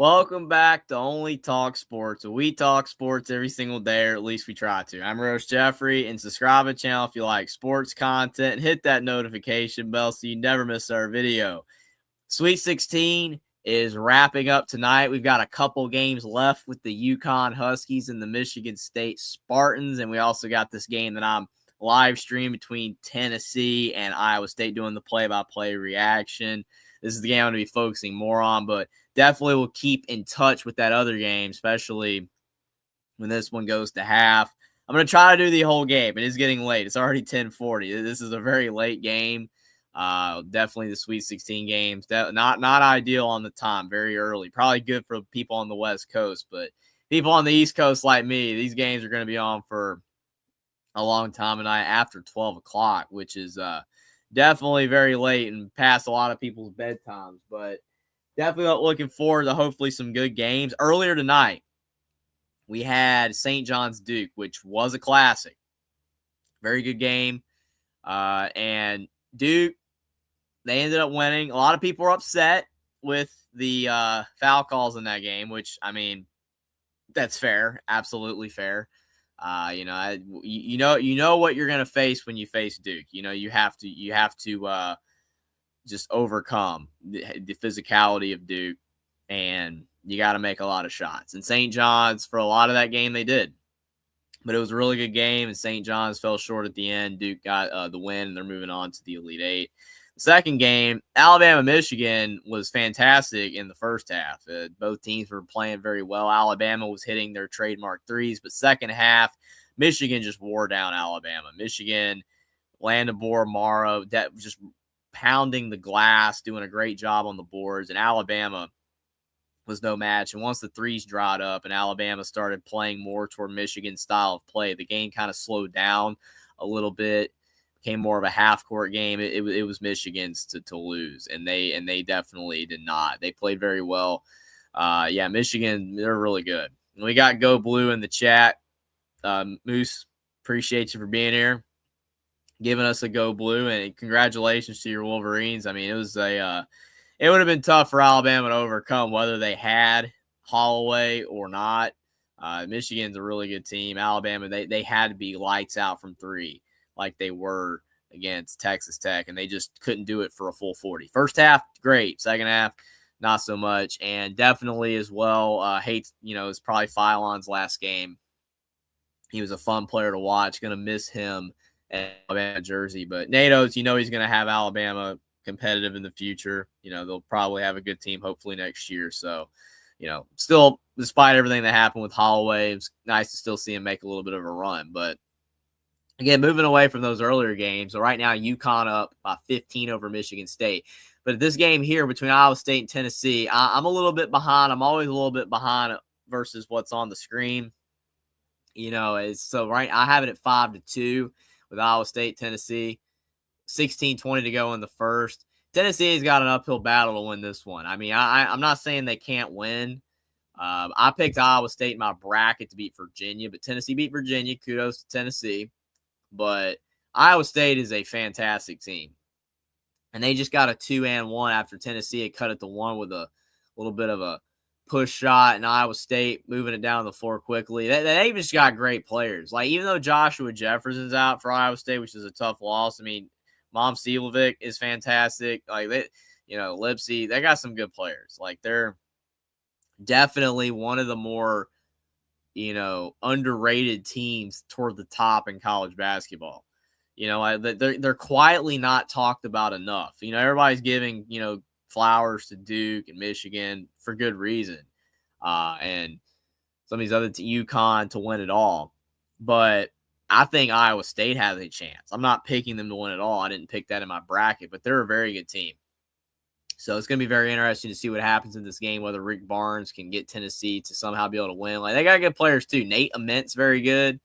Welcome back to Only Talk Sports. We talk sports every single day, or at least we try to. I'm Roche Jeffrey, and subscribe to the channel if you like sports content, and hit that notification bell so you never miss our video. Sweet 16 is wrapping up tonight. We've got a couple games left with the UConn Huskies and the Michigan State Spartans, and we also got this game that I'm live streaming between Tennessee and Iowa State doing the play-by-play reaction. This is the game I'm going to be focusing more on, but definitely will keep in touch with that other game, especially when this one goes to half. I'm going to try to do the whole game. It is getting late. It's already 10:40. This is a very late game. Definitely the Sweet 16 games. Not ideal on the time. Very early. Probably good for people on the West Coast, but people on the East Coast like me, these games are going to be on for a long time tonight after 12 o'clock, which is definitely very late and past a lot of people's bedtimes, but definitely looking forward to hopefully some good games. Earlier tonight, we had St. John's Duke, which was a classic. Very good game. And Duke, they ended up winning. A lot of people were upset with the foul calls in that game, which, I mean, that's fair. Absolutely fair. You know what you're going to face when you face Duke. You have to just overcome the physicality of Duke, and you got to make a lot of shots. And St. John's, for a lot of that game, they did. But it was a really good game, and St. John's fell short at the end. Duke got the win, and they're moving on to the Elite Eight. The second game, Alabama-Michigan, was fantastic in the first half. Both teams were playing very well. Alabama was hitting their trademark threes, but second half, Michigan just wore down Alabama. Michigan, Landabor, Morrow, that just pounding the glass, doing a great job on the boards, and Alabama was no match. And once the threes dried up and Alabama started playing more toward Michigan's style of play, the game kind of slowed down a little bit, became more of a half-court game. It was Michigan's to lose, and they definitely did not. They played very well. Michigan, they're really good. And we got Go Blue in the chat. Moose, appreciate you for being here, giving us a Go Blue, and congratulations to your Wolverines. I mean, it would have been tough for Alabama to overcome whether they had Holloway or not. Michigan's a really good team. Alabama, they had to be lights out from three like they were against Texas Tech, and they just couldn't do it for a full 40. First half, great. Second half, not so much. And definitely as well, it's probably Philon's last game. He was a fun player to watch. Going to miss him at Alabama jersey. But NATO's, he's going to have Alabama competitive in the future. They'll probably have a good team hopefully next year. So, still, despite everything that happened with Holloway, it's nice to still see him make a little bit of a run. But again, moving away from those earlier games, so right now UConn up by 15 over Michigan State. But this game here between Iowa State and Tennessee, I'm a little bit behind. I'm always a little bit behind versus what's on the screen. I have it at 5-2 with Iowa State, Tennessee. 16-20 to go in the first. Tennessee's got an uphill battle to win this one. I mean, I'm not saying they can't win. I picked Iowa State in my bracket to beat Virginia, but Tennessee beat Virginia. Kudos to Tennessee. But Iowa State is a fantastic team. And they just got a 2-1 after Tennessee had cut it to 1 with a little bit of a push shot, and Iowa State moving it down the floor quickly. They just got great players. Like, even though Joshua Jefferson's out for Iowa State, which is a tough loss, I mean, Mom Silovic is fantastic. Like, Lipsy, they got some good players. Like, they're definitely one of the more, underrated teams toward the top in college basketball. They're quietly not talked about enough. Everybody's giving, flowers to Duke and Michigan for good reason. And some of these other UConn to win it all. But I think Iowa State has a chance. I'm not picking them to win it all. I didn't pick that in my bracket, but they're a very good team. So it's going to be very interesting to see what happens in this game, whether Rick Barnes can get Tennessee to somehow be able to win. Like, they got good players too. Nate Ament's very good.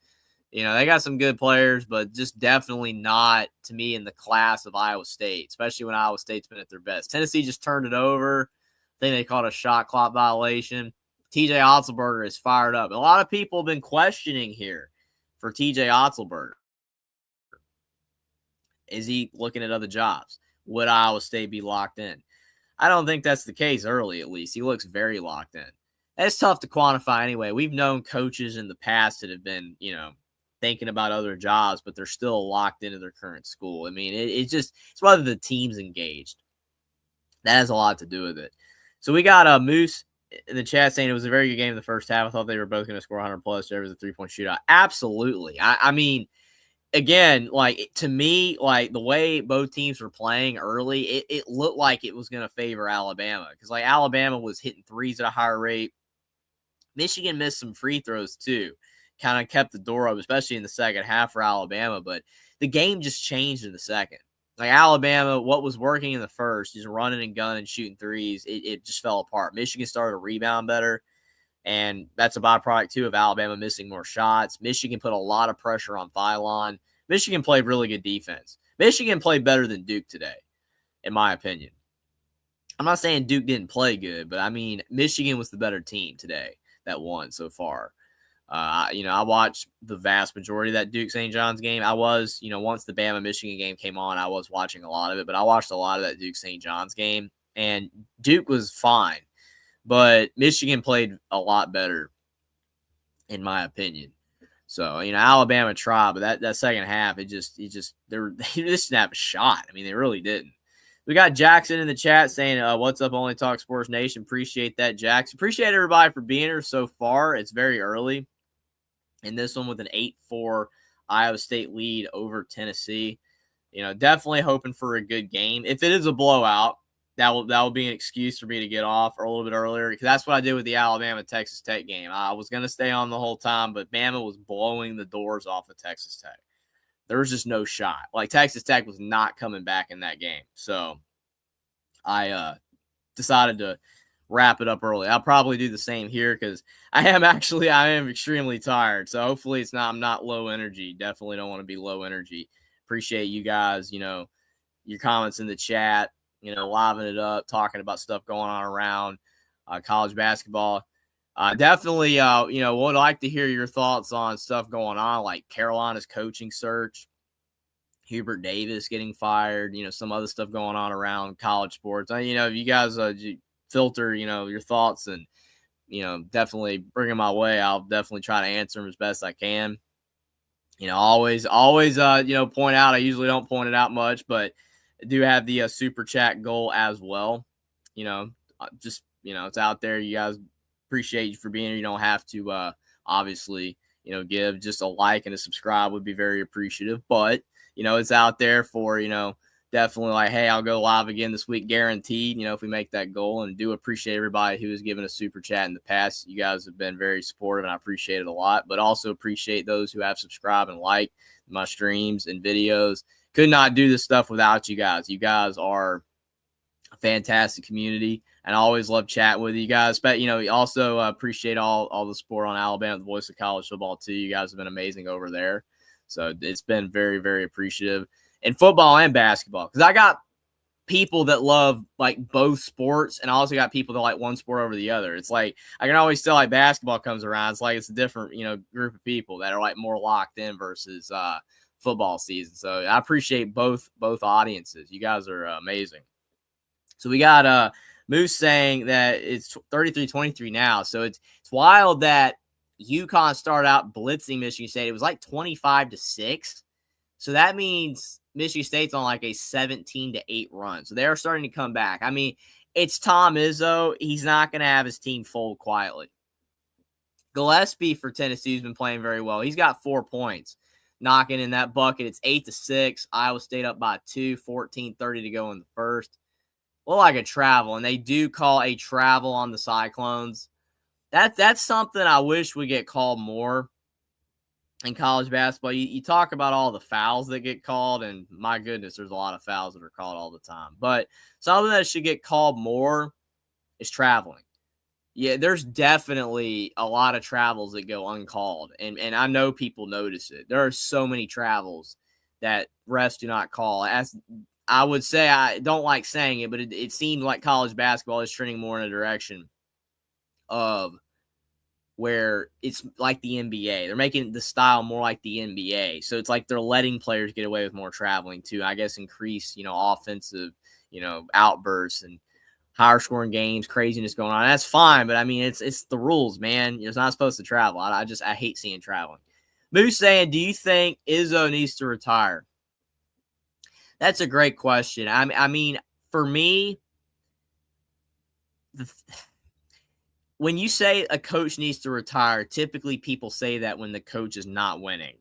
They got some good players, but just definitely not, to me, in the class of Iowa State, especially when Iowa State's been at their best. Tennessee just turned it over. I think they called a shot clock violation. TJ Otzelberger is fired up. A lot of people have been questioning here for TJ Otzelberger. Is he looking at other jobs? Would Iowa State be locked in? I don't think that's the case early, at least. He looks very locked in. It's tough to quantify anyway. We've known coaches in the past that have been, thinking about other jobs, but they're still locked into their current school. I mean, it's whether the team's engaged. That has a lot to do with it. So we got Moose in the chat saying it was a very good game in the first half. I thought they were both going to score 100 plus. There was a 3-point shootout. Absolutely. I mean, again, like to me, like the way both teams were playing early, it looked like it was going to favor Alabama because like Alabama was hitting threes at a higher rate. Michigan missed some free throws too, kind of kept the door up, especially in the second half for Alabama. But the game just changed in the second. Like Alabama, what was working in the first, just running and gunning, shooting threes, it just fell apart. Michigan started to rebound better, and that's a byproduct too of Alabama missing more shots. Michigan put a lot of pressure on Phylon. Michigan played really good defense. Michigan played better than Duke today, in my opinion. I'm not saying Duke didn't play good, but I mean Michigan was the better team today that won so far. I watched the vast majority of that Duke St. John's game. I was, once the Bama Michigan game came on, I was watching a lot of it, but I watched a lot of that Duke St. John's game, and Duke was fine, but Michigan played a lot better, in my opinion. So, Alabama tried, but that second half, they just didn't have a shot. I mean, they really didn't. We got Jackson in the chat saying, what's up, Only Talk Sports Nation? Appreciate that, Jackson. Appreciate everybody for being here so far. It's very early in this one with an 8-4 Iowa State lead over Tennessee. Definitely hoping for a good game. If it is a blowout, that will be an excuse for me to get off a little bit earlier because that's what I did with the Alabama-Texas Tech game. I was going to stay on the whole time, but Bama was blowing the doors off of Texas Tech. There was just no shot. Like, Texas Tech was not coming back in that game. So I decided to wrap it up early. I'll probably do the same here because I am extremely tired. So hopefully I'm not low energy. Definitely don't want to be low energy. Appreciate you guys, your comments in the chat, livening it up, talking about stuff going on around college basketball. Definitely, would like to hear your thoughts on stuff going on, like Carolina's coaching search, Hubert Davis getting fired, some other stuff going on around college sports. If you guys filter, your thoughts and, definitely bring them my way. I'll definitely try to answer them as best I can. Always, point out, I usually don't point it out much, but I do have the super chat goal as well. It's out there. You guys, appreciate you for being here. You don't have to, obviously, give just a like and a subscribe would be very appreciative, but, it's out there for, definitely like, hey, I'll go live again this week, guaranteed, if we make that goal. And do appreciate everybody who has given a super chat in the past. You guys have been very supportive and I appreciate it a lot, but also appreciate those who have subscribed and liked my streams and videos. Could not do this stuff without you guys. You guys are a fantastic community and I always love chatting with you guys. But, also appreciate all the support on Alabama, the voice of college football too. You guys have been amazing over there. So it's been very, very appreciative. In football and basketball, because I got people that love like both sports, and I also got people that like one sport over the other. It's like I can always tell like basketball comes around, it's like it's a different group of people that are like more locked in versus football season. So I appreciate both audiences. You guys are amazing. So we got Moose saying that it's 33-23 now. So it's wild that UConn started out blitzing Michigan State. It was like 25-6. So that means Michigan State's on like a 17-8 run. So they're starting to come back. I mean, it's Tom Izzo. He's not going to have his team fold quietly. Gillespie for Tennessee has been playing very well. He's got 4 points. Knocking in that bucket. It's 8-6. Iowa State up by 2, 14:30 to go in the first. Well, like a travel, and they do call a travel on the Cyclones. That's something I wish would get called more in college basketball. You talk about all the fouls that get called, and my goodness, there's a lot of fouls that are called all the time. But something that should get called more is traveling. Yeah, there's definitely a lot of travels that go uncalled, and I know people notice it. There are so many travels that refs do not call. As I would say, I don't like saying it, but it seems like college basketball is trending more in a direction of where it's like the NBA. They're making the style more like the NBA. So it's like they're letting players get away with more traveling too. I guess increase, offensive, outbursts and higher scoring games, craziness going on. That's fine, but I mean, it's the rules, man. You're not supposed to travel. I hate seeing traveling. Moose saying, do you think Izzo needs to retire? That's a great question. I mean, for me, when you say a coach needs to retire, typically people say that when the coach is not winning.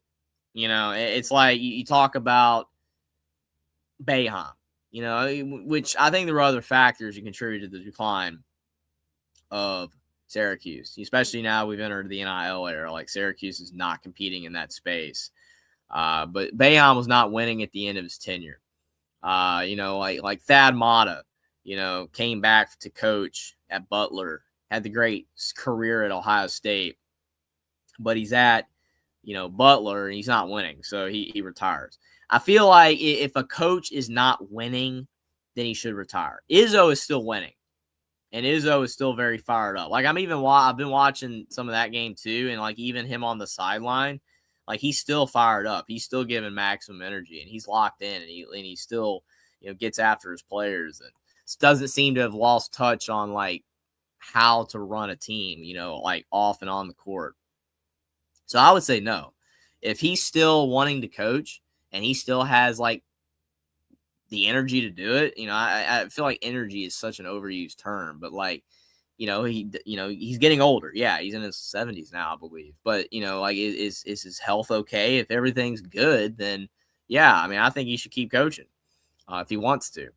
You know, it's like you talk about Boeheim, you know, which I think there were other factors that contributed to the decline of Syracuse, especially now we've entered the NIL era. Like Syracuse is not competing in that space. But Boeheim was not winning at the end of his tenure. You know, like Thad Matta, you know, came back to coach at Butler, had the great career at Ohio State, but he's at, you know, Butler and he's not winning, so he retires. I feel like if a coach is not winning, then he should retire. Izzo is still winning, and Izzo is still very fired up. Like I've been watching some of that game too, and like even him on the sideline, like he's still fired up. He's still giving maximum energy, and he's locked in, and he still, you know, gets after his players, and doesn't seem to have lost touch on like how to run a team, you know, like off and on the court. So I would say no. If he's still wanting to coach and he still has like the energy to do it, you know, I feel like energy is such an overused term, but like, you know, he's getting older. Yeah, he's in his 70s now, I believe. But, you know, like is his health okay? If everything's good, then yeah, I mean, I think he should keep coaching if he wants to.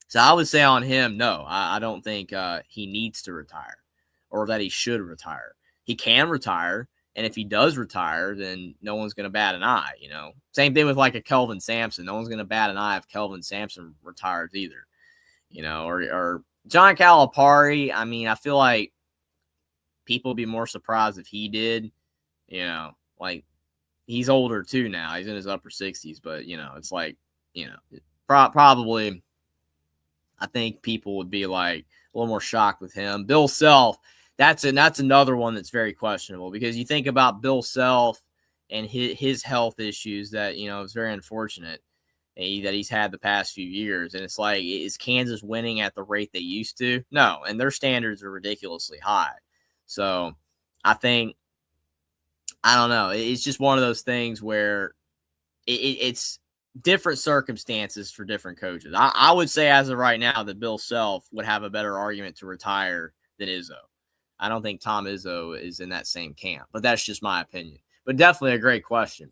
So I would say on him, no, I don't think he needs to retire or that he should retire. He can retire. And if he does retire, then no one's going to bat an eye, you know. Same thing with like a Kelvin Sampson. No one's going to bat an eye if Kelvin Sampson retires either, you know. Or John Calipari, I mean, I feel like people would be more surprised if he did, you know. Like, he's older too now. He's in his upper 60s, but, you know, it's like, you know, probably I think people would be like a little more shocked with him. Bill Self, that's another one that's very questionable because you think about Bill Self and his health issues that, you know, it's very unfortunate that he's had the past few years. And it's like, is Kansas winning at the rate they used to? No. And their standards are ridiculously high. So I think, I don't know. It's just one of those things where it's different circumstances for different coaches. I would say as of right now that Bill Self would have a better argument to retire than Izzo. I don't think Tom Izzo is in that same camp, but that's just my opinion. But definitely a great question.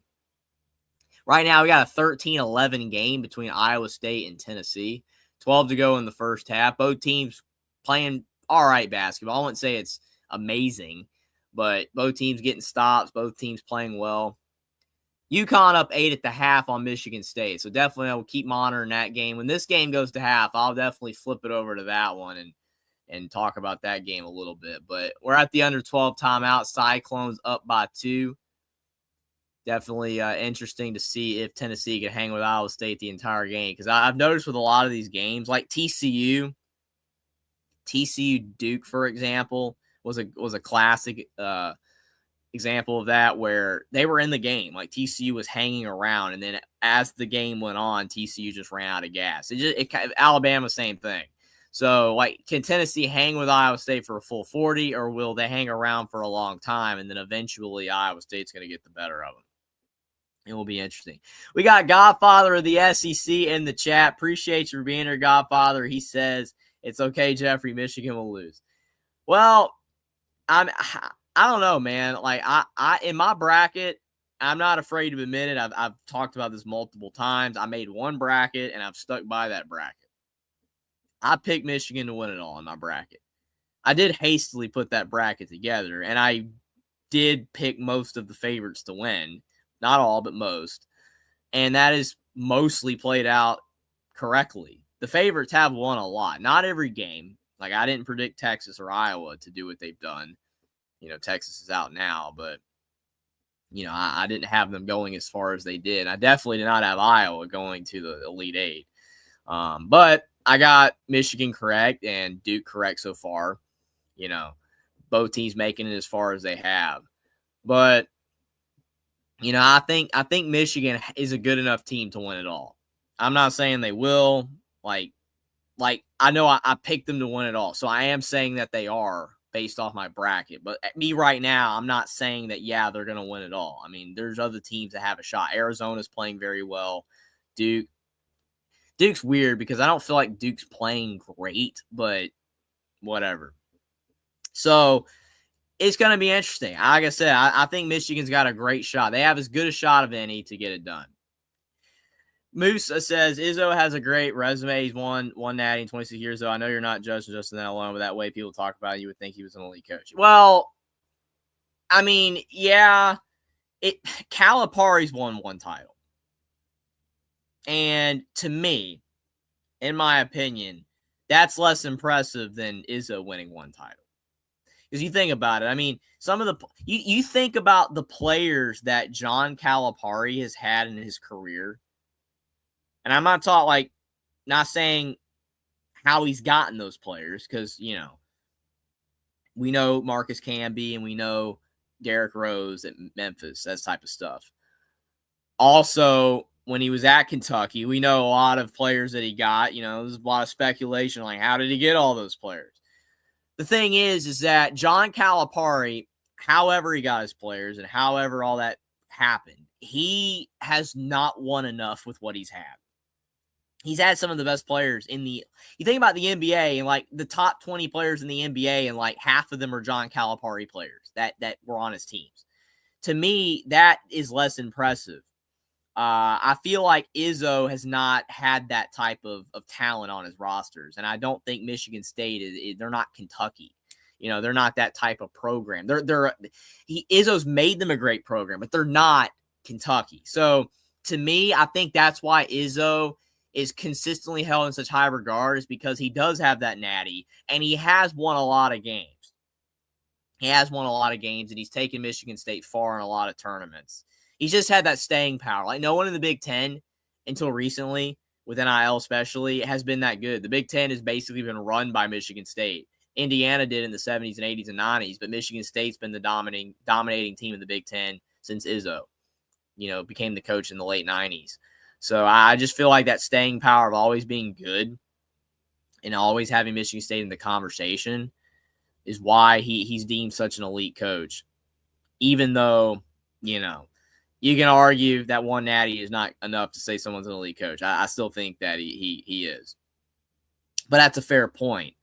Right now, we got a 13-11 game between Iowa State and Tennessee. 12 to go in the first half. Both teams playing all right basketball. I wouldn't say it's amazing, but both teams getting stops. Both teams playing well. UConn up 8 at the half on Michigan State. So definitely I will keep monitoring that game. When this game goes to half, I'll definitely flip it over to that one and talk about that game a little bit. But we're at the under 12 timeout. Cyclones up by 2. Definitely interesting to see if Tennessee can hang with Iowa State the entire game. Because I've noticed with a lot of these games, like TCU Duke, for example, was a classic example of that, where they were in the game, like TCU was hanging around, and then as the game went on, TCU just ran out of gas. Alabama, same thing. So, like, can Tennessee hang with Iowa State for a full 40, or will they hang around for a long time, and then eventually Iowa State's going to get the better of them? It will be interesting. We got Godfather of the SEC in the chat. Appreciate you for being here, Godfather. He says, it's okay, Jeffrey, Michigan will lose. Well, I don't know, man. Like I in my bracket, I'm not afraid to admit it. I've talked about this multiple times. I made one bracket and I've stuck by that bracket. I picked Michigan to win it all in my bracket. I did hastily put that bracket together, and I did pick most of the favorites to win. Not all, but most. And that is mostly played out correctly. The favorites have won a lot. Not every game. Like, I didn't predict Texas or Iowa to do what they've done. You know, Texas is out now, but, you know, I didn't have them going as far as they did. I definitely did not have Iowa going to the Elite Eight. But I got Michigan correct and Duke correct so far. You know, both teams making it as far as they have. But, you know, I think Michigan is a good enough team to win it all. I'm not saying they will. Like, like, I know I picked them to win it all. So I am saying that they are based off my bracket. But me right now, I'm not saying that, yeah, they're going to win it all. I mean, there's other teams that have a shot. Arizona's playing very well. Duke's weird because I don't feel like Duke's playing great, but whatever. So it's going to be interesting. Like I said, I think Michigan's got a great shot. They have as good a shot of any to get it done. Moose says Izzo has a great resume. He's won natty in 26 years, though. I know you're not judging just in that alone, but that way people talk about it, you would think he was an elite coach. Well, I mean, yeah, Calipari's won one title. And to me, in my opinion, that's less impressive than Izzo winning one title. Because you think about it, I mean, some of the you think about the players that John Calipari has had in his career. And I'm not saying how he's gotten those players because, we know Marcus Camby and we know Derrick Rose at Memphis, that type of stuff. Also, when he was at Kentucky, we know a lot of players that he got. There's a lot of speculation, like, how did he get all those players? The thing is that John Calipari, however he got his players and however all that happened, he has not won enough with what he's had. He's had some of the best players you think about the NBA and like the top 20 players in the NBA and like half of them are John Calipari players that were on his teams. To me, that is less impressive. I feel like Izzo has not had that type of talent on his rosters. And I don't think Michigan State they're not Kentucky. They're not that type of program. Izzo's made them a great program, but they're not Kentucky. So to me, I think that's why Izzo is consistently held in such high regard, is because he does have that natty and he has won a lot of games. And he's taken Michigan State far in a lot of tournaments. He's just had that staying power. Like, no one in the Big Ten until recently, with NIL especially, has been that good. The Big Ten has basically been run by Michigan State. Indiana did in the 70s and 80s and 90s, but Michigan State's been the dominating team in the Big Ten since Izzo, became the coach in the late 90s. So I just feel like that staying power of always being good and always having Michigan State in the conversation is why he's deemed such an elite coach. Even though, you can argue that one natty is not enough to say someone's an elite coach. I still think that he is. But that's a fair point.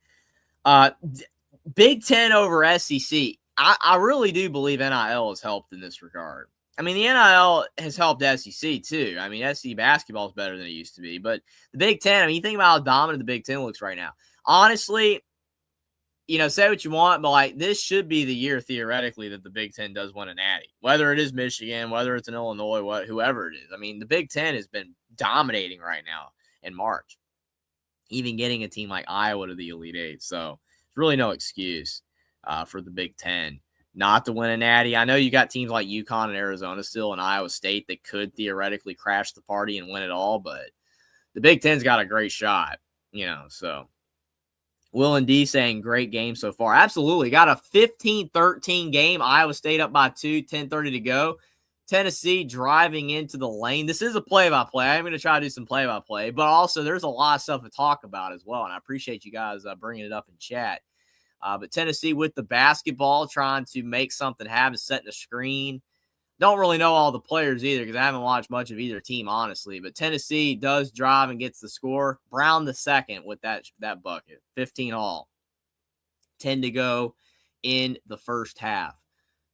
Big Ten over SEC. I really do believe NIL has helped in this regard. I mean, the NIL has helped SEC too. I mean, SEC basketball is better than it used to be. But the Big Ten, I mean, you think about how dominant the Big Ten looks right now. Honestly, say what you want, but like, this should be the year theoretically that the Big Ten does win a natty. Whether it is Michigan, whether it's in Illinois, whoever it is. I mean, the Big Ten has been dominating right now in March. Even getting a team like Iowa to the Elite Eight. So there's really no excuse for the Big Ten not to win a natty. I know you got teams like UConn and Arizona still and Iowa State that could theoretically crash the party and win it all, but the Big Ten's got a great shot, so. Will and D saying great game so far. Absolutely. Got a 15-13 game. Iowa State up by 2, 10:30 to go. Tennessee driving into the lane. This is a play-by-play. I'm going to try to do some play-by-play, but also there's a lot of stuff to talk about as well, and I appreciate you guys bringing it up in chat. But Tennessee with the basketball, trying to make something happen, setting a screen. Don't really know all the players either because I haven't watched much of either team, honestly. But Tennessee does drive and gets the score. Brown the second with that bucket. 15 all. 10 to go in the first half.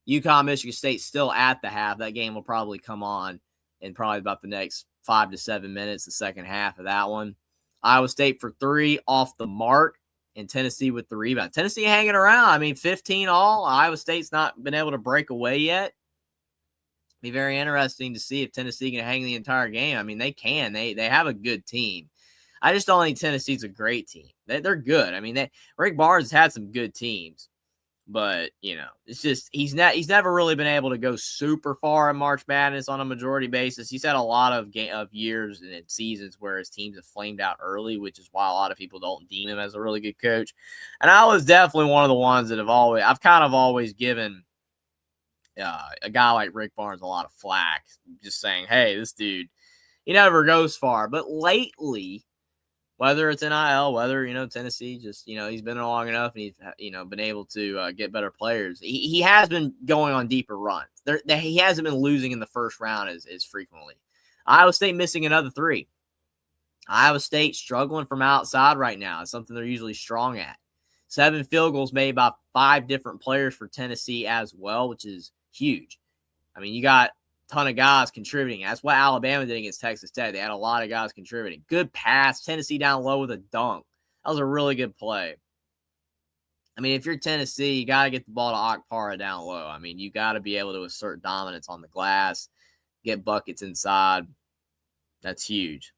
UConn, Michigan State still at the half. That game will probably come on in probably about the next 5 to 7 minutes, the second half of that one. Iowa State for 3 off the mark. And Tennessee with the rebound. Tennessee hanging around. I mean, 15 all. Iowa State's not been able to break away yet. Be very interesting to see if Tennessee can hang the entire game. I mean, they can. They have a good team. I just don't think Tennessee's a great team. They're good. I mean, Rick Barnes has had some good teams, but it's just he's never really been able to go super far in March Madness on a majority basis. He's had a lot of years and seasons where his teams have flamed out early, which is why a lot of people don't deem him as a really good coach. And I was definitely one of the ones that I've kind of always given a guy like Rick Barnes a lot of flack, just saying, hey, this dude, he never goes far. But lately, Whether it's NIL, whether, Tennessee just, he's been there long enough and he's, been able to get better players. He has been going on deeper runs. He hasn't been losing in the first round as frequently. Iowa State missing another 3. Iowa State struggling from outside right now. It's something they're usually strong at. 7 field goals made by 5 different players for Tennessee as well, which is huge. I mean, you got ton of guys contributing. That's what Alabama did against Texas Tech. They had a lot of guys contributing. Good pass. Tennessee down low with a dunk. That was a really good play. I mean, if you're Tennessee, you got to get the ball to Akpara down low. I mean, you got to be able to assert dominance on the glass, get buckets inside. That's huge.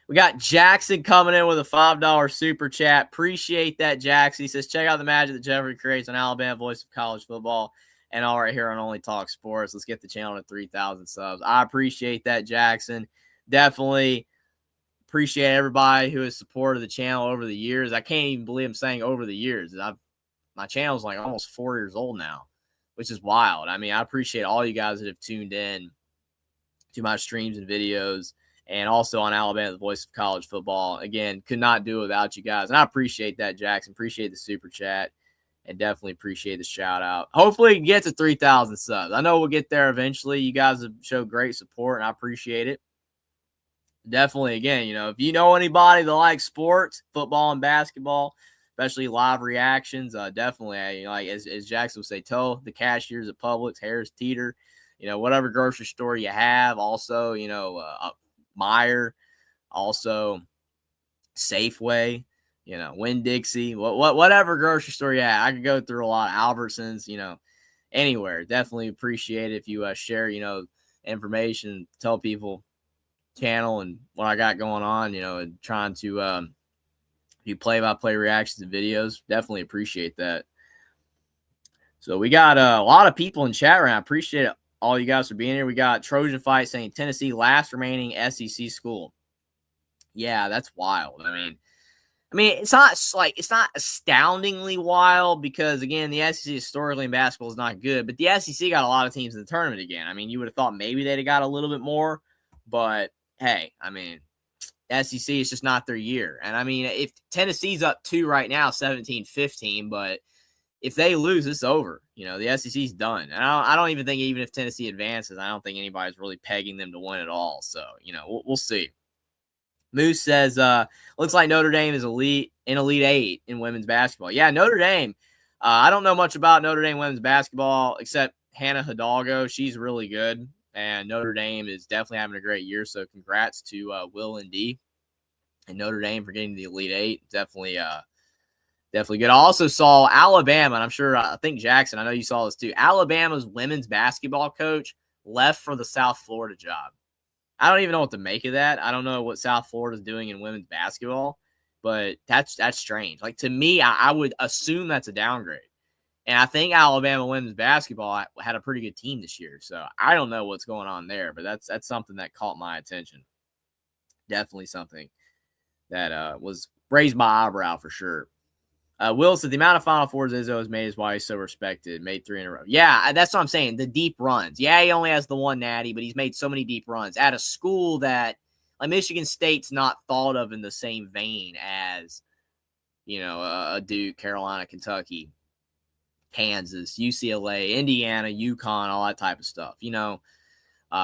We got Jackson coming in with a $5 super chat. Appreciate that, Jackson. He says, check out the magic that Jeffrey creates on Alabama Voice of College Football. And all right here on Only Talk Sports. Let's get the channel to 3,000 subs. I appreciate that, Jackson. Definitely appreciate everybody who has supported the channel over the years. I can't even believe I'm saying over the years. My channel is like almost 4 years old now, which is wild. I mean, I appreciate all you guys that have tuned in to my streams and videos, and also on Alabama, the Voice of College Football. Again, could not do it without you guys. And I appreciate that, Jackson. Appreciate the super chat. And definitely appreciate the shout out. Hopefully we can get to 3,000 subs. I know we'll get there eventually. You guys have showed great support, and I appreciate it. Definitely, again, if you know anybody that likes sports, football and basketball, especially live reactions, definitely, like as Jackson would say, tell the cashiers at Publix, Harris Teeter, whatever grocery store you have. Also, Meijer, also Safeway. Winn-Dixie, whatever grocery store you have. I could go through a lot of Albertsons, anywhere. Definitely appreciate it if you share, information, tell people channel and what I got going on, and trying to do play-by-play reactions and videos. Definitely appreciate that. So we got a lot of people in chat right now. Appreciate all you guys for being here. We got Trojan Fight saying Tennessee last remaining SEC school. Yeah, that's wild. I mean, it's not astoundingly wild because, again, the SEC historically in basketball is not good, but the SEC got a lot of teams in the tournament again. I mean, you would have thought maybe they'd have got a little bit more, but hey, I mean, SEC is just not their year. And I mean, if Tennessee's up 2 right now, 17-15, but if they lose, it's over. The SEC's done. And I don't even think even if Tennessee advances, I don't think anybody's really pegging them to win at all. So, we'll see. Moose says, looks like Notre Dame is Elite 8 in women's basketball. Yeah, Notre Dame. I don't know much about Notre Dame women's basketball except Hannah Hidalgo. She's really good, and Notre Dame is definitely having a great year. So congrats to Will and D and Notre Dame for getting the Elite 8. Definitely good. I also saw Alabama, and I think Jackson, I know you saw this too. Alabama's women's basketball coach left for the South Florida job. I don't even know what to make of that. I don't know what South Florida is doing in women's basketball, but that's strange. Like, to me, I would assume that's a downgrade. And I think Alabama women's basketball had a pretty good team this year. So I don't know what's going on there, but that's something that caught my attention. Definitely something that was raised my eyebrow for sure. Will said the amount of Final Fours Izzo has made is why he's so respected. Made 3 in a row. Yeah, that's what I'm saying. The deep runs. Yeah, he only has the one natty, but he's made so many deep runs at a school that, like, Michigan State's not thought of in the same vein as, a Duke, Carolina, Kentucky, Kansas, UCLA, Indiana, UConn, all that type of stuff.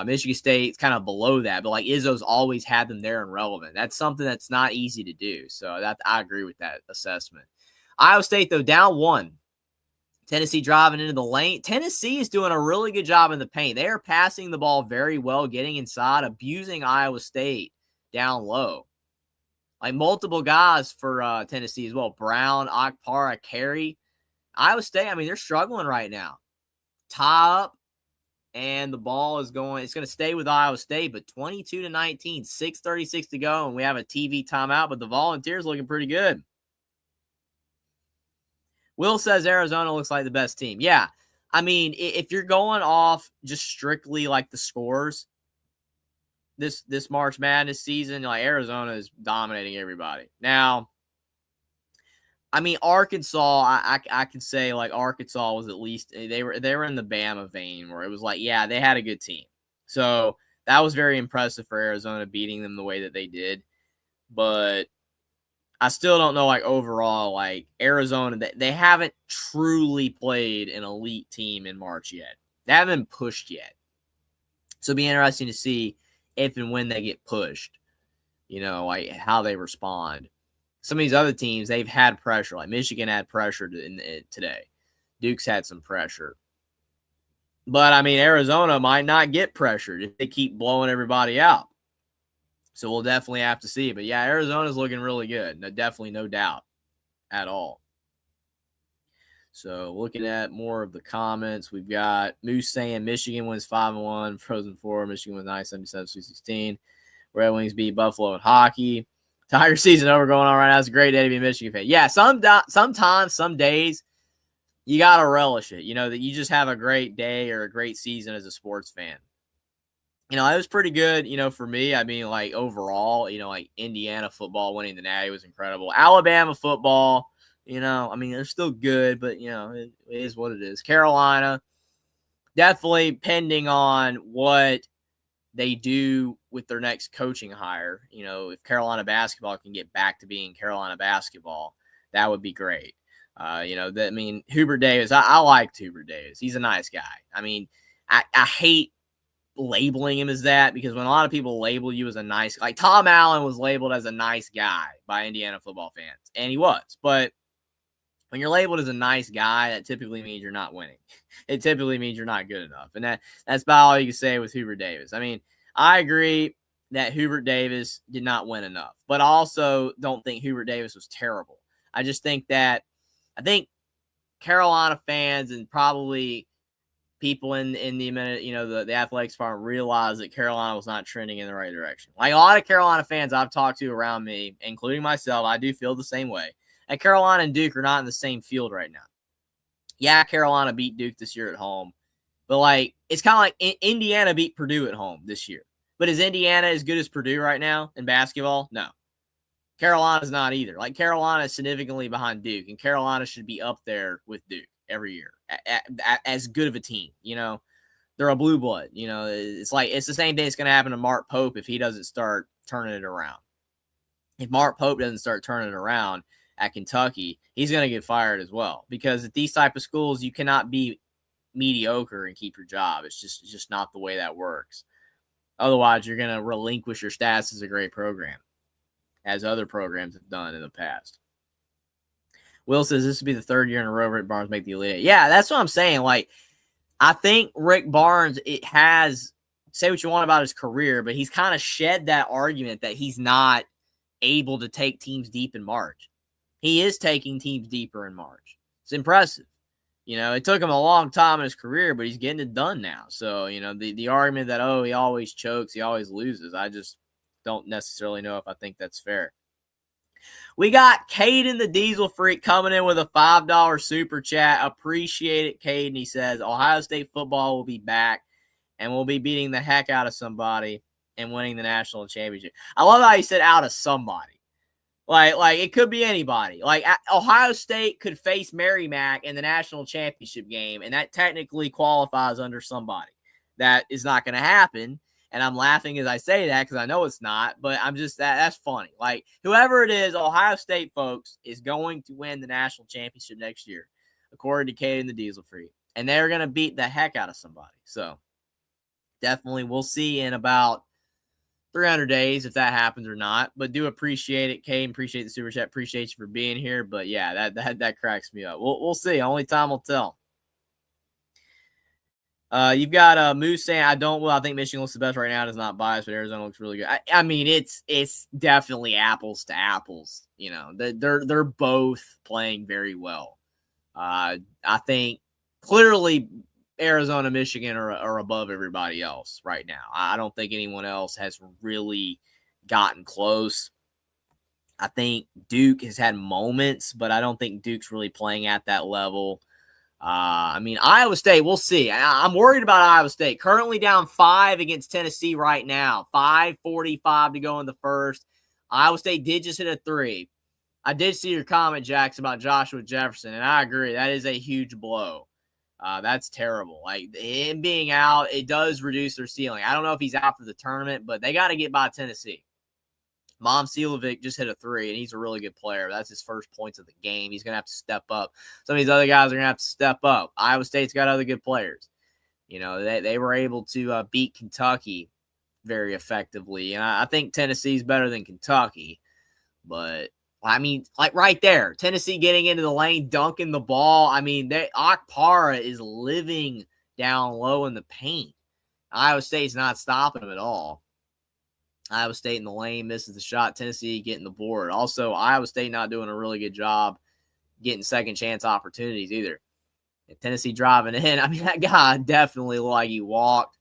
Michigan State's kind of below that, but like Izzo's always had them there and relevant. That's something that's not easy to do. So I agree with that assessment. Iowa State, though, down 1. Tennessee driving into the lane. Tennessee is doing a really good job in the paint. They are passing the ball very well, getting inside, abusing Iowa State down low. Like, multiple guys for Tennessee as well. Brown, Akpara, Carey. Iowa State, I mean, they're struggling right now. Tie up, and the ball is going. It's going to stay with Iowa State, but 22-19, 6:36 to go, and we have a TV timeout, but the Volunteers looking pretty good. Will says Arizona looks like the best team. Yeah, I mean, if you're going off just strictly like the scores this March Madness season, like, Arizona is dominating everybody. Now, I mean, Arkansas, I can say, like, Arkansas was at least they were in the Bama vein where it was like, yeah, they had a good team. So that was very impressive for Arizona beating them the way that they did. But I still don't know, like, overall, like, Arizona, they haven't truly played an elite team in March yet. They haven't been pushed yet. So it'll be interesting to see if and when they get pushed, like how they respond. Some of these other teams, they've had pressure. Like Michigan had pressure today. Duke's had some pressure. But, I mean, Arizona might not get pressured if they keep blowing everybody out. So we'll definitely have to see. But, yeah, Arizona's looking really good. Definitely no doubt at all. So looking at more of the comments, we've got Moose saying Michigan wins 5-1, Frozen 4, Michigan wins 9-77-16. Red Wings beat Buffalo in hockey. Tiger season over going on right now. It's a great day to be a Michigan fan. Yeah, sometimes, some days, you got to relish it, that you just have a great day or a great season as a sports fan. It was pretty good, for me. I mean, like, overall, like, Indiana football winning the Natty was incredible. Alabama football, I mean, they're still good, but, it is what it is. Carolina, definitely pending on what they do with their next coaching hire. If Carolina basketball can get back to being Carolina basketball, that would be great. Hubert Davis, I liked Hubert Davis. He's a nice guy. I mean, I hate labeling him as that, because when a lot of people label you as a nice, like Tom Allen was labeled as a nice guy by Indiana football fans, and he was. But when you're labeled as a nice guy, that typically means you're not winning. It typically means you're not good enough. And that's about all you can say with Hubert Davis. I mean, I agree that Hubert Davis did not win enough, but I also don't think Hubert Davis was terrible. I just think that Carolina fans and probably people in the the athletics department realized that Carolina was not trending in the right direction. Like, a lot of Carolina fans I've talked to around me, including myself, I do feel the same way. And Carolina and Duke are not in the same field right now. Yeah, Carolina beat Duke this year at home, but, like, it's kind of like Indiana beat Purdue at home this year. But is Indiana as good as Purdue right now in basketball? No. Carolina's not either. Like, Carolina is significantly behind Duke, and Carolina should be up there with Duke every year as good of a team. They're a blue blood. It's like, it's the same thing that's going to happen to Mark Pope if he doesn't start turning it around. If Mark Pope doesn't start turning it around at Kentucky, he's going to get fired as well, because at these type of schools, you cannot be mediocre and keep your job. It's just not the way that works. Otherwise, you're going to relinquish your status as a great program, as other programs have done in the past. Will says this would be the third year in a row Rick Barnes make the Elite Eight. Yeah, that's what I'm saying. Like, I think Rick Barnes, say what you want about his career, but he's kind of shed that argument that he's not able to take teams deep in March. He is taking teams deeper in March. It's impressive. It took him a long time in his career, but he's getting it done now. So, the argument that, he always chokes, he always loses, I just don't necessarily know if I think that's fair. We got Caden the Diesel Freak coming in with a $5 super chat. Appreciate it, Caden. He says, Ohio State football will be back, and we'll be beating the heck out of somebody and winning the national championship. I love how he said out of somebody. Like it could be anybody. Like, Ohio State could face Merrimack in the national championship game, and that technically qualifies under somebody. That is not going to happen. And I'm laughing as I say that because I know it's not, but I'm just that's funny. Like, whoever it is, Ohio State, folks, is going to win the national championship next year, according to Caden the Diesel Freak. And they're going to beat the heck out of somebody. So, definitely we'll see in about 300 days if that happens or not. But do appreciate it, Caden. Appreciate the super chat. Appreciate you for being here. But, yeah, that cracks me up. We'll see. Only time will tell. You've got Moose saying, I think Michigan looks the best right now. It's not biased, but Arizona looks really good. I mean, it's definitely apples to apples. They're both playing very well. I think clearly Arizona, Michigan are above everybody else right now. I don't think anyone else has really gotten close. I think Duke has had moments, but I don't think Duke's really playing at that level. Iowa State, we'll see. I'm worried about Iowa State. Currently down 5 against Tennessee right now. 5:45 to go in the first. Iowa State did just hit a 3. I did see your comment, Jax, about Joshua Jefferson, and I agree. That is a huge blow. That's terrible. Like him being out, it does reduce their ceiling. I don't know if he's out for the tournament, but they got to get by Tennessee. Momcilovic just hit a 3, and he's a really good player. That's his first points of the game. He's going to have to step up. Some of these other guys are going to have to step up. Iowa State's got other good players. They were able to beat Kentucky very effectively. And I think Tennessee's better than Kentucky. But, I mean, like right there, Tennessee getting into the lane, dunking the ball. I mean, Akpara is living down low in the paint. Iowa State's not stopping him at all. Iowa State in the lane, misses the shot. Tennessee getting the board. Also, Iowa State not doing a really good job getting second chance opportunities either. And Tennessee driving in. I mean, that guy definitely looked like he walked.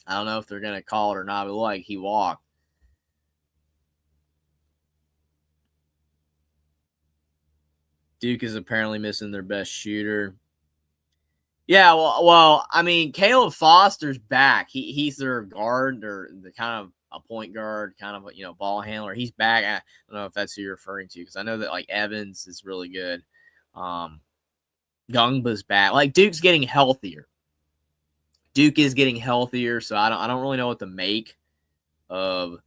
I don't know if they're going to call it or not, but it looked like he walked. Duke is apparently missing their best shooter. Yeah, well, I mean, Caleb Foster's back. He's their guard, or the kind of a point guard, kind of a ball handler. He's back. I don't know if that's who you're referring to, because I know that like Evans is really good. Gungba's back. Like Duke's getting healthier. Duke is getting healthier, so I don't really know what to make of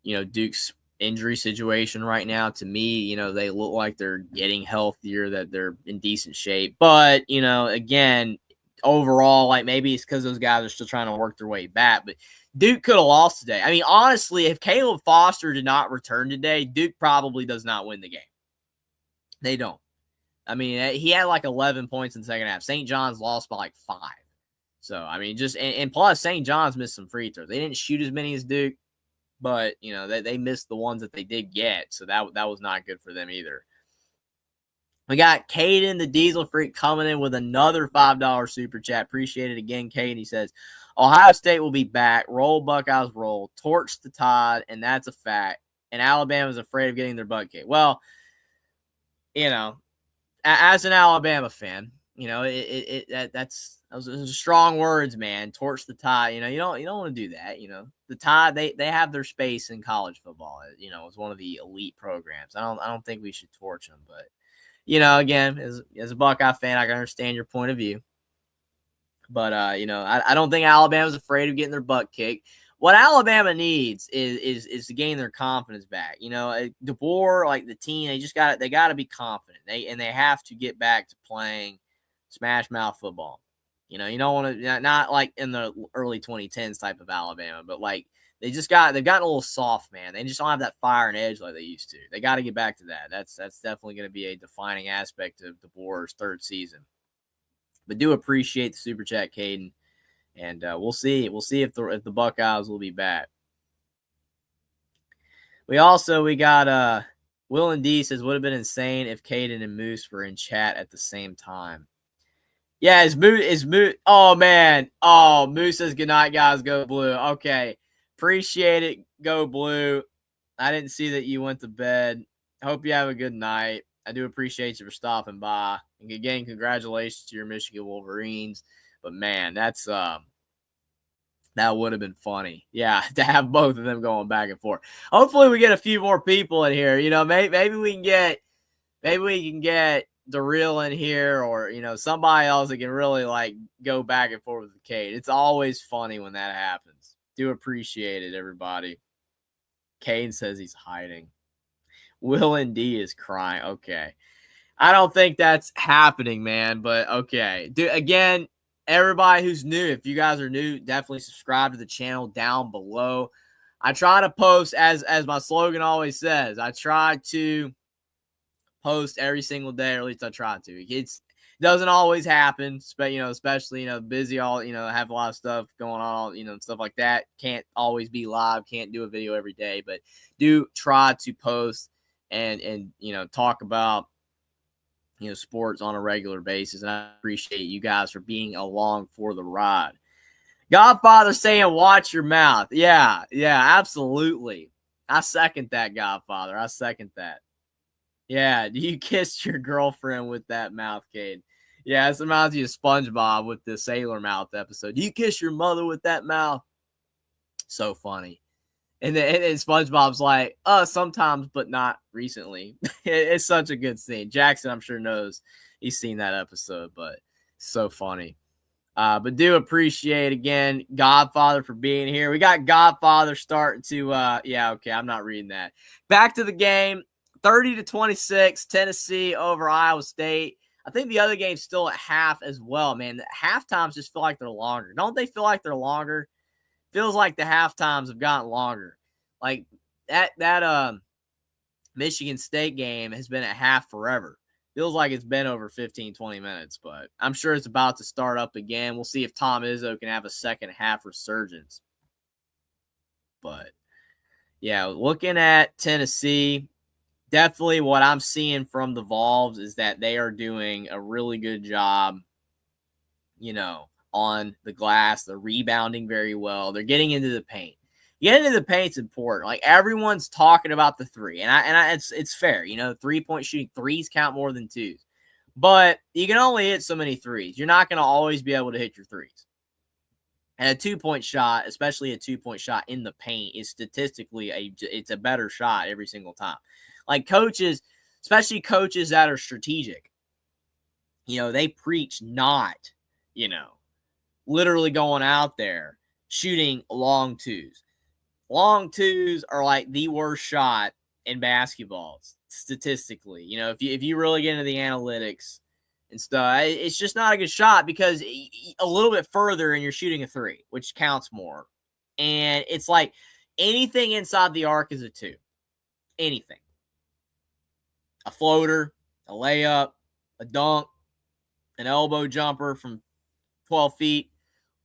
Duke's injury situation right now. To me, they look like they're getting healthier, that they're in decent shape. But, again, overall, like maybe it's because those guys are still trying to work their way back. But Duke could have lost today. I mean, honestly, if Caleb Foster did not return today, Duke probably does not win the game. They don't. I mean, he had like 11 points in the second half. St. John's lost by like 5. So, I mean, and plus St. John's missed some free throws. They didn't shoot as many as Duke. But, they missed the ones that they did get. So that was not good for them either. We got Caden, the Diesel Freak, coming in with another $5 super chat. Appreciate it again, Caden. He says, Ohio State will be back. Roll Buckeyes roll. Torch the Tide. And that's a fact. And Alabama's afraid of getting their butt kicked. Well, as an Alabama fan, those are strong words, man. Torch the Tide. You don't want to do that. The Tide, they have their space in college football. It's one of the elite programs. I don't think we should torch them. But again, as a Buckeye fan, I can understand your point of view. But I don't think Alabama's afraid of getting their butt kicked. What Alabama needs is to gain their confidence back. DeBoer, like the team, they got to be confident. They have to get back to playing smash mouth football. You don't want to, not like in the early 2010s type of Alabama, but like they've gotten a little soft, man. They just don't have that fire and edge like they used to. They got to get back to that. That's definitely going to be a defining aspect of DeBoer's third season. But do appreciate the super chat, Caden. And we'll see. We'll see if the Buckeyes will be back. We got Will and D says, would have been insane if Caden and Moose were in chat at the same time. Yeah, is Moose. Oh man. Oh, Moose says good night, guys. Go Blue. Okay. Appreciate it. Go Blue. I didn't see that you went to bed. Hope you have a good night. I do appreciate you for stopping by. And again, congratulations to your Michigan Wolverines. But man, that would have been funny. Yeah, to have both of them going back and forth. Hopefully we get a few more people in here. Maybe we can get the real in here, or somebody else that can really like go back and forth with Cade. It's always funny when that happens. Do appreciate it, everybody. Cade says he's hiding. Will and D is crying. Okay. I don't think that's happening, man, but okay. Again, everybody who's new, if you guys are new, definitely subscribe to the channel down below. I try to post, as my slogan always says, I try to post every single day, or at least I try to. It doesn't always happen, especially busy, have a lot of stuff going on, stuff like that. Can't always be live, can't do a video every day, but do try to post and talk about sports on a regular basis. And I appreciate you guys for being along for the ride. Godfather saying, watch your mouth. Yeah, absolutely. I second that, Godfather. I second that. Yeah, do you kiss your girlfriend with that mouth, Cade? Yeah, this reminds you of SpongeBob with the Sailor Mouth episode. Do you kiss your mother with that mouth? So funny. And then and SpongeBob's like, sometimes, but not recently. It's such a good scene. Jackson, I'm sure, knows he's seen that episode, but so funny. But do appreciate again Godfather for being here. We got Godfather starting to yeah, okay, I'm not reading that. Back to the game. 30-26, Tennessee over Iowa State. I think the other game's still at half as well, man. The half times just feel like they're longer. Don't they feel like they're longer? Feels like the half times have gotten longer. Like that Michigan State game has been at half forever. Feels like it's been over 15, 20 minutes, but I'm sure it's about to start up again. We'll see if Tom Izzo can have a second half resurgence. But yeah, looking at Tennessee, definitely what I'm seeing from the Vols is that they are doing a really good job, on the glass. They're rebounding very well. They're getting into the paint. Getting into the paint's important. Like, everyone's talking about the three, and it's fair. 3-point shooting, threes count more than twos, but you can only hit so many threes. You're not going to always be able to hit your threes. And a 2-point shot, especially a 2-point shot in the paint, is statistically it's a better shot every single time. Like, coaches, especially coaches that are strategic, they preach not, literally going out there shooting long twos. Long twos are like the worst shot in basketball statistically. If you really get into the analytics and stuff, it's just not a good shot because a little bit further and you're shooting a three, which counts more. And it's like anything inside the arc is a two. Anything. A floater, a layup, a dunk, an elbow jumper from 12 feet.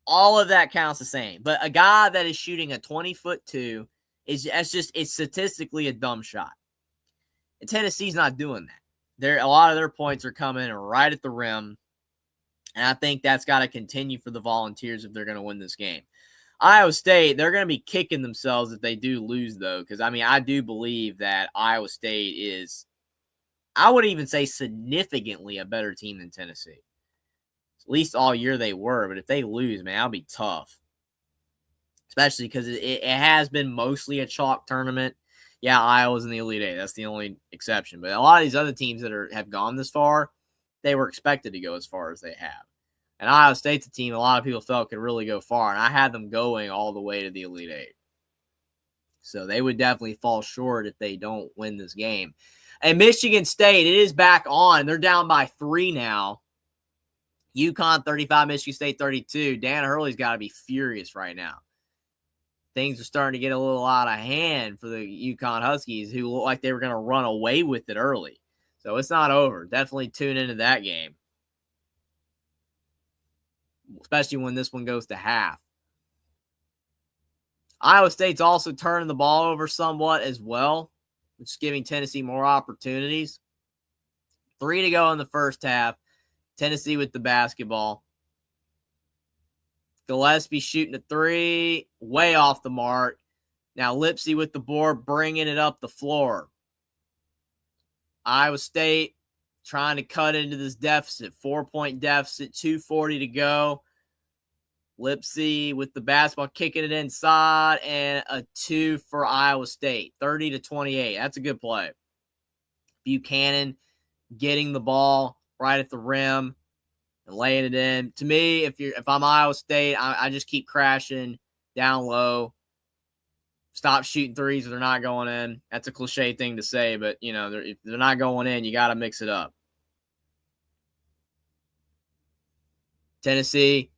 All of that counts the same. But a guy that is shooting a 20-foot two, it's statistically a dumb shot. And Tennessee's not doing that. A lot of their points are coming right at the rim. And I think that's got to continue for the Volunteers if they're going to win this game. Iowa State, they're going to be kicking themselves if they do lose, though. Because, I do believe that Iowa State is, I would even say, significantly a better team than Tennessee. At least all year they were, but if they lose, man, that'll be tough. Especially because it has been mostly a chalk tournament. Yeah, Iowa's in the Elite Eight. That's the only exception. But a lot of these other teams that have gone this far, they were expected to go as far as they have. And Iowa State's a team a lot of people felt could really go far, and I had them going all the way to the Elite Eight. So they would definitely fall short if they don't win this game. And Michigan State, it is back on. They're down by 3 now. UConn 35, Michigan State 32. Dan Hurley's got to be furious right now. Things are starting to get a little out of hand for the UConn Huskies, who looked like they were going to run away with it early. So it's not over. Definitely tune into that game, especially when this one goes to half. Iowa State's also turning the ball over somewhat as well, which is giving Tennessee more opportunities. 3 to go in the first half. Tennessee with the basketball. Gillespie shooting a 3, way off the mark. Now Lipsy with the board, bringing it up the floor. Iowa State trying to cut into this deficit. 4-point deficit, 2:40 to go. Lipsy with the basketball, kicking it inside, and a 2 for Iowa State. 30-28. That's a good play. Buchanan getting the ball right at the rim and laying it in. To me, if I'm Iowa State, I just keep crashing down low. Stop shooting threes if they're not going in. That's a cliche thing to say, but if they're not going in, you got to mix it up. Tennessee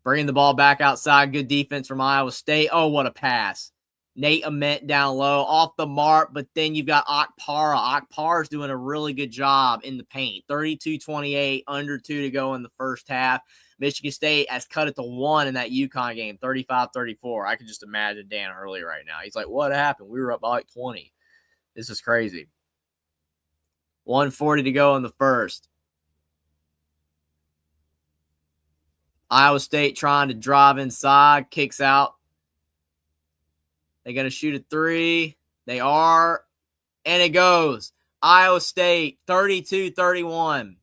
bringing the ball back outside. Good defense from Iowa State. Oh, what a pass. Nate Ament down low, off the mark, but then you've got Okpara. Okpara's doing a really good job in the paint. 32-28, under 2 to go in the first half. Michigan State has cut it to 1 in that UConn game, 35-34. I could just imagine Dan Hurley right now. He's like, what happened? We were up by like 20. This is crazy. 1:40 to go in the first. Iowa State trying to drive inside, kicks out. They're going to shoot a 3. They are. And it goes. Iowa State, 32-31.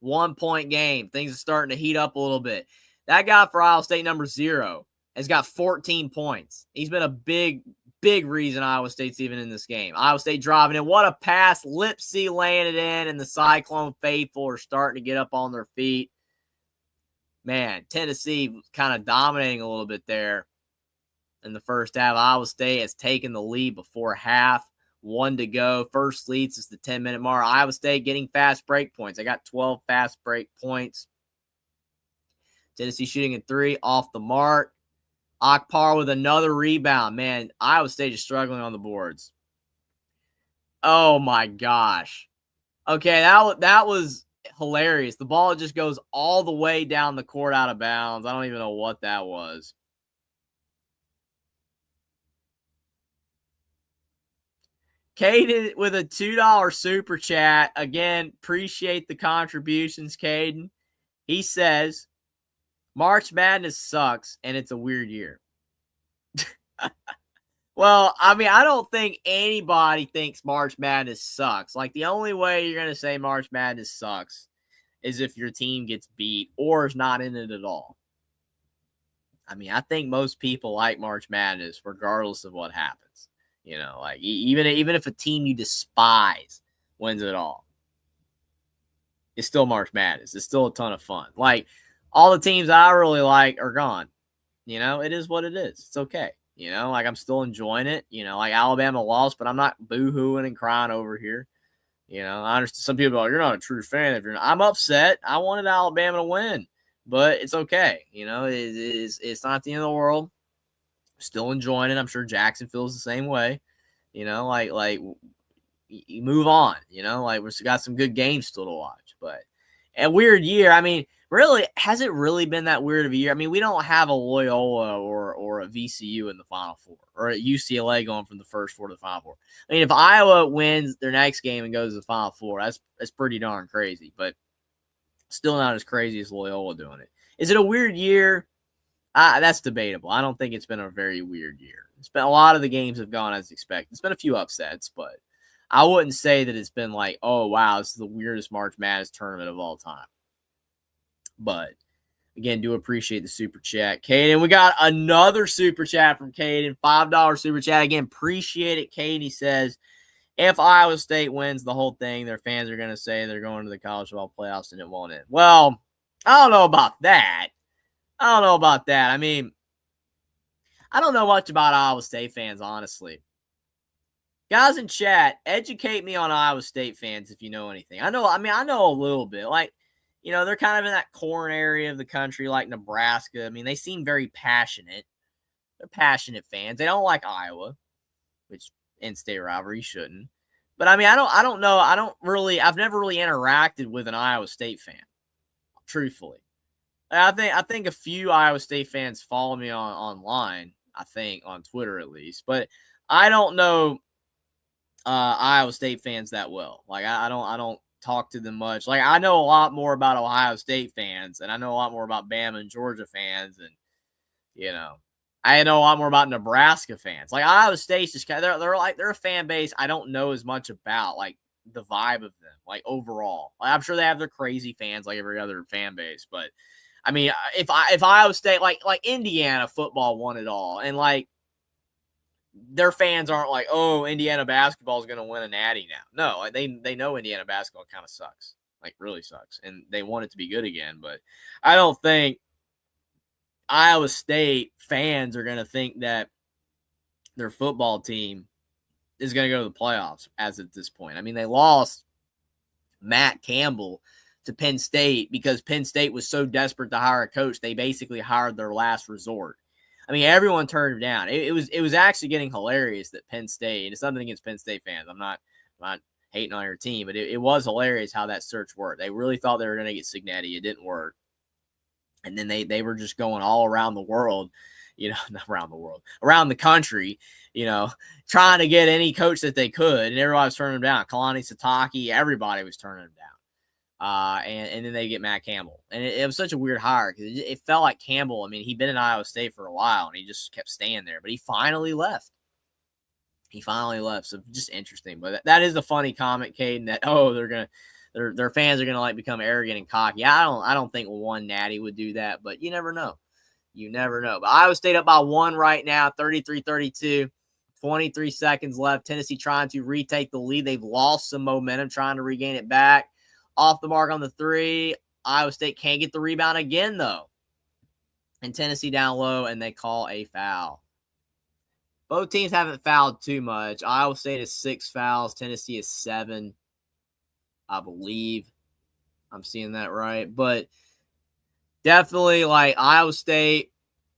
1-point game. Things are starting to heat up a little bit. That guy for Iowa State, number 0, has got 14 points. He's been a big reason Iowa State's even in this game. Iowa State driving in. What a pass. Lipsy laying it in, and the Cyclone faithful are starting to get up on their feet. Man, Tennessee kind of dominating a little bit there in the first half. Iowa State has taken the lead before half. 1 to go. First lead since the 10-minute mark. Iowa State getting fast break points. They got 12 fast break points. Tennessee shooting at 3 off the mark. Akpar with another rebound. Man, Iowa State is struggling on the boards. Oh, my gosh. Okay, that was hilarious. The ball just goes all the way down the court out of bounds. I don't even know what that was. Caden with a $2 super chat. Again, appreciate the contributions, Caden. He says, March Madness sucks, and it's a weird year. Well, I mean, I don't think anybody thinks March Madness sucks. Like, the only way you're going to say March Madness sucks is if your team gets beat or is not in it at all. I mean, I think most people like March Madness regardless of what happens. You know, like, even if a team you despise wins it all, it's still March Madness. It's still a ton of fun. Like, all the teams I really like are gone. You know, it is what it is. It's okay. You know, like, I'm still enjoying it. You know, like, Alabama lost, but I'm not boo-hooing and crying over here. You know, I understand some people are like, you're not a true fan if you're not. I'm upset. I wanted Alabama to win, but it's okay. You know, it's not the end of the world. Still enjoying it. I'm sure Jackson feels the same way. You know, like you move on. You know, like, we've got some good games still to watch. But a weird year. I mean, really, has it really been that weird of a year? I mean, we don't have a Loyola or a VCU in the Final Four, or a UCLA going from the first four to the Final Four. I mean, if Iowa wins their next game and goes to the Final Four, that's pretty darn crazy. But still not as crazy as Loyola doing it. Is it a weird year? That's debatable. I don't think it's been a very weird year. It's been a lot of the games have gone as expected. It's been a few upsets, but I wouldn't say that it's been like, oh, wow, this is the weirdest March Madness tournament of all time. But, again, do appreciate the super chat. Caden, we got another super chat from Caden, $5 super chat. Again, appreciate it. Caden, he says, if Iowa State wins the whole thing, their fans are going to say they're going to the college football playoffs and it won't end. Well, I don't know about that. I mean, I don't know much about Iowa State fans, honestly. Guys in chat, educate me on Iowa State fans if you know anything. I know a little bit. Like, you know, they're kind of in that corn area of the country like Nebraska. I mean, they seem very passionate. They're passionate fans. They don't like Iowa, which in-state rivalry shouldn't. But, I mean, I don't know. I've never really interacted with an Iowa State fan, truthfully. I think a few Iowa State fans follow me online, I think, on Twitter at least. But I don't know Iowa State fans that well. Like, I don't talk to them much. Like, I know a lot more about Ohio State fans, and I know a lot more about Bama and Georgia fans, and, you know, I know a lot more about Nebraska fans. Like, Iowa State's just kind of, they're a fan base I don't know as much about, like, the vibe of them, like, overall. Like, I'm sure they have their crazy fans like every other fan base, but I mean, if Iowa State, like Indiana football won it all, and like their fans aren't like, oh, Indiana basketball is going to win a natty now. No, like, they know Indiana basketball kind of sucks, like really sucks, and they want it to be good again. But I don't think Iowa State fans are going to think that their football team is going to go to the playoffs as at this point. I mean, they lost Matt Campbell to Penn State because Penn State was so desperate to hire a coach, they basically hired their last resort. I mean, everyone turned him down. It was actually getting hilarious that Penn State, and it's nothing against Penn State fans. I'm not hating on your team, but it was hilarious how that search worked. They really thought they were going to get Cignetti. It didn't work. And then they were just going all around the world, you know, not around the world, around the country, you know, trying to get any coach that they could. And everybody was turning them down. Kalani Sitake, everybody was turning them down. And then they get Matt Campbell. And it was such a weird hire because it felt like Campbell. I mean, he'd been in Iowa State for a while and he just kept staying there, but he finally left. So just interesting. But that is a funny comment, Caden, that, oh, their fans are going to like become arrogant and cocky. I don't think one natty would do that, but you never know. You never know. But Iowa State up by 1 right now, 33-32. 23 seconds left. Tennessee trying to retake the lead. They've lost some momentum, trying to regain it back. Off the mark on the 3. Iowa State can't get the rebound again, though. And Tennessee down low, and they call a foul. Both teams haven't fouled too much. Iowa State has 6 fouls. Tennessee is 7, I believe. I'm seeing that right. But definitely, like, Iowa State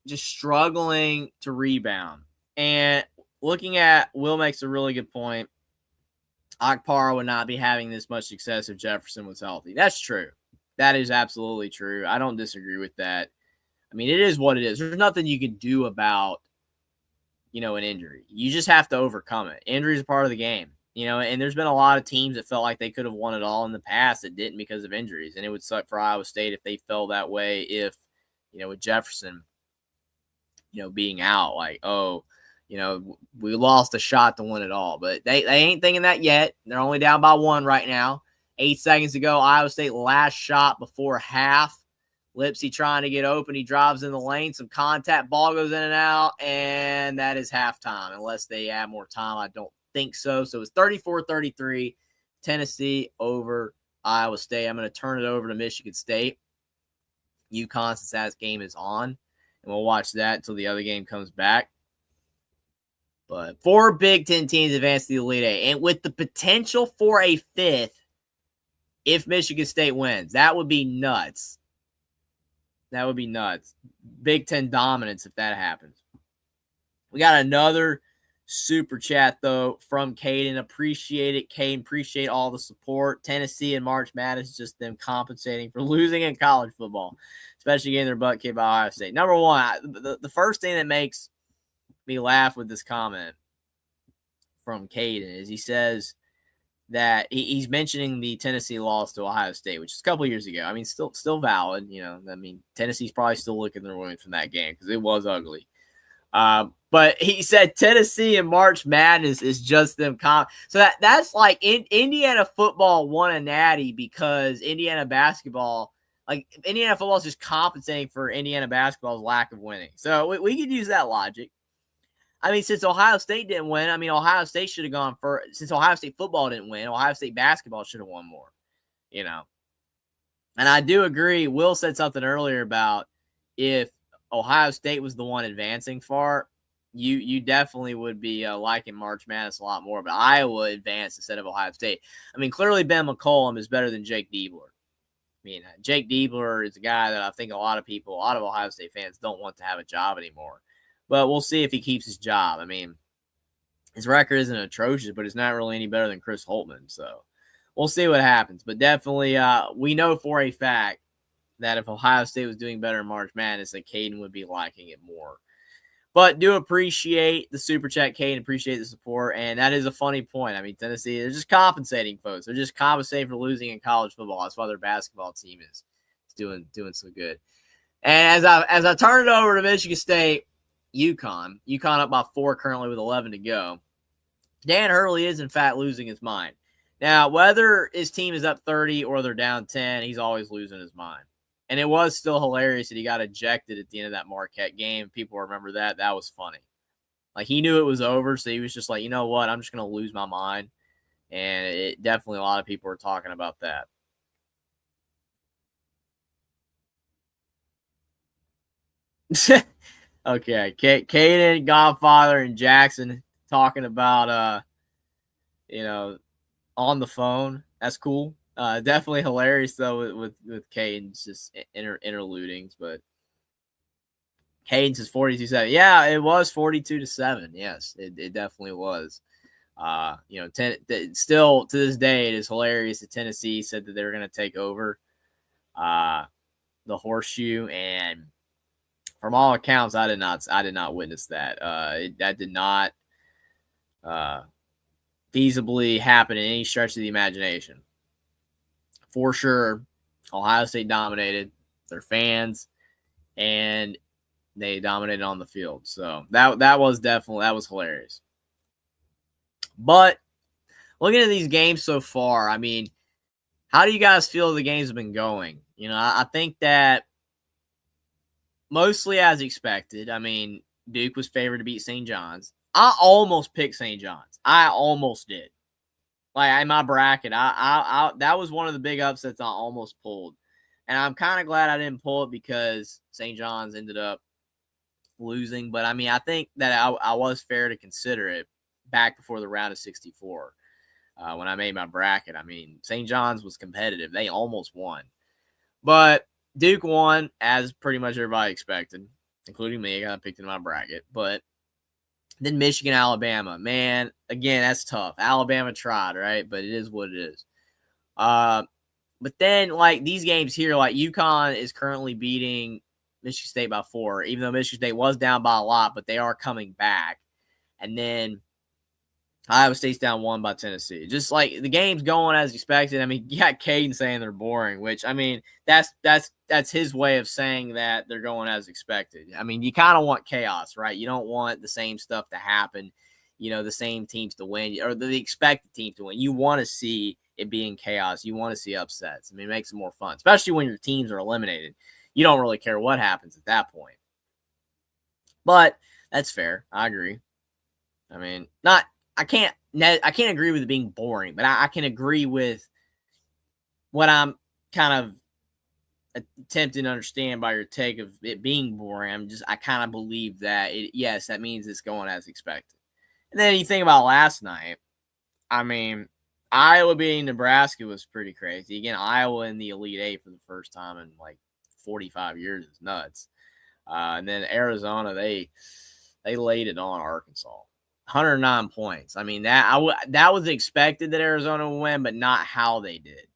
just struggling to rebound. And looking at, Will makes a really good point. Okpara would not be having this much success if Jefferson was healthy. That's true. That is absolutely true. I don't disagree with that. I mean, it is what it is. There's nothing you can do about, an injury. You just have to overcome it. Injury is a part of the game, and there's been a lot of teams that felt like they could have won it all in the past that didn't because of injuries. And it would suck for Iowa State if they fell that way if, with Jefferson, being out, like, we lost a shot to win it all. But they ain't thinking that yet. They're only down by 1 right now. 8 seconds to go. Iowa State last shot before half. Lipsy trying to get open. He drives in the lane. Some contact. Ball goes in and out. And that is halftime. Unless they add more time. I don't think so. So it's 34-33. Tennessee over Iowa State. I'm going to turn it over to Michigan State. UConn, since that game is on. And we'll watch that until the other game comes back. But 4 Big Ten teams advance to the Elite Eight. And with the potential for a 5th if Michigan State wins. That would be nuts. That would be nuts. Big Ten dominance if that happens. We got another super chat, though, from Caden. Appreciate it, Caden. Appreciate all the support. Tennessee and March Madness, just them compensating for losing in college football, especially getting their butt kicked by Ohio State. Number one, the first thing that makes me laugh with this comment from Caden is he says that he's mentioning the Tennessee loss to Ohio State, which is a couple years ago. I mean, still valid. I mean, Tennessee's probably still looking their win from that game because it was ugly. But he said Tennessee and March Madness is just them. So that's like Indiana football won a natty because Indiana basketball, Indiana football is just compensating for Indiana basketball's lack of winning. So we could use that logic. I mean, since Ohio State didn't win, Ohio State should have gone first. Since Ohio State football didn't win, Ohio State basketball should have won more, And I do agree. Will said something earlier about if Ohio State was the one advancing far, you definitely would be liking March Madness a lot more. But Iowa advanced instead of Ohio State. I mean, clearly Ben McCollum is better than Jake Diebler. Jake Diebler is a guy that I think a lot of Ohio State fans don't want to have a job anymore. But we'll see if he keeps his job. I mean, his record isn't atrocious, but it's not really any better than Chris Holtman. So we'll see what happens. But definitely, we know for a fact that if Ohio State was doing better in March Madness, that Caden would be liking it more. But do appreciate the super chat, Caden. Appreciate the support. And that is a funny point. I mean, Tennessee, they're just compensating, folks. They're just compensating for losing in college football. That's why their basketball team is doing so good. And as I turn it over to Michigan State, UConn up by 4 currently with 11 to go. Dan Hurley is, in fact, losing his mind. Now, whether his team is up 30 or they're down 10, he's always losing his mind. And it was still hilarious that he got ejected at the end of that Marquette game. People remember that. That was funny. He knew it was over, so he was just like, you know what? I'm just going to lose my mind. And it definitely a lot of people were talking about that. Okay, Caden, Godfather, and Jackson talking about, on the phone. That's cool. Definitely hilarious, though, with Caden's just interludings. But Caden's is 42-7. Yeah, it was 42-7. Yes, it definitely was. Still to this day, it is hilarious that Tennessee said that they were going to take over the horseshoe, and from all accounts, I did not witness that. That did not feasibly happen in any stretch of the imagination. For sure, Ohio State dominated their fans, and they dominated on the field. So that was hilarious. But looking at these games so far, I mean, how do you guys feel the games have been going? I think that mostly as expected. I mean, Duke was favored to beat St. John's. I almost picked St. John's. I almost did. Like in my bracket, I that was one of the big upsets I almost pulled, and I'm kind of glad I didn't pull it because St. John's ended up losing. But I mean, I think that I was fair to consider it back before the round of 64 when I made my bracket. I mean, St. John's was competitive; they almost won, but Duke won as pretty much everybody expected, including me. I got picked in my bracket, but then Michigan, Alabama. Man, again, that's tough. Alabama tried, right? But it is what it is. But then, like, these games here, like, UConn is currently beating Michigan State by 4, even though Michigan State was down by a lot, but they are coming back. And then Iowa State's down 1 by Tennessee. Just like the game's going as expected. I mean, you got Caden saying they're boring, which I mean, that's his way of saying that they're going as expected. I mean, you kind of want chaos, right? You don't want the same stuff to happen, the same teams to win or the expected team to win. You want to see it being chaos. You want to see upsets. I mean, it makes it more fun, especially when your teams are eliminated. You don't really care what happens at that point. But that's fair. I agree. I mean, I can't agree with it being boring, but I can agree with what I'm kind of attempting to understand by your take of it being boring. I kind of believe that yes, that means it's going as expected. And then you think about last night. I mean, Iowa beating Nebraska was pretty crazy. Again, Iowa in the Elite Eight for the first time in like 45 years is nuts. And then Arizona, they laid it on Arkansas. 109 points. I mean, that was expected that Arizona would win, but not how they did.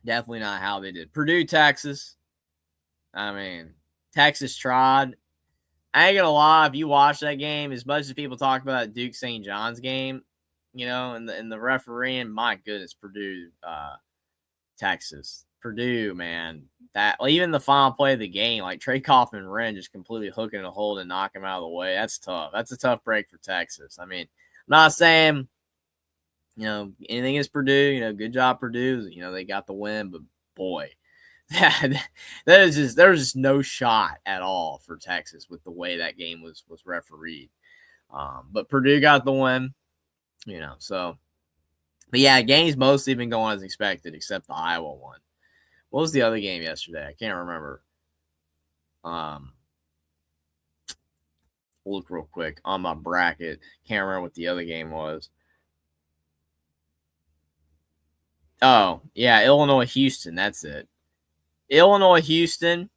Definitely not how they did. Purdue, Texas. I mean, Texas tried. I ain't gonna lie, if you watch that game, as much as people talk about that Duke St. John's game, and the refereeing, my goodness, Purdue, Texas. Purdue, man. That even the final play of the game, like Trey Kaufman Wren just completely hooking a hold and knocking him out of the way. That's tough. That's a tough break for Texas. I mean, I'm not saying, anything is Purdue, good job, Purdue. They got the win, but boy, there was just no shot at all for Texas with the way that game was refereed. But Purdue got the win, so. But yeah, game's mostly been going as expected, except the Iowa one. What was the other game yesterday? I can't remember. Look real quick on my bracket. Can't remember what the other game was. Oh, yeah, Illinois, Houston. That's it. Illinois, Houston.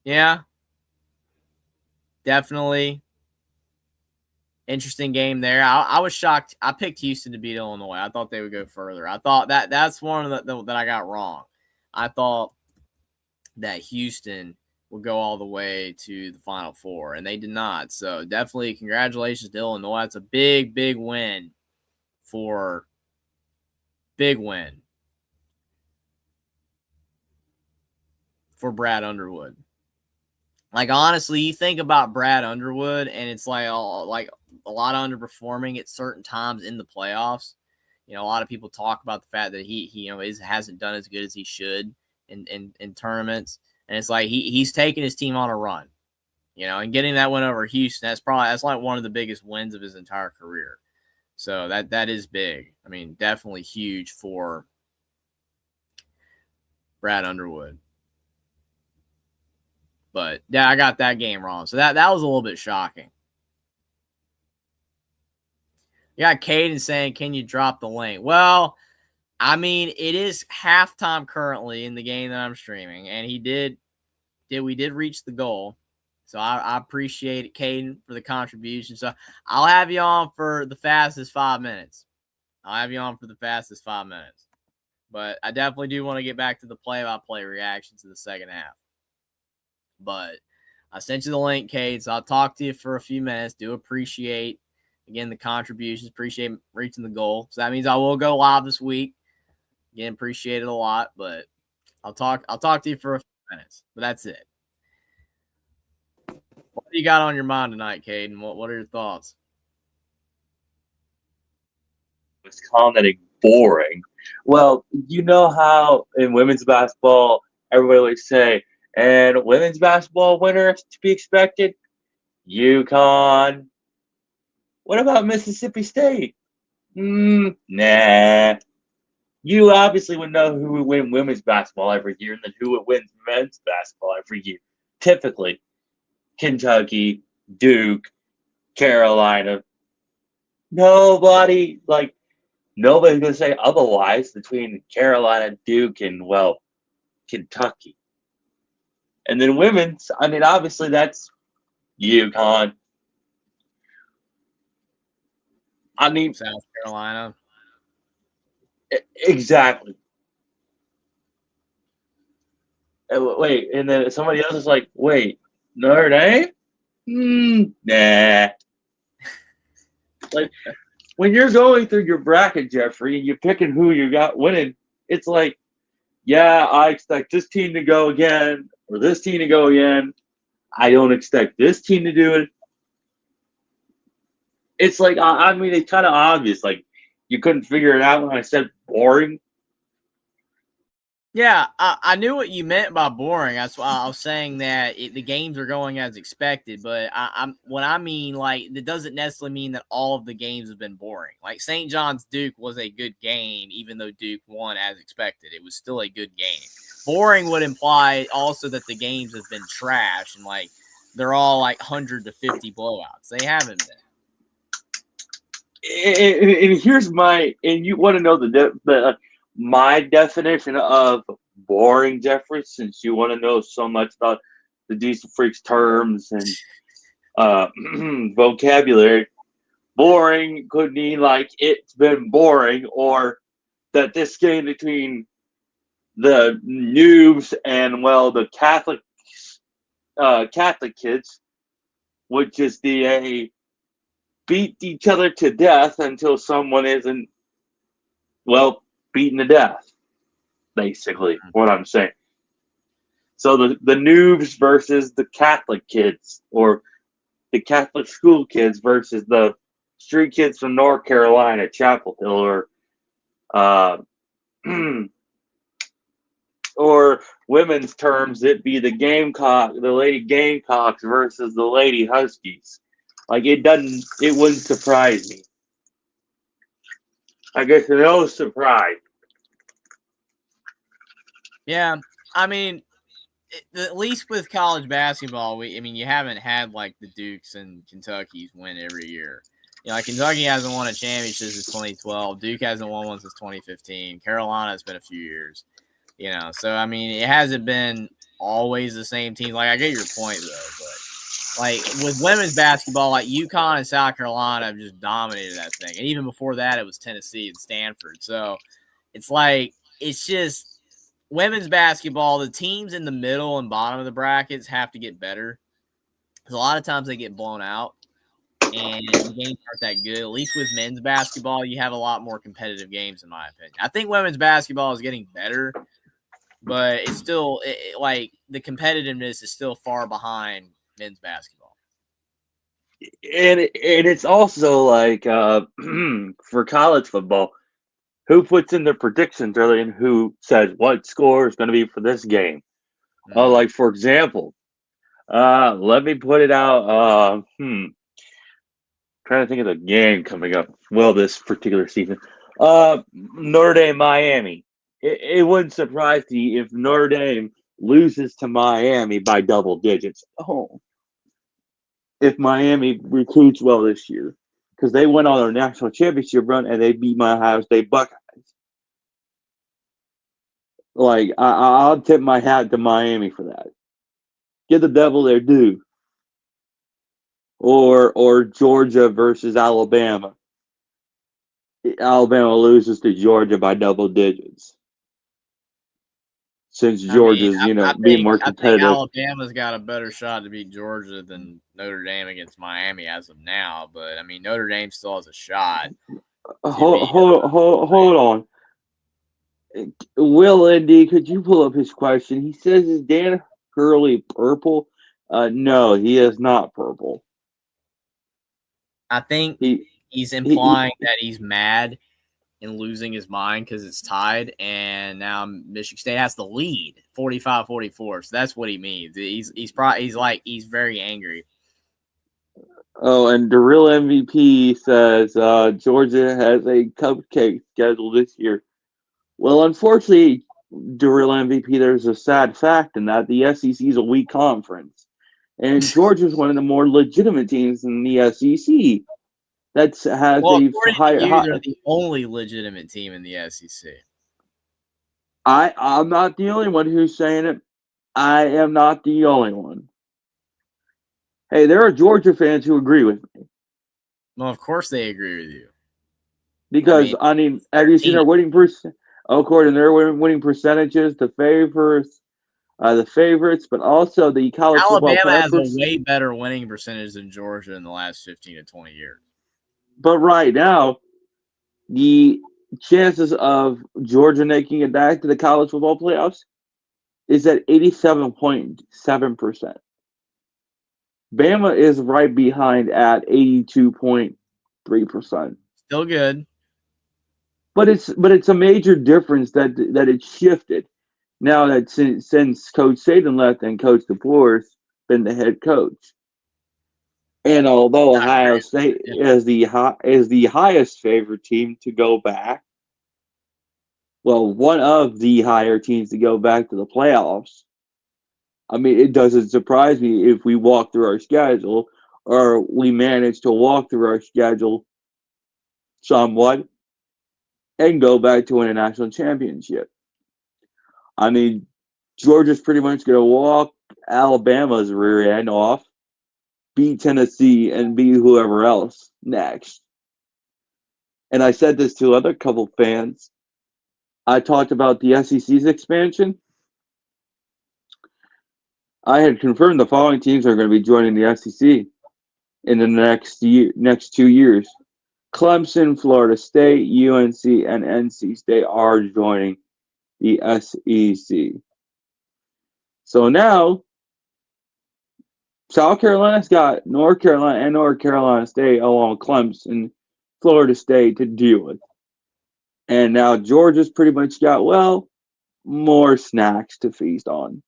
Yeah. Definitely. Interesting game there. I was shocked. I picked Houston to beat Illinois. I thought they would go further. I thought that's one of that I got wrong. I thought that Houston would go all the way to the Final Four, and they did not. So definitely congratulations to Illinois. It's a big, big win for Brad Underwood. Like, honestly, you think about Brad Underwood, and it's like a lot of underperforming at certain times in the playoffs. A lot of people talk about the fact that he hasn't done as good as he should in tournaments, and it's like he's taking his team on a run, and getting that win over Houston. That's like one of the biggest wins of his entire career. So that is big. I mean, definitely huge for Brad Underwood. But yeah, I got that game wrong. So that was a little bit shocking. You got Caden saying, "Can you drop the link?" Well, I mean, it is halftime currently in the game that I'm streaming, and we did reach the goal. So I appreciate it, Caden, for the contribution. So I'll have you on for the fastest 5 minutes. But I definitely do want to get back to the play-by-play reactions in the second half. But I sent you the link, Cade, so I'll talk to you for a few minutes. Do appreciate, again, the contributions. Appreciate reaching the goal. So that means I will go live this week. Again, appreciate it a lot, but I'll talk to you for a few minutes. But that's it. What do you got on your mind tonight, Caden? What are your thoughts? Was commenting boring. Well, you know how in women's basketball, everybody would say, And women's basketball winner to be expected, UConn. What about Mississippi State? Nah. You obviously would know who would win women's basketball every year and then who would win men's basketball every year. Typically, Kentucky, Duke, Carolina. Nobody's going to say otherwise between Carolina, Duke, and, well, Kentucky. And then women's, I mean, obviously that's UConn. I mean, South Carolina. exactly. Wait, and then somebody else is like, wait, Notre Dame? Nah. Like, when you're going through your bracket, Jeffrey, and you're picking who you got winning, it's like, yeah, I expect this team to go again, or this team to go again. I don't expect this team to do it. It's like, I mean, it's kind of obvious. Like, you couldn't figure it out when I said boring. Yeah, I knew what you meant by boring. That's why I was saying that the games are going as expected. But I'm what I mean, like, it doesn't necessarily mean that all of the games have been boring. Like St. John's Duke was a good game, even though Duke won as expected. It was still a good game. Boring would imply also that the games have been trash and like they're all like 100 to 50 blowouts. They haven't been. And here's my, and you want to know my definition of boring, Jeffrey, since you want to know so much about the Diesel Freaks terms and vocabulary. Boring could mean like it's been boring, or that this game between the noobs and, well, the Catholic kids would just be a beat each other to death until someone isn't, well, beaten to death, basically, what I'm saying. So the noobs versus the Catholic kids, or the Catholic school kids versus the street kids from North Carolina, Chapel Hill, or women's terms, it'd be the Lady Gamecocks versus the Lady Huskies. Like, it wouldn't surprise me. I guess no surprise. Yeah, I mean, at least with college basketball, you haven't had like the Dukes and Kentuckies win every year. You know, like Kentucky hasn't won a championship since 2012. Duke hasn't won one since 2015. Carolina has been a few years. You know, so I mean, it hasn't been always the same team. Like, I get your point though, but like with women's basketball, like UConn and South Carolina have just dominated that thing, and even before that, it was Tennessee and Stanford. So it's like it's just women's basketball, the teams in the middle and bottom of the brackets have to get better. Because a lot of times they get blown out and the games aren't that good. At least with men's basketball, you have a lot more competitive games, in my opinion. I think women's basketball is getting better, but it's still like the competitiveness is still far behind men's basketball. And it's also like for college football, who puts in their predictions early and who says what score is going to be for this game. Like, for example, let me put it out. Trying to think of the game coming up. Well, this particular season. Notre Dame, Miami. It wouldn't surprise me if Notre Dame loses to Miami by double digits. Oh, if Miami recruits well this year, because they went on their national championship run and they beat my Ohio State Buckeyes. Like, I'll tip my hat to Miami for that. Give the devil their due. Or Georgia versus Alabama. Alabama loses to Georgia by double digits. Since Georgia's, being more competitive. I think Alabama's got a better shot to beat Georgia than Notre Dame against Miami as of now. But I mean, Notre Dame still has a shot. Hold on. Will Indy, could you pull up his question? He says, "Is Dan Hurley purple?" No, he is not purple. I think he's implying that he's mad and losing his mind because it's tied, and now Michigan State has the lead 45-44. So that's what he means. He's very angry. Oh, and the real MVP says Georgia has a cupcake schedule this year. Well, unfortunately, the real MVP, there's a sad fact in that the SEC is a weak conference, and Georgia is one of the more legitimate teams in the SEC. That has Well, a according to you, high. they're the only legitimate team in the SEC. I'm not the only one who's saying it. I am not the only one. Hey, there are Georgia fans who agree with me Well, of course they agree with you. because I mean, have you seen their winning percent? According to their winning percentages, the favorites, but also the college football Alabama has a playoff. way better winning percentage than Georgia in the last 15 to 20 years. But right now, the chances of Georgia making it back to the college football playoffs is at 87.7%. Bama is right behind at 82.3%. Still good. But it's a major difference that it shifted. Now that since Coach Saban left and Coach DeBoer's been the head coach. And although Ohio State is the highest favored team to go back, well, one of the higher teams to go back to the playoffs. I mean, it doesn't surprise me if we walk through our schedule or we manage to walk through our schedule somewhat and go back to win a national championship. I mean, Georgia's pretty much going to walk Alabama's rear end off, beat Tennessee, and beat whoever else next. And I said this to other couple fans. I talked about the SEC's expansion. I had confirmed the following teams are going to be joining the SEC in the next 2 years. Clemson, Florida State, UNC, and NC State are joining the SEC. So now, South Carolina's got North Carolina and North Carolina State along Clemson, Florida State to deal with. And now Georgia's pretty much got, well, more snacks to feast on,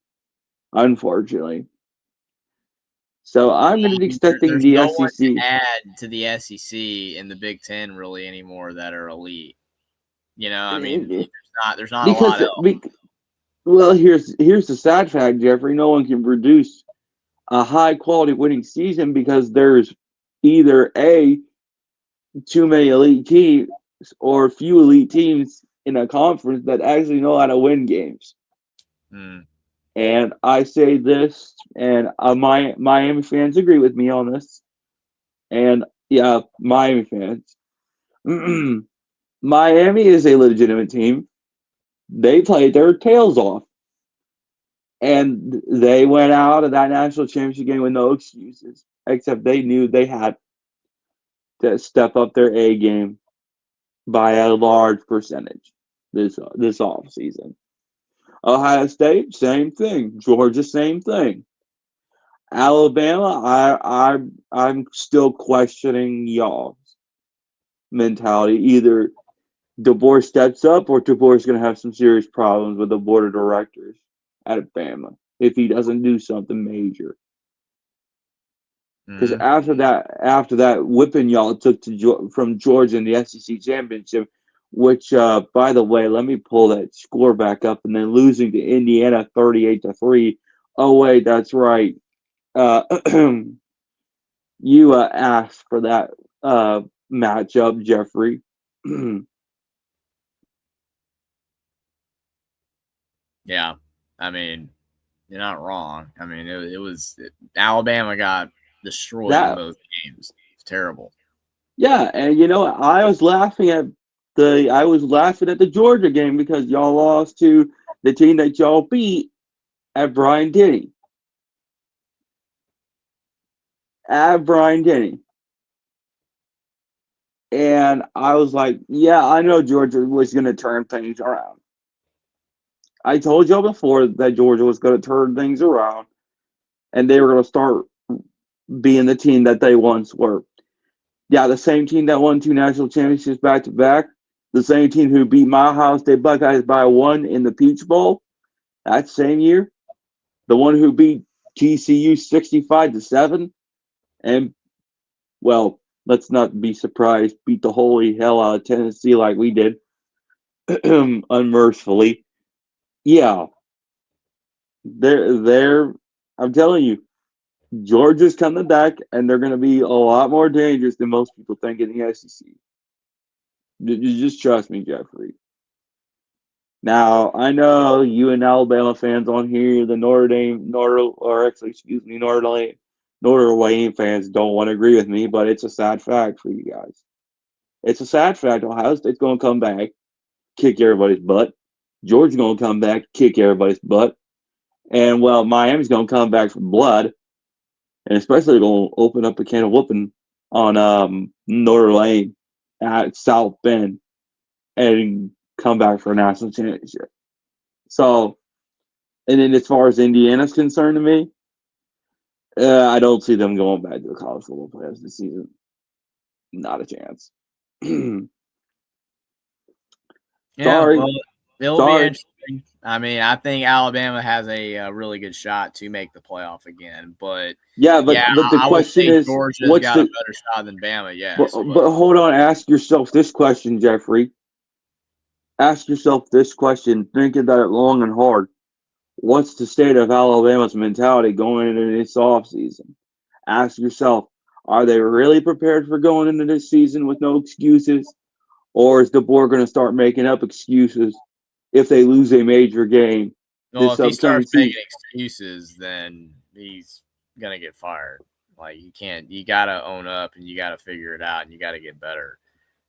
unfortunately. So I'm going to be expecting There's the no one SEC. to add to the SEC and the Big Ten really anymore that are elite. You know, I mean, there's not because, a lot else. Well, here's the sad fact, Jeffrey. No one can produce a high quality winning season because there's either too many elite teams or few elite teams in a conference that actually know how to win games. And I say this, and my Miami fans agree with me on this. And yeah, Miami fans. Miami is a legitimate team. They played their tails off. And they went out of that national championship game with no excuses, except they knew they had to step up their A game by a large percentage this off season. Ohio State, same thing. Georgia, same thing. Alabama, I'm still questioning y'all's mentality. Either DeBoer steps up or DeBoer's going to have some serious problems with the board of directors at Bama if he doesn't do something major. Because after that whipping y'all took from Georgia in the SEC championship, which by the way, let me pull that score back up, and then losing to Indiana 38-3. Oh wait, that's right. You asked for that matchup, Jeffrey. Yeah, I mean, you're not wrong. I mean, Alabama got destroyed in both games. It's terrible. Yeah, and I was laughing at the Georgia game because y'all lost to the team that y'all beat at Bryant-Denny. And I was like, yeah, I know Georgia was going to turn things around. I told y'all before that Georgia was going to turn things around and they were going to start being the team that they once were. Yeah, the same team that won 2 national championships back to back The same team who beat my Ohio State Buckeyes by 1 in the Peach Bowl that same year, the one who beat TCU 65-7, and well, let's not be surprised, beat the holy hell out of Tennessee like we did, unmercifully. Yeah, they're. I'm telling you, Georgia's coming back, and they're going to be a lot more dangerous than most people think in the SEC. You just trust me, Jeffrey. Now I know you and Alabama fans on here, the Notre Dame, Notre Dame fans don't want to agree with me, but it's a sad fact for you guys. It's a sad fact. Ohio State's going to come back, kick everybody's butt. Georgia's going to come back, kick everybody's butt. And, well, Miami's going to come back for blood, and especially going to open up a can of whooping on Notre Dame at South Bend and come back for a national championship. So, and then as far as Indiana's concerned to me, I don't see them going back to the college football playoffs this season. Not a chance. Yeah, Sorry. well, it'll be interesting. I mean, I think Alabama has a really good shot to make the playoff again, but but the question is, Georgia's got a better shot than Bama. Yes, but hold on, ask yourself this question, Jeffrey. Ask yourself this question, think about it long and hard. What's the state of Alabama's mentality going into this offseason? Ask yourself, are they really prepared for going into this season with no excuses? Or is the board going to start making up excuses if they lose a major game? Well, if he starts making excuses, then he's going to get fired. Like, you got to own up and you got to figure it out and you got to get better.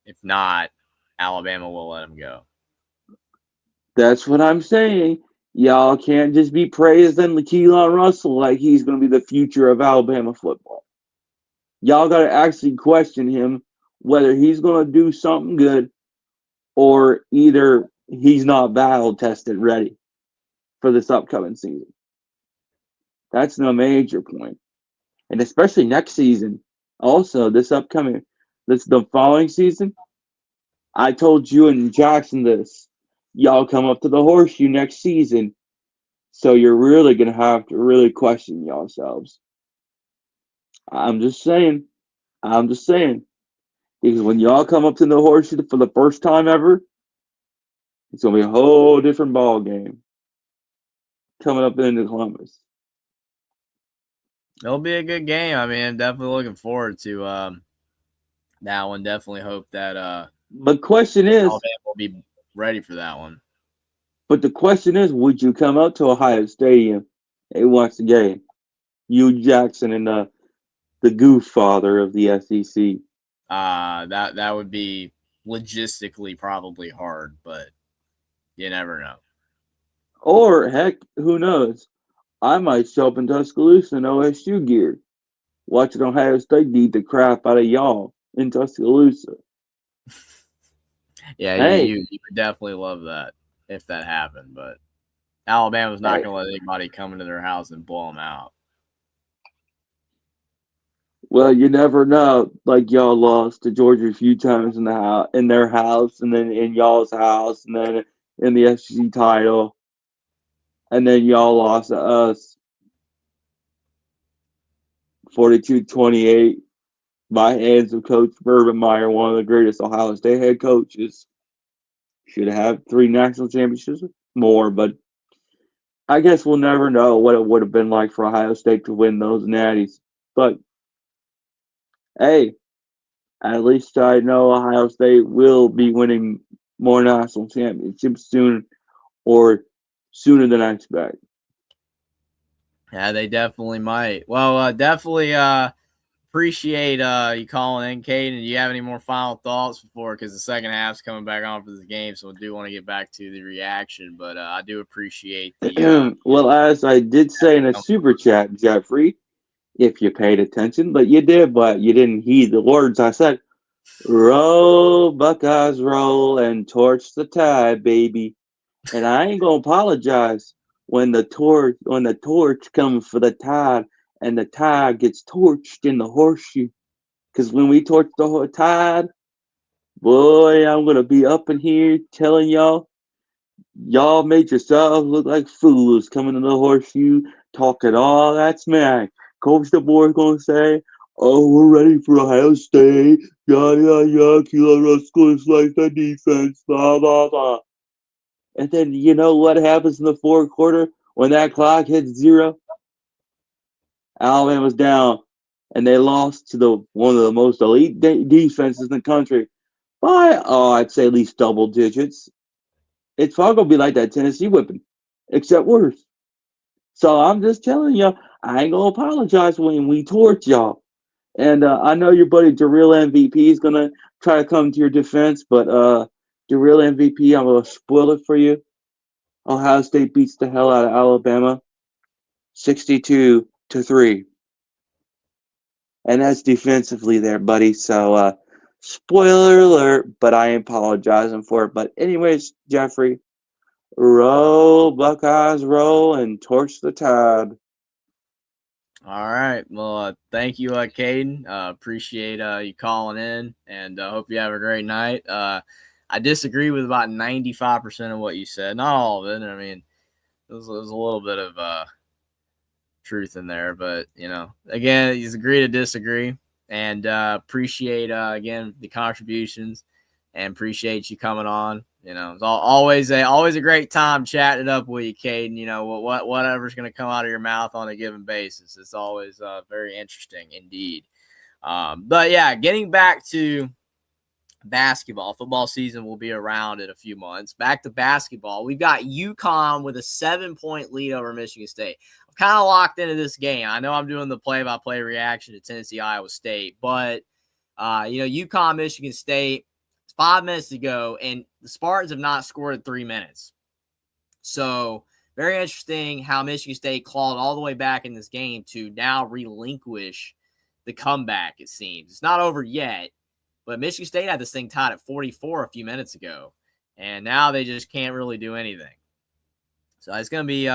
If not, Alabama will let him go. That's what I'm saying. Y'all can't just be praising Keelan Russell like he's going to be the future of Alabama football. Y'all got to actually question him whether he's going to do something good or either he's not battle tested ready for this upcoming season. That's the major point. And especially next season. Also, the following season, I told you and Jackson this. Y'all come up to the horseshoe next season. So you're really going to have to really question yourselves. I'm just saying. Because when y'all come up to the horseshoe for the first time ever, it's going to be a whole different ball game coming up into Columbus. It'll be a good game. I mean, I'm definitely looking forward to that one. Definitely hope that but question is, Alabama will be ready for that one. But the question is, would you come out to Ohio Stadium and watch the game? You, Jackson, and the goof father of the SEC. That would be logistically probably hard, but you never know. Or heck, who knows? I might show up in Tuscaloosa in OSU gear, watching Ohio State beat the crap out of y'all in Tuscaloosa. Yeah, hey. you would definitely love that if that happened, but Alabama's not going to let anybody come into their house and blow them out. Well, you never know. Like y'all lost to Georgia a few times in their house, and then in y'all's house, and then in the SEC title, and then y'all lost to us 42-28 by hands of Coach Urban one of the greatest Ohio State head coaches. Should have 3 national championships more, but I guess we'll never know what it would have been like for Ohio State to win those natties. But hey, at least I know Ohio State will be winning more national championships soon, or sooner than I expect. Yeah, they definitely might. Well, definitely appreciate you calling in, Caden. Do you have any more final thoughts before? Because the second half's coming back on for this game, so I do want to get back to the reaction. But I do appreciate the. Well, as I did say in a super chat, Jeffrey, if you paid attention, but you didn't heed the words I said. Roll, Buckeyes, roll, and torch the tide, baby. And I ain't gonna apologize when the torch comes for the tide, and the tide gets torched in the horseshoe. Because when we torch the tide, Boy, I'm gonna be up in here telling y'all made yourselves look like fools coming to the horseshoe, talking all that smack. Coach DeBoer's gonna say, "Oh, we're ready for Ohio State. Yeah, yeah, yeah. Kilo Rush scores like the defense. Blah blah blah." And then you know what happens in the fourth quarter when that clock hits zero? Alabama's down, and they lost to the one of the most elite defenses in the country by, I'd say at least double digits. It's probably gonna be like that Tennessee whipping, except worse. So I'm just telling you, I ain't gonna apologize when we torch y'all. And I know your buddy Darrell MVP is gonna try to come to your defense, but Darrell MVP, I'm gonna spoil it for you. Ohio State beats the hell out of Alabama, 62-3, and that's defensively there, buddy. So spoiler alert, but I ain't apologizing for it. But anyways, Jeffrey, roll Buckeyes, roll and torch the tide. All right. Well, thank you, Caden. Appreciate you calling in, and hope you have a great night. I disagree with about 95% of what you said. Not all of it. I mean, there's a little bit of truth in there, but again, you agree to disagree, and appreciate again the contributions, and appreciate you coming on. It's always a great time chatting it up with you, Caden. Whatever's going to come out of your mouth on a given basis, it's always very interesting indeed. But yeah, getting back to basketball, football season will be around in a few months. Back to basketball, we've got UConn with a 7-point lead over Michigan State. I'm kind of locked into this game. I know I'm doing the play-by-play reaction to Tennessee, Iowa State, but UConn, Michigan State, 5 minutes to go, and the Spartans have not scored in 3 minutes. So very interesting how Michigan State clawed all the way back in this game to now relinquish the comeback, it seems. It's not over yet, but Michigan State had this thing tied at 44 a few minutes ago, and now they just can't really do anything. So it's going to be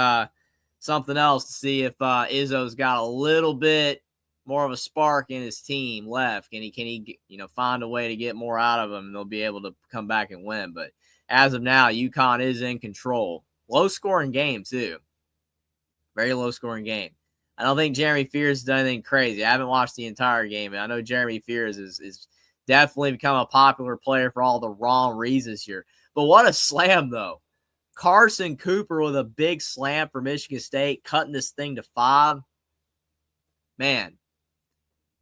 something else to see if Izzo's got a little bit more of a spark in his team left. Can he find a way to get more out of them, and they'll be able to come back and win. But as of now, UConn is in control. Low-scoring game, too. Very low-scoring game. I don't think Jeremy Fears has done anything crazy. I haven't watched the entire game, and I know Jeremy Fears is definitely become a popular player for all the wrong reasons here. But what a slam, though. Carson Cooper with a big slam for Michigan State, cutting this thing to 5. Man,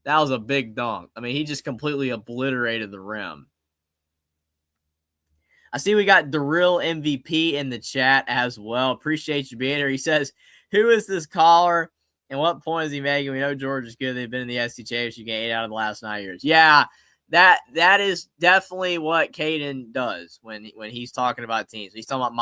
that was a big dunk. I mean, he just completely obliterated the rim. I see we got Darrell MVP in the chat as well. Appreciate you being here. He says, who is this caller and what point is he making? We know Georgia's good. They've been in the SEC championship game 8 out of the last 9 years. Yeah, that is definitely what Caden does when he's talking about teams. He's talking about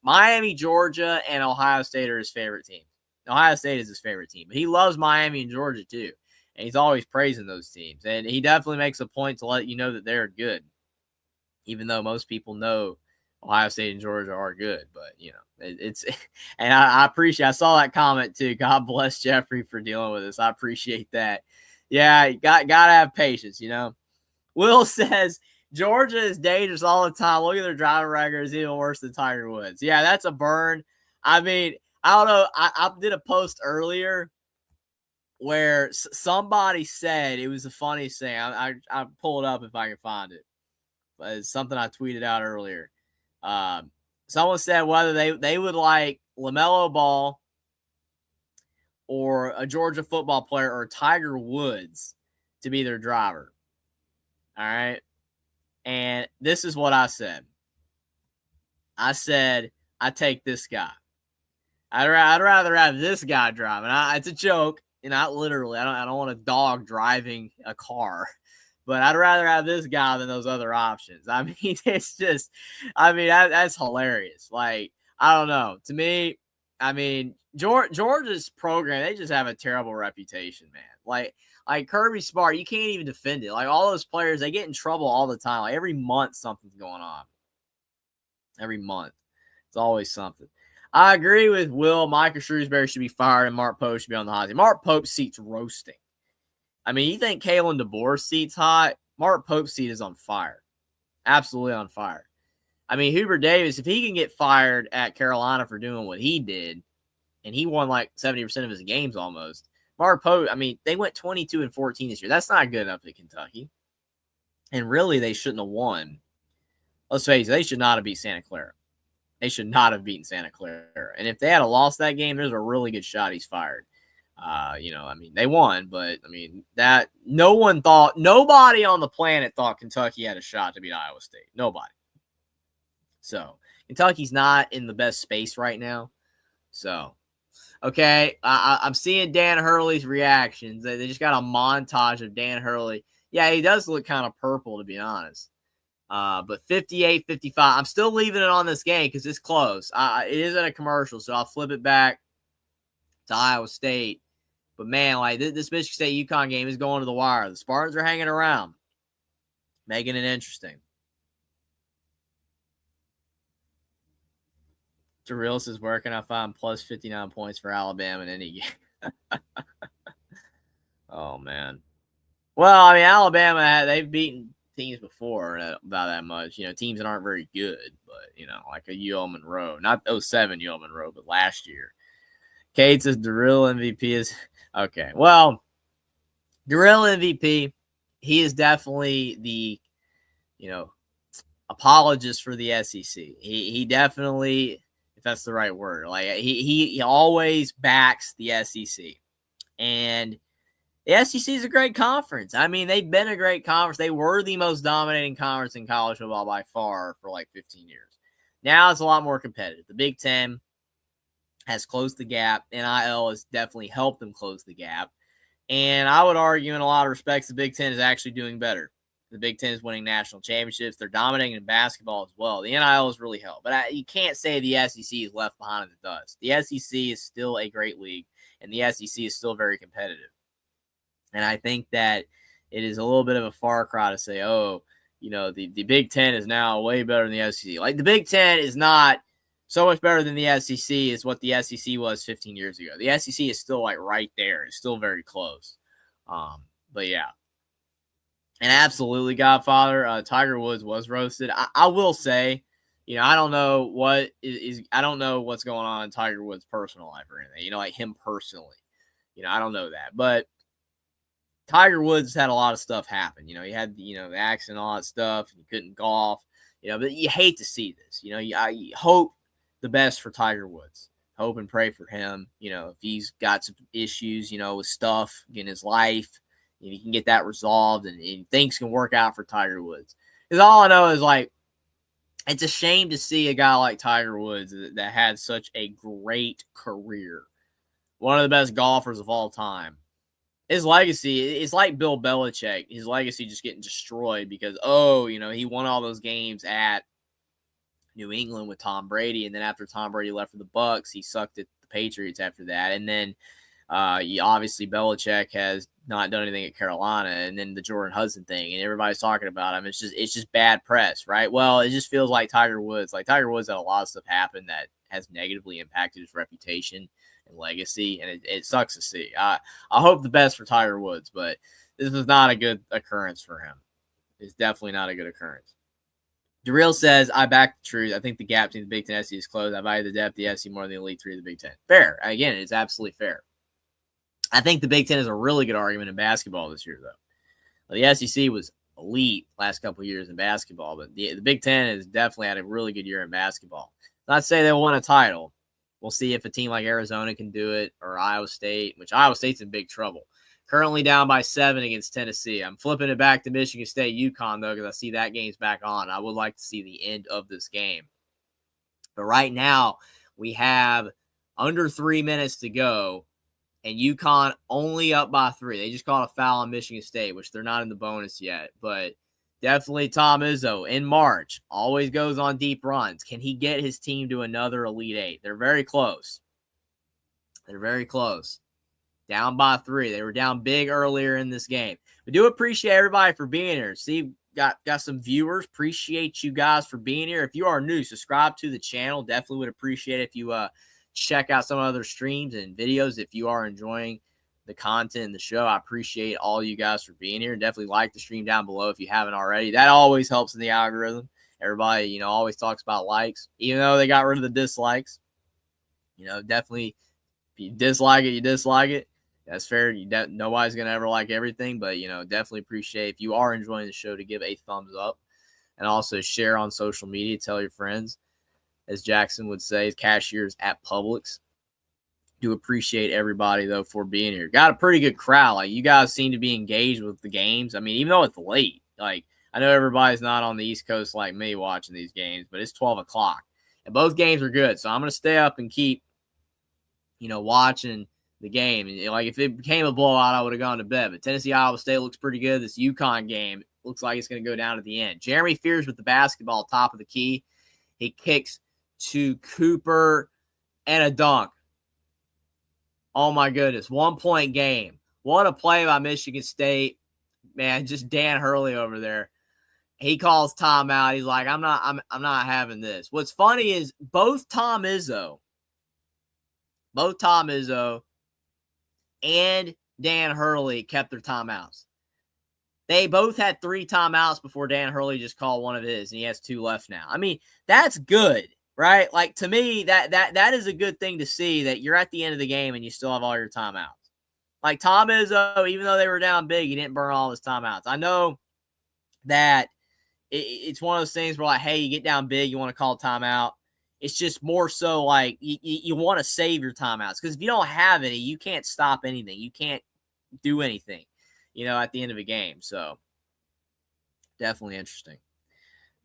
Miami, Georgia, and Ohio State are his favorite team. Ohio State is his favorite team, but he loves Miami and Georgia too, and he's always praising those teams. And he definitely makes a point to let you know that they're good, even though most people know Ohio State and Georgia are good. But it's and I appreciate. I saw that comment too. God bless Jeffrey for dealing with this. I appreciate that. Yeah, you gotta have patience. Will says Georgia is dangerous all the time. Look at their driving record is even worse than Tiger Woods. Yeah, that's a burn. I mean, I don't know. I did a post earlier where somebody said it was the funniest thing. I pull it up if I can find it. But it's something I tweeted out earlier. Someone said whether they would like LaMelo Ball or a Georgia football player or Tiger Woods to be their driver. All right. And this is what I said. I said, I take this guy. I'd rather have this guy driving. It's a joke, not literally. I don't want a dog driving a car, but I'd rather have this guy than those other options. I mean, it's just, that's hilarious. Like, I don't know. To me, I mean, Georgia's program, they just have a terrible reputation, man. Like Kirby Smart, you can't even defend it. Like all those players, they get in trouble all the time. Like every month, something's going on. Every month. It's always something. I agree with Will. Micah Shrewsbury should be fired and Mark Pope should be on the hot seat. Mark Pope's seat's roasting. I mean, you think Kalen DeBoer's seat's hot? Mark Pope's seat is on fire. Absolutely on fire. I mean, Hubert Davis, if he can get fired at Carolina for doing what he did, and he won like 70% of his games almost. Mark Pope, I mean, they went 22-14 this year. That's not good enough at Kentucky. And really, they shouldn't have won. Let's face it, they should not have beat Santa Clara. They should not have beaten Santa Clara. And if they had lost that game, there's a really good shot he's fired. I mean, they won, but I mean, that nobody on the planet thought Kentucky had a shot to beat Iowa State. Nobody. So Kentucky's not in the best space right now. So, okay, I'm seeing Dan Hurley's reactions. They just got a montage of Dan Hurley. Yeah, he does look kind of purple, to be honest. But 58-55, I'm still leaving it on this game because it's close. It isn't a commercial, so I'll flip it back to Iowa State. But, man, like this Michigan State-UConn game is going to the wire. The Spartans are hanging around, making it interesting. Terrell says, where can I find plus 59 points for Alabama in any game? Oh, man. Well, I mean, Alabama, they've beaten teams before about that much. Teams that aren't very good, but, like a UL Monroe. Not 07 UL Monroe, but last year. Kate says, Darrell MVP is – okay. Well, Darrell MVP, he is definitely the, apologist for the SEC. He definitely – if that's the right word. Like he always backs the SEC. And the SEC is a great conference. I mean, they've been a great conference. They were the most dominating conference in college football by far for like 15 years. Now it's a lot more competitive. The Big Ten has closed the gap. NIL has definitely helped them close the gap. And I would argue in a lot of respects, the Big Ten is actually doing better. The Big Ten is winning national championships. They're dominating in basketball as well. The NIL has really helped. But you can't say the SEC is left behind in the dust. The SEC is still a great league, and the SEC is still very competitive. And I think that it is a little bit of a far cry to say, the Big Ten is now way better than the SEC. Like, the Big Ten is not so much better than the SEC as what the SEC was 15 years ago. The SEC is still, like, right there. It's still very close. But, yeah. And absolutely, Godfather, Tiger Woods was roasted. I will say, I don't know I don't know what's going on in Tiger Woods' personal life or anything, like him personally. I don't know that. But Tiger Woods had a lot of stuff happen. He had, the accident, all that stuff. He couldn't golf, but you hate to see this. I hope the best for Tiger Woods. Hope and pray for him. If he's got some issues, with stuff in his life, he can get that resolved and things can work out for Tiger Woods. Because all I know is, like, it's a shame to see a guy like Tiger Woods that had such a great career, one of the best golfers of all time. His legacy, it's like Bill Belichick. His legacy just getting destroyed because, he won all those games at New England with Tom Brady. And then after Tom Brady left for the Bucs, he sucked at the Patriots after that. And then obviously Belichick has not done anything at Carolina, and then the Jordan Hudson thing, and everybody's talking about him. It's just bad press, right? Well, it just feels like Tiger Woods. Like, Tiger Woods had a lot of stuff happen that has negatively impacted his reputation and legacy, and it sucks to see. I hope the best for Tiger Woods, but this is not a good occurrence for him. It's definitely not a good occurrence. Darrell says, I back the truth. I think the gap between the Big Ten and SEC is closed. I value the depth of the SEC more than the Elite Three of the Big Ten. Fair. Again, it's absolutely fair. I think the Big Ten is a really good argument in basketball this year, though. The SEC was elite last couple of years in basketball, but the Big Ten has definitely had a really good year in basketball. Not to say they'll win a title. We'll see if a team like Arizona can do it, or Iowa State, which Iowa State's in big trouble. Currently down by 7 against Tennessee. I'm flipping it back to Michigan State, UConn, though, because I see that game's back on. I would like to see the end of this game. But right now, we have under 3 minutes to go, and UConn only up by 3. They just called a foul on Michigan State, which they're not in the bonus yet. But definitely Tom Izzo in March always goes on deep runs. Can he get his team to another Elite 8? They're very close. They're very close. Down by 3. They were down big earlier in this game. We do appreciate everybody for being here. See, got some viewers. Appreciate you guys for being here. If you are new, subscribe to the channel. Definitely would appreciate it if you check out some other streams and videos if you are enjoying the content and the show. I appreciate all you guys for being here. Definitely like the stream down below if you haven't already. That always helps in the algorithm. Everybody, always talks about likes, even though they got rid of the dislikes. Definitely, if you dislike it, you dislike it. That's fair. Nobody's going to ever like everything, but, definitely appreciate if you are enjoying the show to give a thumbs up and also share on social media. Tell your friends, as Jackson would say, cashiers at Publix. Do appreciate everybody, though, for being here. Got a pretty good crowd. Like, you guys seem to be engaged with the games. I mean, even though it's late, like, I know everybody's not on the East Coast like me watching these games, but it's 12 o'clock. And both games are good. So I'm going to stay up and keep, watching the game. And, like, if it became a blowout, I would have gone to bed. But Tennessee, Iowa State looks pretty good. This UConn game looks like it's going to go down to the end. Jeremy Fears with the basketball, top of the key. He kicks to Cooper and a dunk. Oh, my goodness. 1 point game. What a play by Michigan State. Man, just Dan Hurley over there. He calls timeout. He's like, I'm not having this. What's funny is both Tom Izzo and Dan Hurley kept their timeouts. They both had 3 timeouts before Dan Hurley just called one of his, and he has 2 left now. I mean, that's good. Right? Like, to me, that is a good thing to see, that you're at the end of the game and you still have all your timeouts. Like, Tom Izzo, even though they were down big, he didn't burn all his timeouts. I know that it's one of those things where, like, hey, you get down big, you want to call timeout. It's just more so like you want to save your timeouts, because if you don't have any, you can't stop anything. You can't do anything, at the end of a game. So, definitely interesting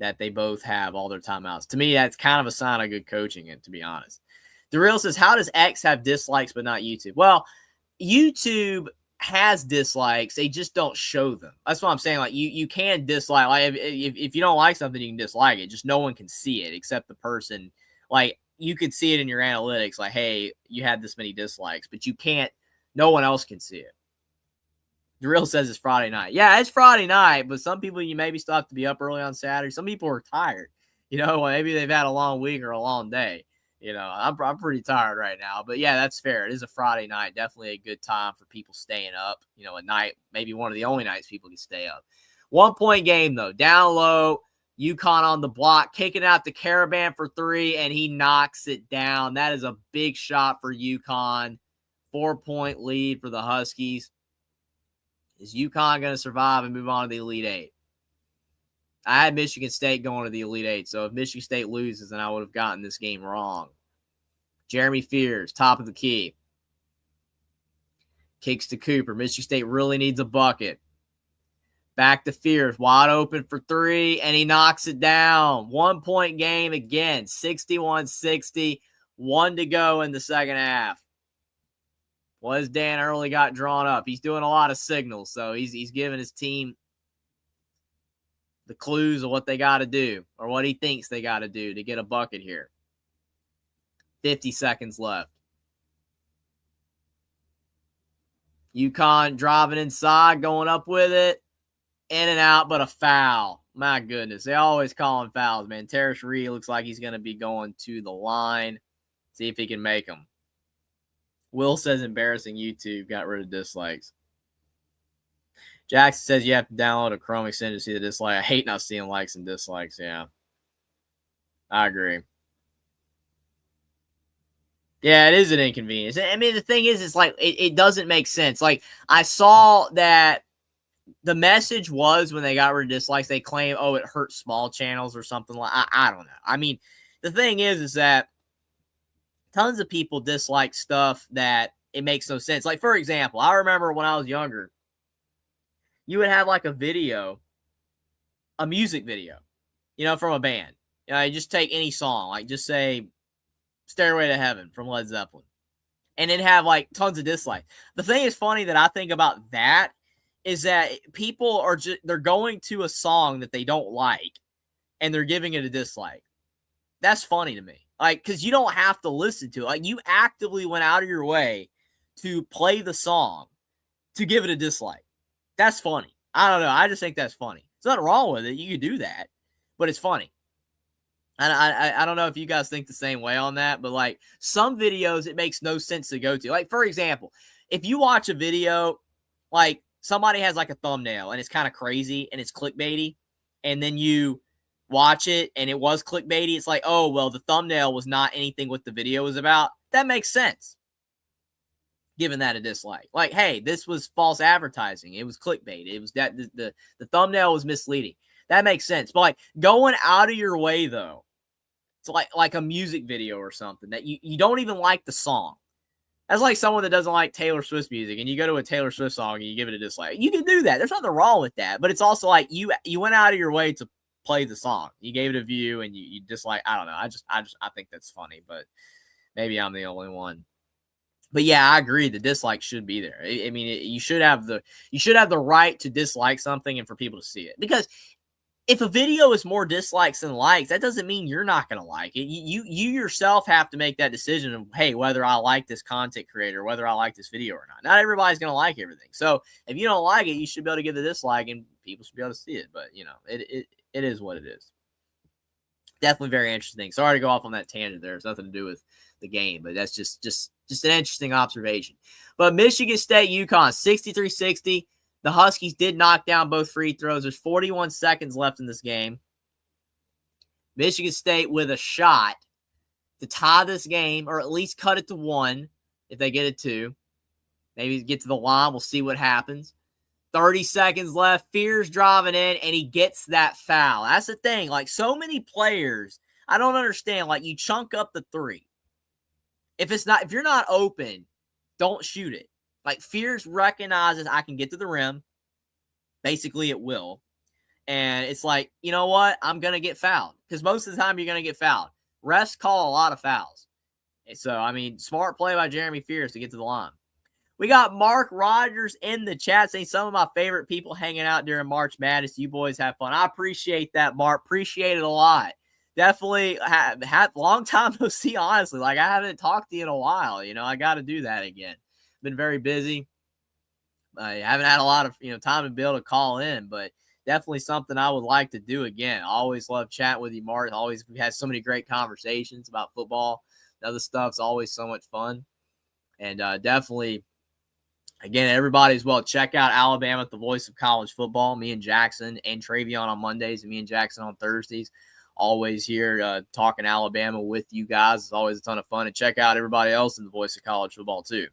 that they both have all their timeouts. To me, that's kind of a sign of good coaching, and to be honest. DeReal says, how does X have dislikes but not YouTube? Well, YouTube has dislikes. They just don't show them. That's what I'm saying. Like, you can dislike. Like, if you don't like something, you can dislike it. Just no one can see it except the person. Like, you could see it in your analytics. Like, hey, you had this many dislikes, but you can't. No one else can see it. DeReal says it's Friday night. Yeah, it's Friday night, but some people, you maybe still have to be up early on Saturday. Some people are tired. Maybe they've had a long week or a long day. I'm pretty tired right now. But, yeah, that's fair. It is a Friday night. Definitely a good time for people staying up, at night. Maybe one of the only nights people can stay up. 1 point game, though. Down low. UConn on the block. Kicking out the Caravan for 3, and he knocks it down. That is a big shot for UConn. 4-point lead for the Huskies. Is UConn going to survive and move on to the Elite Eight? I had Michigan State going to the Elite Eight, so if Michigan State loses, then I would have gotten this game wrong. Jeremy Fears, top of the key. Kicks to Cooper. Michigan State really needs a bucket. Back to Fears, wide open for 3, and he knocks it down. 1 point game again, 61-60. 1 to go in the second half. Well, as Dan Hurley got drawn up, he's doing a lot of signals, so he's giving his team the clues of what they got to do, or what he thinks they got to do to get a bucket here. 50 seconds left. UConn driving inside, going up with it, in and out, but a foul. My goodness, they always calling fouls, man. Terrace Reed looks like he's going to be going to the line. See if he can make them. Will says embarrassing YouTube, got rid of dislikes. Jackson says you have to download a Chrome extension to see the dislike. I hate not seeing likes and dislikes, yeah. I agree. Yeah, it is an inconvenience. I mean, the thing is, it's like, it doesn't make sense. Like, I saw that the message was when they got rid of dislikes, they claim, oh, it hurts small channels or something like I don't know. I mean, the thing is that tons of people dislike stuff that it makes no sense. Like, for example, I remember when I was younger, you would have like a music video, from a band. You just take any song, like just say Stairway to Heaven from Led Zeppelin, and then have like tons of dislikes. The thing is funny that I think about that is that people are they're going to a song that they don't like and they're giving it a dislike. That's funny to me. Like, because you don't have to listen to it. Like, you actively went out of your way to play the song to give it a dislike. That's funny. I don't know. I just think that's funny. There's nothing wrong with it. You can do that, but it's funny. And I don't know if you guys think the same way on that, but like some videos, it makes no sense to go to. Like, for example, if you watch a video, like somebody has like a thumbnail and it's kind of crazy and it's clickbaity, and then you watch it and it was clickbaity, it's like, oh, well, the thumbnail was not anything what the video was about. That makes sense. Giving that a dislike. Like, hey, this was false advertising. It was clickbait. It was that the thumbnail was misleading. That makes sense. But like going out of your way though, it's like a music video or something that you don't even like the song. That's like someone that doesn't like Taylor Swift music and you go to a Taylor Swift song and you give it a dislike. You can do that. There's nothing wrong with that. But it's also like you went out of your way to play the song. You gave it a view and you dislike. I don't know. I think that's funny, but maybe I'm the only one. But yeah, I agree. The dislike should be there. I mean, you should have the right to dislike something and for people to see it. Because if a video is more dislikes than likes, that doesn't mean you're not going to like it. You yourself have to make that decision of, hey, whether I like this content creator, whether I like this video or not. Not everybody's going to like everything. So if you don't like it, you should be able to give the dislike and people should be able to see it. But it is what it is. Definitely very interesting. Sorry to go off on that tangent there. It's nothing to do with the game, but that's just an interesting observation. But Michigan State, UConn, 63-60. The Huskies did knock down both free throws. There's 41 seconds left in this game. Michigan State with a shot to tie this game, or at least cut it to 1 if they get it 2. Maybe get to the line. We'll see what happens. 30 seconds left. Fears driving in, and he gets that foul. That's the thing. Like, so many players, I don't understand. Like, you chunk up the 3. If you're not open, don't shoot it. Like, Fears recognizes I can get to the rim. Basically, it will. And it's like, you know what? I'm going to get fouled. Because most of the time, you're going to get fouled. Refs call a lot of fouls. So, I mean, smart play by Jeremy Fears to get to the line. We got Mark Rogers in the chat saying some of my favorite people hanging out during March Madness. You boys have fun. I appreciate that, Mark. Appreciate it a lot. Definitely had long time no see, honestly. Like, I haven't talked to you in a while. I got to do that again. Been very busy. I haven't had a lot of time to be able to call in, but definitely something I would like to do again. I always love chatting with you, Mark. We've had so many great conversations about football. The other stuff's always so much fun. And definitely, again, everybody as well, check out Alabama, the voice of college football. Me and Jackson and Travion on Mondays and me and Jackson on Thursdays. Always here talking Alabama with you guys. It's always a ton of fun. And check out everybody else in the voice of college football too.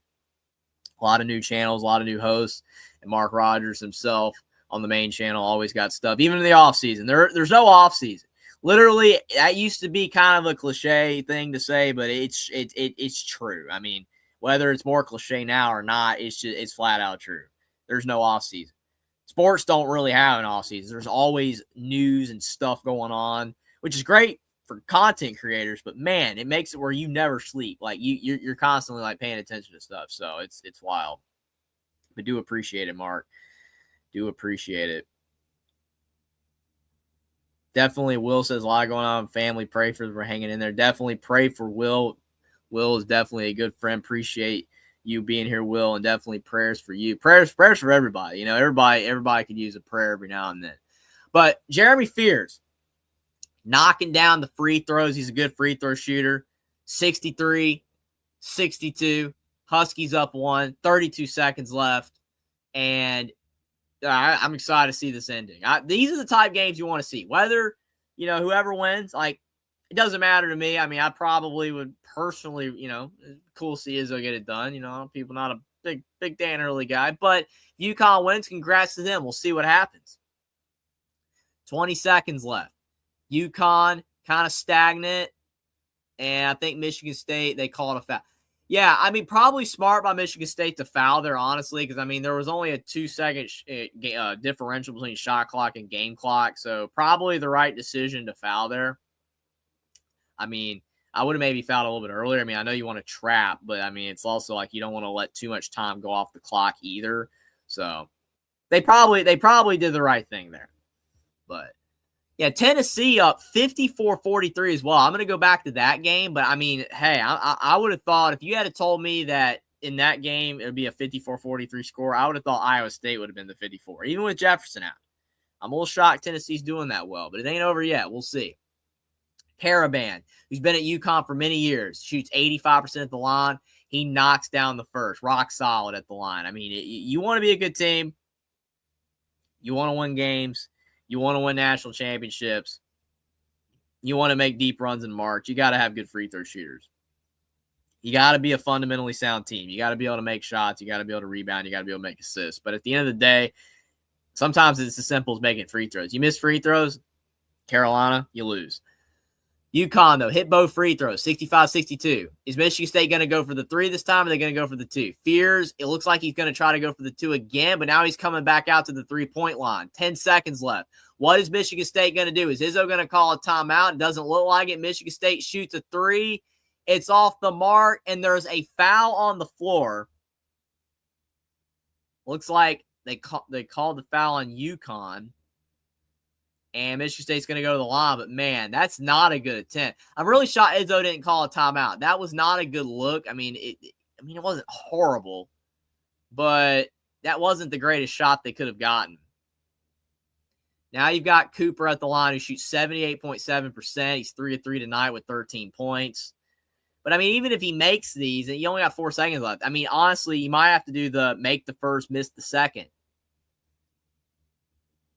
A lot of new channels, a lot of new hosts. And Mark Rogers himself on the main channel always got stuff. Even in the offseason. There's no offseason. Literally, that used to be kind of a cliche thing to say, but it's true. I mean, whether it's more cliche now or not, it's flat out true. There's no offseason. Sports don't really have an offseason. There's always news and stuff going on, which is great for content creators, but man, it makes it where you never sleep. Like you're constantly like paying attention to stuff. So it's wild. But do appreciate it, Mark. Do appreciate it. Definitely Will says a lot going on. Family, pray for hanging in there. Definitely pray for Will. Will is definitely a good friend. Appreciate you being here, Will, and definitely prayers for you. Prayers for everybody. Everybody could use a prayer every now and then. But Jeremy Fears, knocking down the free throws. He's a good free throw shooter. 63-62. Huskies up 1. 32 seconds left. And I'm excited to see this ending. These are the type games you want to see. Whether, whoever wins, like, it doesn't matter to me. I mean, I probably would personally, cool to see Izzo get it done. People not a big Dan Early guy. But if UConn wins, congrats to them. We'll see what happens. 20 seconds left. UConn kind of stagnant. And I think Michigan State, they called a foul. Yeah, I mean, probably smart by Michigan State to foul there, honestly, because, I mean, there was only a 2-second differential between shot clock and game clock. So probably the right decision to foul there. I mean, I would have maybe fouled a little bit earlier. I mean, I know you want to trap, but, I mean, it's also like you don't want to let too much time go off the clock either. So they probably did the right thing there. But, yeah, Tennessee up 54-43 as well. I'm going to go back to that game. But, I mean, hey, I would have thought if you had told me that in that game it would be a 54-43 score, I would have thought Iowa State would have been the 54, even with Jefferson out. I'm a little shocked Tennessee's doing that well, but it ain't over yet. We'll see. Caravan, who's been at UConn for many years, shoots 85% at the line. He knocks down the first, rock solid at the line. I mean, you want to be a good team. You want to win games. You want to win national championships. You want to make deep runs in March. You got to have good free throw shooters. You got to be a fundamentally sound team. You got to be able to make shots. You got to be able to rebound. You got to be able to make assists. But at the end of the day, sometimes it's as simple as making free throws. You miss free throws, Carolina, you lose. UConn, though, hit both free throws, 65-62. Is Michigan State going to go for the 3 this time, or are they going to go for the 2? Fears, it looks like he's going to try to go for the 2 again, but now he's coming back out to the 3-point line. 10 seconds left. What is Michigan State going to do? Is Izzo going to call a timeout? It doesn't look like it. Michigan State shoots a 3. It's off the mark, and there's a foul on the floor. Looks like they called the foul on UConn. And Michigan State's going to go to the line, but man, that's not a good attempt. I'm really shocked Izzo didn't call a timeout. That was not a good look. I mean, it wasn't horrible, but that wasn't the greatest shot they could have gotten. Now you've got Cooper at the line who shoots 78.7%. He's 3 of 3 tonight with 13 points. But I mean, even if he makes these, and you only got 4 seconds left, I mean, honestly, you might have to do the make the first, miss the second.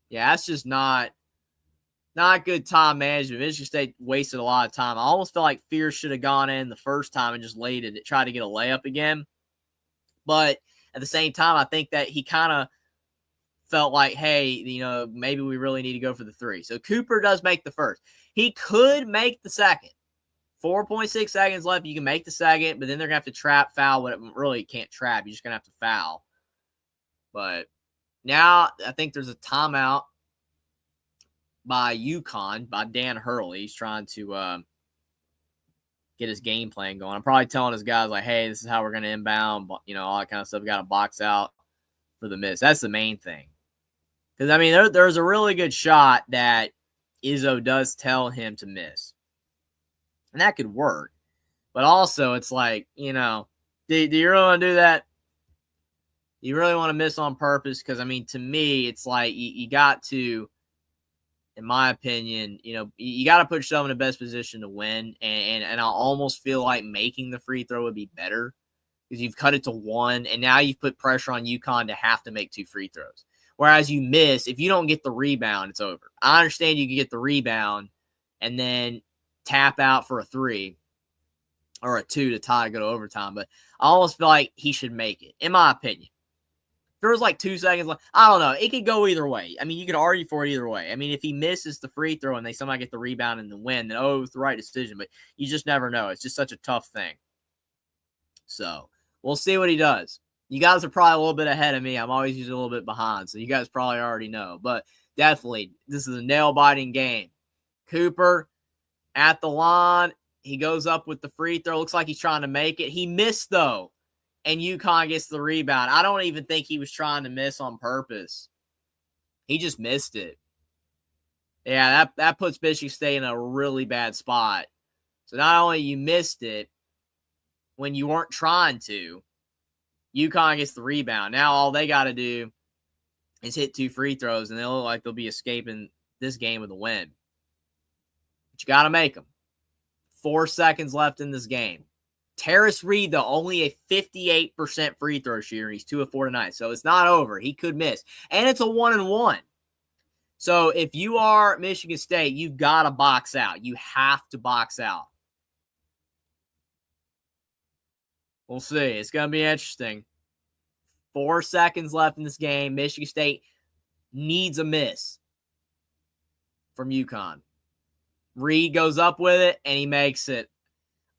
Yeah, that's just not good time management. Michigan State wasted a lot of time. I almost feel like Fears should have gone in the first time and just laid it, tried to get a layup again. But at the same time, I think that he kind of felt like, hey, maybe we really need to go for the 3. So Cooper does make the first. He could make the second. 4.6 seconds left. You can make the second, but then they're going to have to trap, foul. But really, you can't trap. You're just going to have to foul. But now I think there's a timeout by UConn, by Dan Hurley. He's trying to get his game plan going. I'm probably telling his guys, like, hey, this is how we're going to inbound, all that kind of stuff. We got to box out for the miss. That's the main thing. Because, I mean, there's a really good shot that Izzo does tell him to miss. And that could work. But also, it's like, do you really want to do that? You really want to miss on purpose? Because, I mean, to me, it's like you got to, in my opinion, you got to put yourself in the best position to win. And I almost feel like making the free throw would be better because you've cut it to 1, and now you've put pressure on UConn to have to make 2 free throws. Whereas you miss, if you don't get the rebound, it's over. I understand you can get the rebound and then tap out for a 3 or a 2 to tie, go to overtime. But I almost feel like he should make it, in my opinion. If there was like 2 seconds left, I don't know. It could go either way. I mean, you could argue for it either way. I mean, if he misses the free throw and they somehow get the rebound and the win, then, it was the right decision. But you just never know. It's just such a tough thing. So we'll see what he does. You guys are probably a little bit ahead of me. I'm always usually a little bit behind, so you guys probably already know. But definitely, this is a nail-biting game. Cooper at the line. He goes up with the free throw. Looks like he's trying to make it. He missed, though, and UConn gets the rebound. I don't even think he was trying to miss on purpose. He just missed it. Yeah, that puts Michigan State in a really bad spot. So not only you missed it when you weren't trying to, UConn gets the rebound. Now all they got to do is hit 2 free throws, and they'll look like they'll be escaping this game with a win. But you got to make them. 4 seconds left in this game. Terrace Reed, though, only a 58% free throw shooter. He's 2 of 4 tonight, so it's not over. He could miss. And it's a 1-and-1. So if you are Michigan State, you've got to box out. You have to box out. We'll see. It's going to be interesting. 4 seconds left in this game. Michigan State needs a miss from UConn. Reed goes up with it, and he makes it.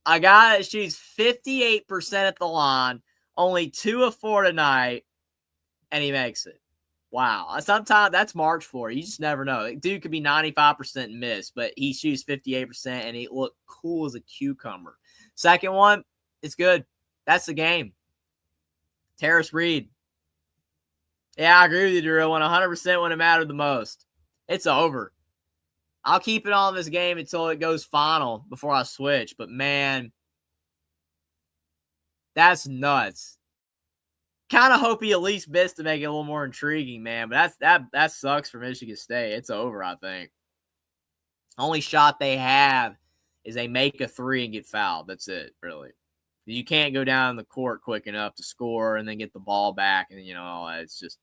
A guy that shoots 58% at the line, only 2 of 4 tonight, and he makes it. Wow. Sometimes that's March for you. You just never know. Dude could be 95% miss, but he shoots 58%, and he looked cool as a cucumber. Second one, it's good. That's the game. Terrace Reed. Yeah, I agree with you, Drew. 100% when it mattered the most. It's over. I'll keep it on this game until it goes final before I switch. But, man, that's nuts. Kind of hope he at least missed to make it a little more intriguing, man. But that sucks for Michigan State. It's over, I think. Only shot they have is they make a 3 and get fouled. That's it, really. You can't go down the court quick enough to score and then get the ball back, and all that. It's just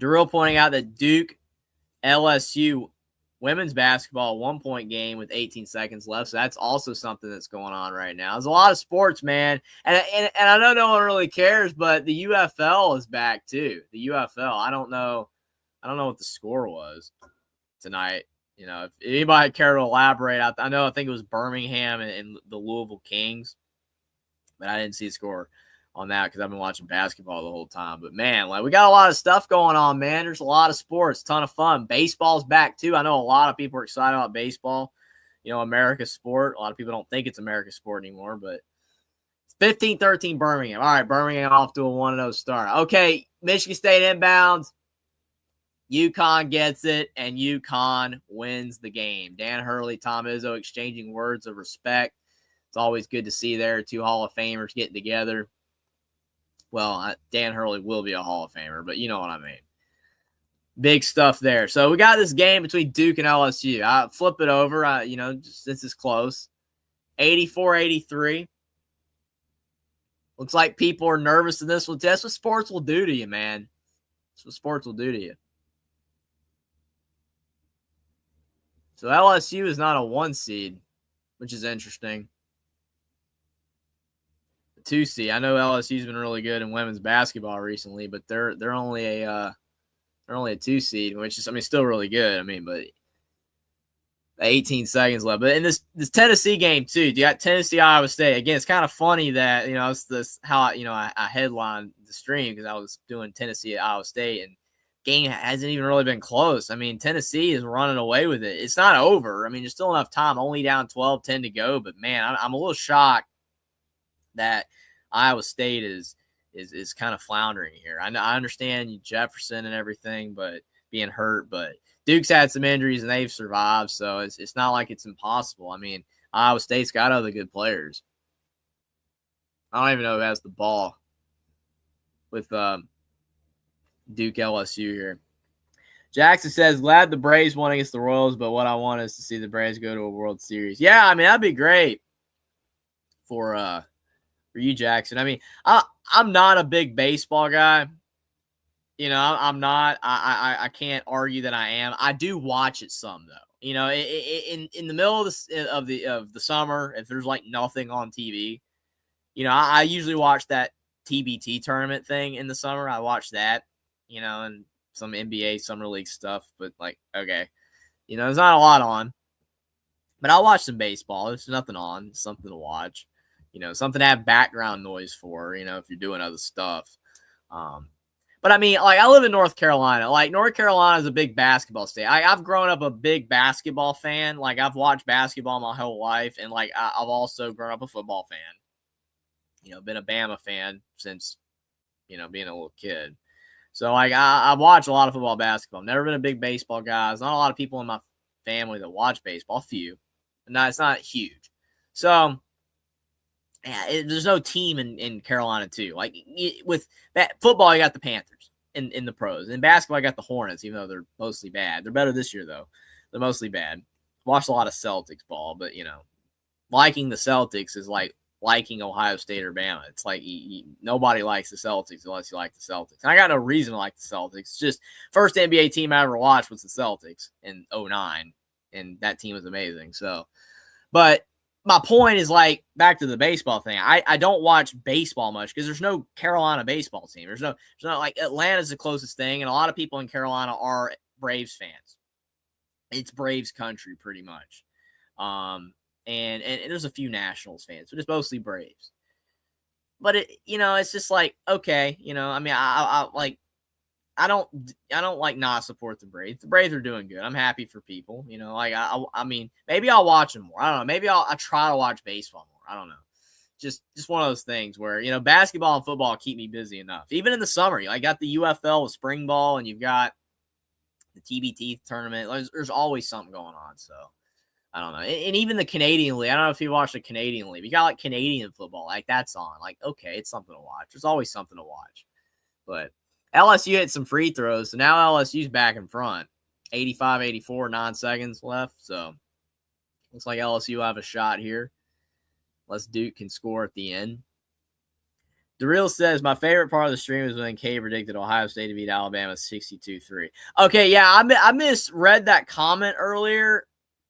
Darrell pointing out that Duke LSU women's basketball 1-point game with 18 seconds left. So that's also something that's going on right now. There's a lot of sports, man. And I know no one really cares, but the UFL is back too. The UFL. I don't know what the score was tonight. If anybody care to elaborate, I think it was Birmingham and the Louisville Kings, but I didn't see the score on that because I've been watching basketball the whole time. But man, we got a lot of stuff going on, man. There's a lot of sports, ton of fun. Baseball's back too. I know a lot of people are excited about baseball. America's sport. A lot of people don't think it's America's sport anymore, but it's 15-13 Birmingham. All right, Birmingham off to a 1-0 start. Okay, Michigan State inbounds. UConn gets it, and UConn wins the game. Dan Hurley, Tom Izzo exchanging words of respect. It's always good to see there. Two Hall of Famers getting together. Well, Dan Hurley will be a Hall of Famer, but you know what I mean. Big stuff there. So we got this game between Duke and LSU. I flip it over. This is close. 84-83. Looks like people are nervous in this one. That's what sports will do to you, man. That's what sports will do to you. So LSU is not a 1 seed, which is interesting. The 2 seed. I know LSU's been really good in women's basketball recently, but they're only a 2 seed, which is still really good. But 18 seconds left. But in this Tennessee game too, you got Tennessee Iowa State. Again, it's kind of funny that it's this how I headlined the stream because I was doing Tennessee at Iowa State, and game hasn't even really been close. Tennessee is running away with it. It's not over. There's still enough time. Only down 12-10 to go. But man, I'm a little shocked that Iowa State is kind of floundering here. I understand Jefferson and everything, but being hurt. But Duke's had some injuries and they've survived, so it's not like it's impossible. Iowa State's got other good players. I don't even know who has the ball with Duke LSU here. Jackson says, glad the Braves won against the Royals, but what I want is to see the Braves go to a World Series. Yeah, that'd be great for you, Jackson. I'm not a big baseball guy. I'm not. I can't argue that I am. I do watch it some though. In the middle of the summer, if there's nothing on TV, I usually watch that TBT tournament thing in the summer. I watch that, and some NBA summer league stuff. But okay, there's not a lot on. But I'll watch some baseball. There's nothing on. It's something to watch. Something to have background noise for. If you're doing other stuff. But I live in North Carolina. North Carolina is a big basketball state. I've grown up a big basketball fan. I've watched basketball my whole life, and I've also grown up a football fan. Been a Bama fan since being a little kid. So I watch a lot of football, basketball. Never been a big baseball guy. There's not a lot of people in my family that watch baseball. A few, no, it's not huge. So. Yeah, there's no team in Carolina too. With football, you got the Panthers in the pros. In basketball, I got the Hornets, even though they're mostly bad. They're better this year though. They're mostly bad. Watched a lot of Celtics ball, but liking the Celtics is like liking Ohio State or Bama. It's nobody likes the Celtics unless you like the Celtics. And I got no reason to like the Celtics. It's just first NBA team I ever watched was the Celtics in 2009, and that team was amazing. So, but my point is back to the baseball thing. I don't watch baseball much because there's no Carolina baseball team. There's not Atlanta's the closest thing, and a lot of people in Carolina are Braves fans. It's Braves country pretty much. And there's a few Nationals fans, but it's mostly Braves. But it's just okay, I don't not support the Braves. The Braves are doing good. I'm happy for people. Maybe I'll watch them more. I don't know. Maybe I'll try to watch baseball more. I don't know. Just one of those things where basketball and football keep me busy enough. Even in the summer, I got the UFL with spring ball, and you've got the TBT tournament. There's always something going on. So I don't know. And even the Canadian League. I don't know if you watch the Canadian League. You got Canadian football, that's on. Okay, it's something to watch. There's always something to watch. But LSU hit some free throws, so now LSU's back in front. 85-84, 9 seconds left. So looks like LSU will have a shot here. unless Duke can score at the end. DeReal says, my favorite part of the stream is when Kay predicted Ohio State to beat Alabama 62-3. Okay, yeah, I misread that comment earlier.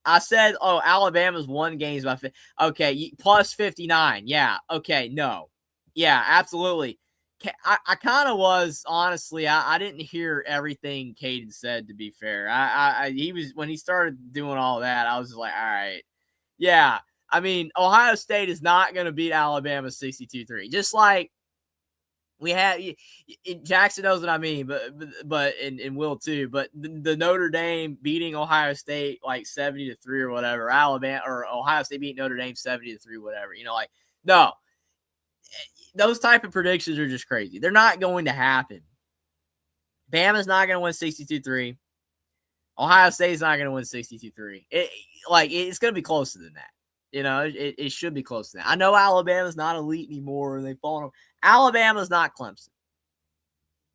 I said, oh, Alabama's won games by okay, plus 59. Yeah, okay, no. Yeah, absolutely. I kind of was, honestly, I didn't hear everything Caden said, to be fair. He was, when he started doing all that, I was just like, all right. Yeah, I mean, Ohio State is not going to beat Alabama 62-3. Just like we had, Jackson knows what I mean, but and Will too. But the Notre Dame beating Ohio State like 70-3 or whatever, Alabama or Ohio State beating Notre Dame 70-3, whatever. Like, no, those type of predictions are just crazy. They're not going to happen. Bama's not going to win 62-3. Ohio State's not going to win 62-3. It's going to be closer than that. It should be close to that. I know Alabama's not elite anymore. They've fallen off. Alabama's not Clemson.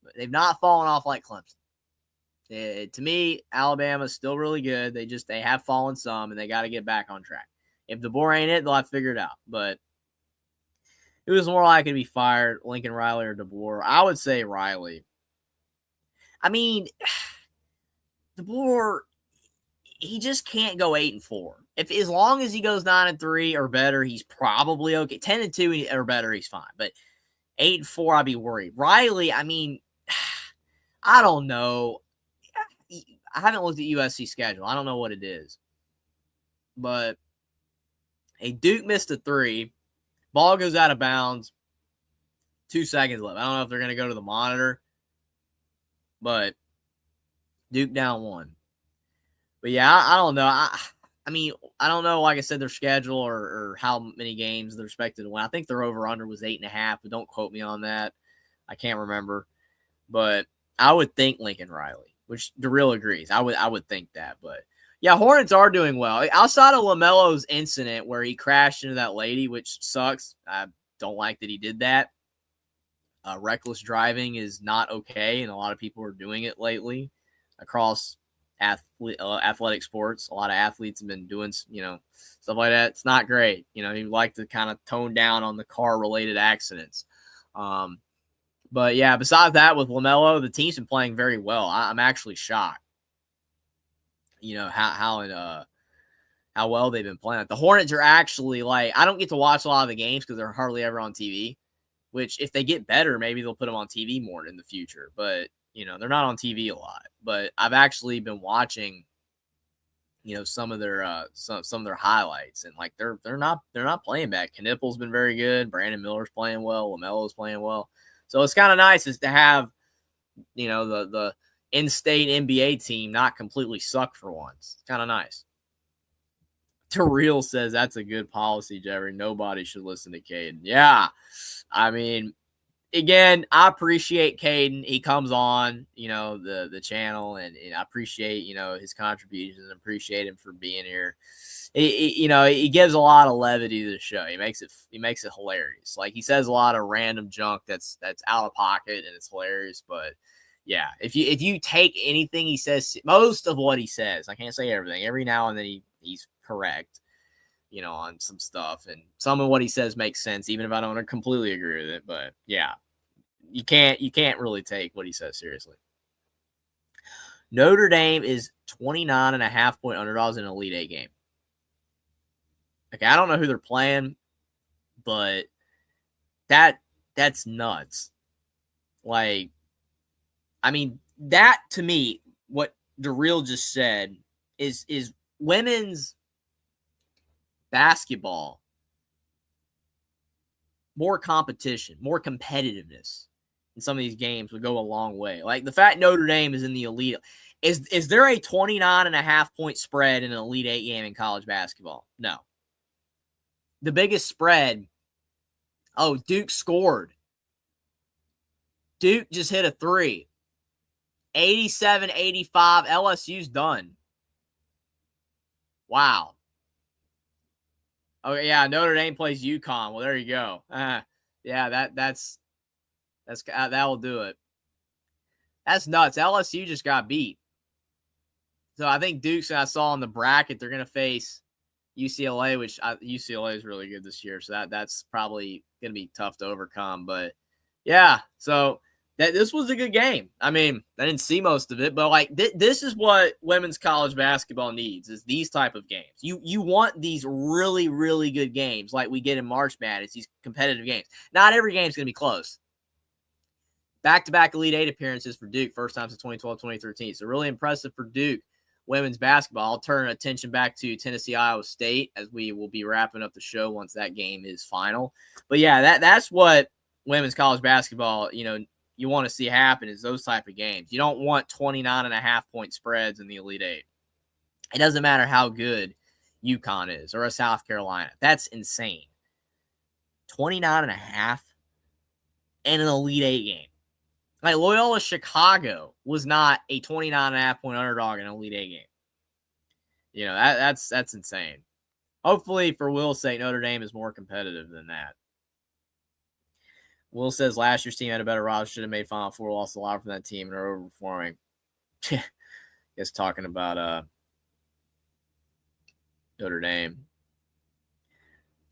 But they've not fallen off like Clemson. To me, Alabama's still really good. They have fallen some, and they got to get back on track. If DeBoer ain't it, they'll have to figure it out. But it was more likely to be fired, Lincoln Riley or DeBoer. I would say Riley. I mean, DeBoer, he just can't go 8-4. As long as he goes 9-3 or better, he's probably okay. 10-2 or better, he's fine. But 8-4, I'd be worried. Riley, I mean, I don't know. I haven't looked at USC's schedule. I don't know what it is. But Duke missed a 3. Ball goes out of bounds. 2 seconds left. I don't know if they're going to go to the monitor. But Duke down 1. But yeah, I don't know. I mean, I don't know, like I said, their schedule or how many games they're expected to win. I think their over-under was 8.5, but don't quote me on that. I can't remember. But I would think Lincoln Riley, which DeReal agrees. I would think that. But yeah, Hornets are doing well. Outside of LaMelo's incident where he crashed into that lady, which sucks. I don't like that he did that. Reckless driving is not okay, and a lot of people are doing it lately across athletic sports. A lot of athletes have been doing, stuff like that. It's not great. You like to kind of tone down on the car-related accidents. But yeah, besides that, with LaMelo, the team's been playing very well. I'm actually shocked. How well they've been playing. The Hornets are actually I don't get to watch a lot of the games because they're hardly ever on TV. Which, if they get better, maybe they'll put them on TV more in the future. But they're not on TV a lot. But I've actually been watching, some of their some of their highlights, and they're not playing bad. Knipple's been very good. Brandon Miller's playing well. LaMelo's playing well. So it's kind of nice to have, the in-state NBA team not completely suck for once. It's kind of nice. DeReal says that's a good policy, Jeffrey. Nobody should listen to Caden. Yeah. I mean, again, I appreciate Caden. He comes on, the channel, and I appreciate, his contributions and appreciate him for being here. He gives a lot of levity to the show. He makes it hilarious. He says a lot of random junk that's out of pocket, and it's hilarious. But yeah, if you take anything he says, most of what he says, I can't say everything. Every now and then he's correct, on some stuff, and some of what he says makes sense, even if I don't completely agree with it. But yeah, you can't really take what he says seriously. Notre Dame is 29.5-point underdogs in an Elite Eight game. Okay, I don't know who they're playing, but that's nuts. I mean, that to me, what DeReal just said is women's basketball, more competition, more competitiveness in some of these games would go a long way. The fact Notre Dame is in the Elite. Is there a 29.5-point spread in an Elite Eight game in college basketball? No. The biggest spread, Duke scored. Duke just hit a 3. 87-85. LSU's done. Wow. Okay, yeah, Notre Dame plays UConn. Well, there you go. Yeah, that will do it. That's nuts. LSU just got beat. So I think Duke's, I saw in the bracket, they're going to face, UCLA, which UCLA is really good this year, so that's probably going to be tough to overcome. But yeah, so this was a good game. I mean, I didn't see most of it, but like this is what women's college basketball needs, is these type of games. You want these really, really good games like we get in March Madness, these competitive games. Not every game's going to be close. Back-to-back Elite Eight appearances for Duke, first time since 2012-2013. So really impressive for Duke women's basketball. I'll turn attention back to Tennessee, Iowa State, as we will be wrapping up the show once that game is final. But yeah, that's what women's college basketball, you want to see happen, is those type of games. You don't want 29.5-point spreads in the Elite Eight. It doesn't matter how good UConn is or a South Carolina. That's insane. 29.5 in an Elite Eight game. Like Loyola Chicago was not a 29.5-point underdog in an Elite Eight game. That's insane. Hopefully, for Will's sake, Notre Dame is more competitive than that. Will says last year's team had a better roster, should have made Final Four, lost a lot from that team, and are overperforming. Guess talking about Notre Dame.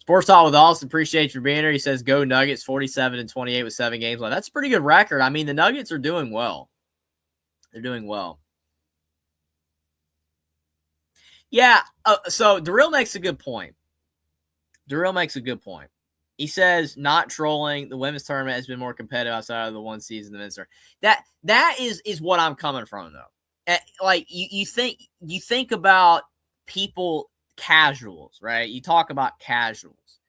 Sports Talk with Austin, appreciate you being here. He says, go Nuggets, 47-28 with 7 games left. That's a pretty good record. I mean, the Nuggets are doing well. They're doing well. Yeah, so Darrell makes a good point. He says, not trolling, the women's tournament has been more competitive outside of the one season the men's tournament. That is what I'm coming from, though. Like, you think about people, casuals, right? You talk about casuals.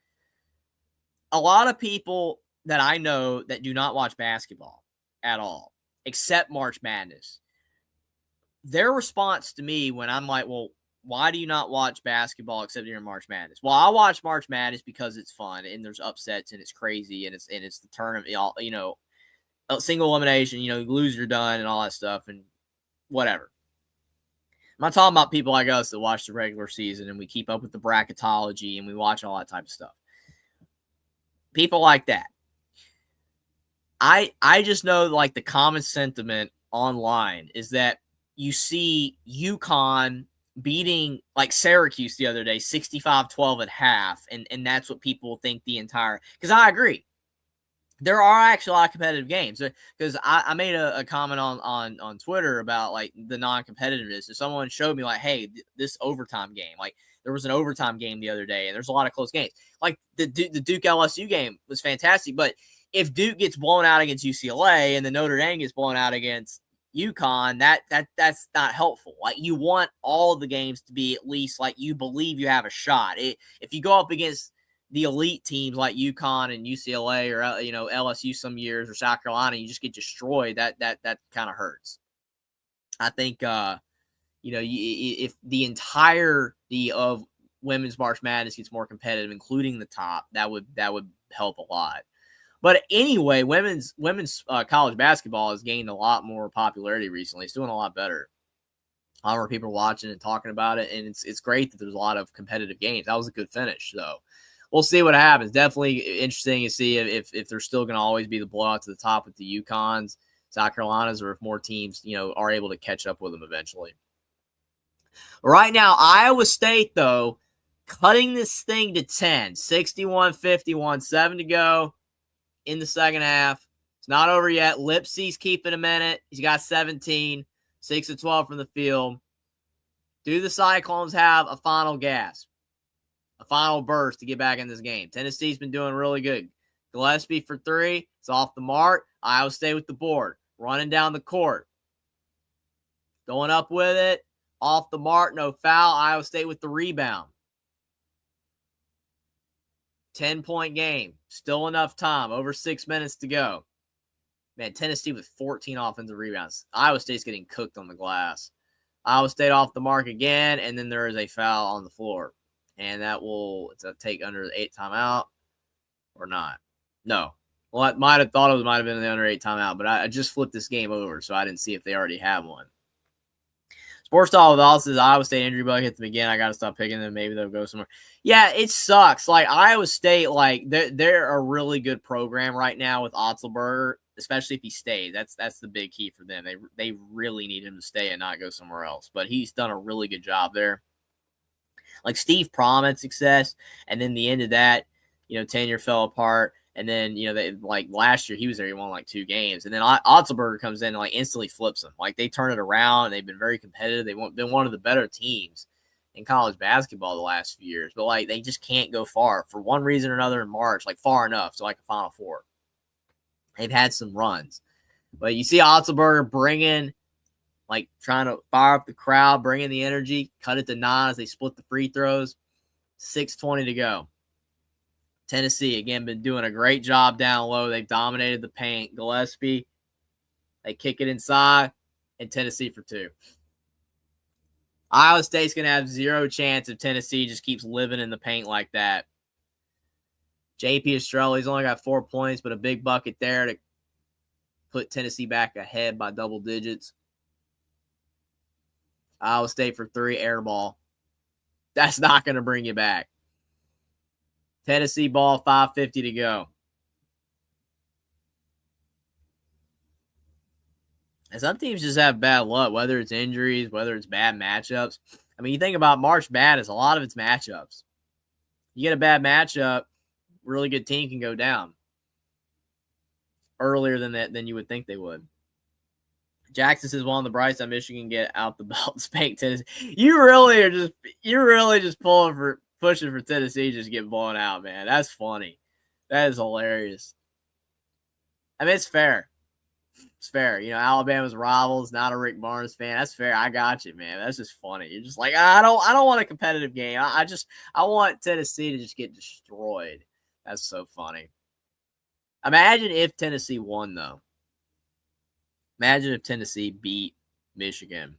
A lot of people that I know that do not watch basketball at all, except March Madness, their response to me when I'm like, well, why do you not watch basketball except during March Madness? Well, I watch March Madness because it's fun and there's upsets and it's crazy and it's the tournament, single elimination, you lose, you're done and all that stuff and whatever. I'm not talking about people like us that watch the regular season and we keep up with the bracketology and we watch all that type of stuff. People like that. I just know, like, the common sentiment online is that you see UConn beating, like, Syracuse the other day, 65-12 at half, and that's what people think the entire – because I agree. There are actually a lot of competitive games, because I made a comment on Twitter about, like, the non-competitiveness. And someone showed me, like, hey, this overtime game, like, there was an overtime game the other day, and there's a lot of close games. Like, the Duke LSU game was fantastic, but if Duke gets blown out against UCLA and the Notre Dame gets blown out against UConn, that's not helpful. Like, you want all of the games to be at least like you believe you have a shot. If you go up against the elite teams like UConn and UCLA or LSU some years or South Carolina, you just get destroyed. That kind of hurts. I think if the entirety of women's March Madness gets more competitive, including the top, that would help a lot. But anyway, women's college basketball has gained a lot more popularity recently. It's doing a lot better. A lot more people are watching and talking about it, and it's great that there's a lot of competitive games. That was a good finish, though. We'll see what happens. Definitely interesting to see if they're still going to always be the blowout to the top with the UConns, South Carolinas, or if more teams, are able to catch up with them eventually. Right now, Iowa State, though, cutting this thing to 10, 61-51, 7 to go in the second half. It's not over yet. Lipsy's keeping a minute. He's got 17, 6 of 12 from the field. Do the Cyclones have a final gasp? A final burst to get back in this game? Tennessee's been doing really good. Gillespie for 3. It's off the mark. Iowa State with the board. Running down the court. Going up with it. Off the mark. No foul. Iowa State with the rebound. 10-point game. Still enough time. Over 6 minutes to go. Man, Tennessee with 14 offensive rebounds. Iowa State's getting cooked on the glass. Iowa State off the mark again, and then there is a foul on the floor. And that will take under the 8 timeout or not. No. Well, I might have thought it might have been the under 8 timeout, but I just flipped this game over, so I didn't see if they already have one. Sports Talk with Austin says Iowa State injury bug hits them again. I got to stop picking them. Maybe they'll go somewhere. Yeah, it sucks. Like, Iowa State, like, they're a really good program right now with Otzelberger, especially if he stays. That's the big key for them. They really need him to stay and not go somewhere else. But he's done a really good job there. Like Steve Prohm had success, and then the end of that, tenure fell apart. And then, they like last year he was there, he won like 2 games. And then Otzelberger comes in and like instantly flips them. Like they turn it around. And they've been very competitive. They've been one of the better teams in college basketball the last few years. But like they just can't go far for one reason or another in March, like far enough to like a Final Four. They've had some runs. But you see Otzelberger bringing, like trying to fire up the crowd, bringing the energy, cut it to 9 as they split the free throws. 6:20 to go. Tennessee, again, been doing a great job down low. They've dominated the paint. Gillespie, they kick it inside, and Tennessee for 2. Iowa State's going to have 0 chance if Tennessee just keeps living in the paint like that. J.P. Estrella, he's only got 4 points, but a big bucket there to put Tennessee back ahead by double digits. Iowa State for 3, air ball. That's not going to bring you back. Tennessee ball, 5:50 to go. And some teams just have bad luck, whether it's injuries, whether it's bad matchups. I mean, you think about March Madness, a lot of it's matchups. You get a bad matchup, really good team can go down earlier than you would think they would. Jackson says, well, on the bright side, Michigan get out the belt and spank Tennessee. You're really just pushing for Tennessee just get blown out, man. That's funny. That is hilarious. I mean, it's fair. It's fair. Alabama's rivals, not a Rick Barnes fan. That's fair. I got you, man. That's just funny. You're just like, I don't want a competitive game. I want Tennessee to just get destroyed. That's so funny. Imagine if Tennessee won, though. Imagine if Tennessee beat Michigan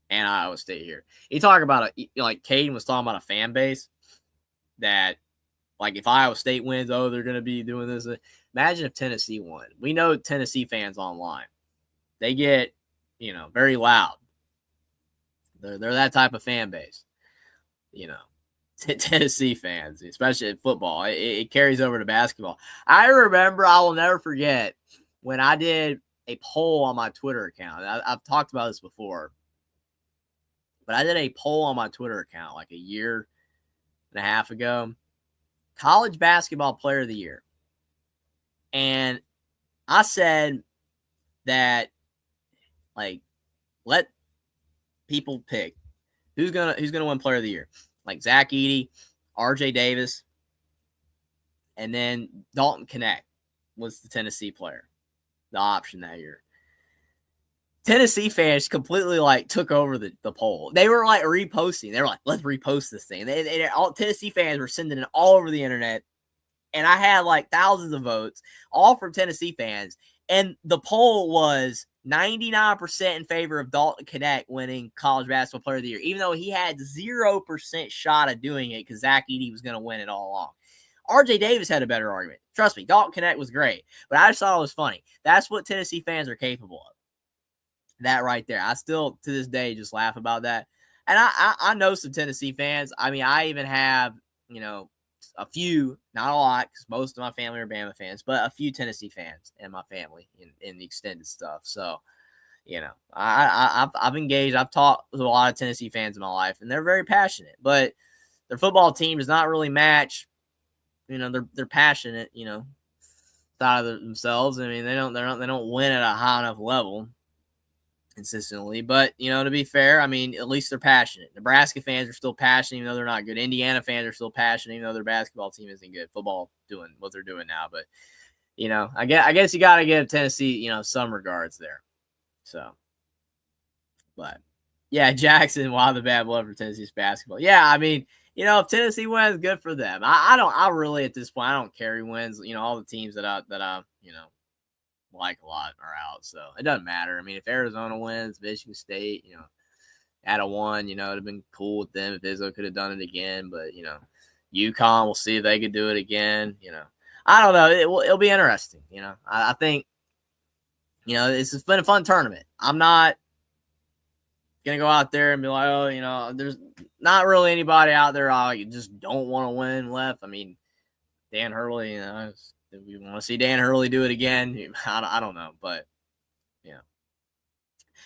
and Iowa State here. You talk about like Caden was talking about a fan base that, like, if Iowa State wins, they're going to be doing this. Imagine if Tennessee won. We know Tennessee fans online. They get, very loud. They're that type of fan base. Tennessee fans, especially in football. It carries over to basketball. I will never forget when I did a poll on my Twitter account. I've talked about this before, but I did a poll on my Twitter account like a year and a half ago. College basketball player of the year. And I said that, like, let people pick who's gonna win player of the year. Like Zach Edey, RJ Davis, and then Dalton Knecht was the Tennessee player, the option that year. Tennessee fans completely like took over the poll. They were like reposting. They were like, let's repost this thing. All Tennessee fans were sending it all over the internet. And I had like thousands of votes, all from Tennessee fans. And the poll was 99% in favor of Dalton Knecht winning college basketball player of the year, even though he had 0% shot of doing it because Zach Edey was going to win it all along. RJ Davis had a better argument. Trust me, Dalton Knecht was great. But I just thought it was funny. That's what Tennessee fans are capable of. That right there. I still, to this day, just laugh about that. And I know some Tennessee fans. I mean, I even have, a few, not a lot, because most of my family are Bama fans, but a few Tennessee fans in my family in the extended stuff. So, I've engaged. I've talked with a lot of Tennessee fans in my life, and they're very passionate. But their football team does not really match. They're passionate. Side of themselves. I mean, they don't win at a high enough level consistently. But, to be fair, I mean, at least they're passionate. Nebraska fans are still passionate, even though they're not good. Indiana fans are still passionate, even though their basketball team isn't good. Football doing what they're doing now. But, I guess you got to give Tennessee, some regards there. So, but, yeah, Jackson, why the bad blood for Tennessee's basketball? Yeah, I mean, if Tennessee wins, good for them. I really, at this point, I don't care who wins. All the teams that I like a lot are out, so it doesn't matter. I mean, if Arizona wins, Michigan State, at a 1, it'd have been cool with them if Izzo could have done it again. But UConn, we'll see if they could do it again. I don't know. It'll be interesting. I think it's been a fun tournament. I'm not gonna go out there and be like, there's not really anybody out there I just don't want to win left. I mean, Dan Hurley, if we want to see Dan Hurley do it again, I don't know, but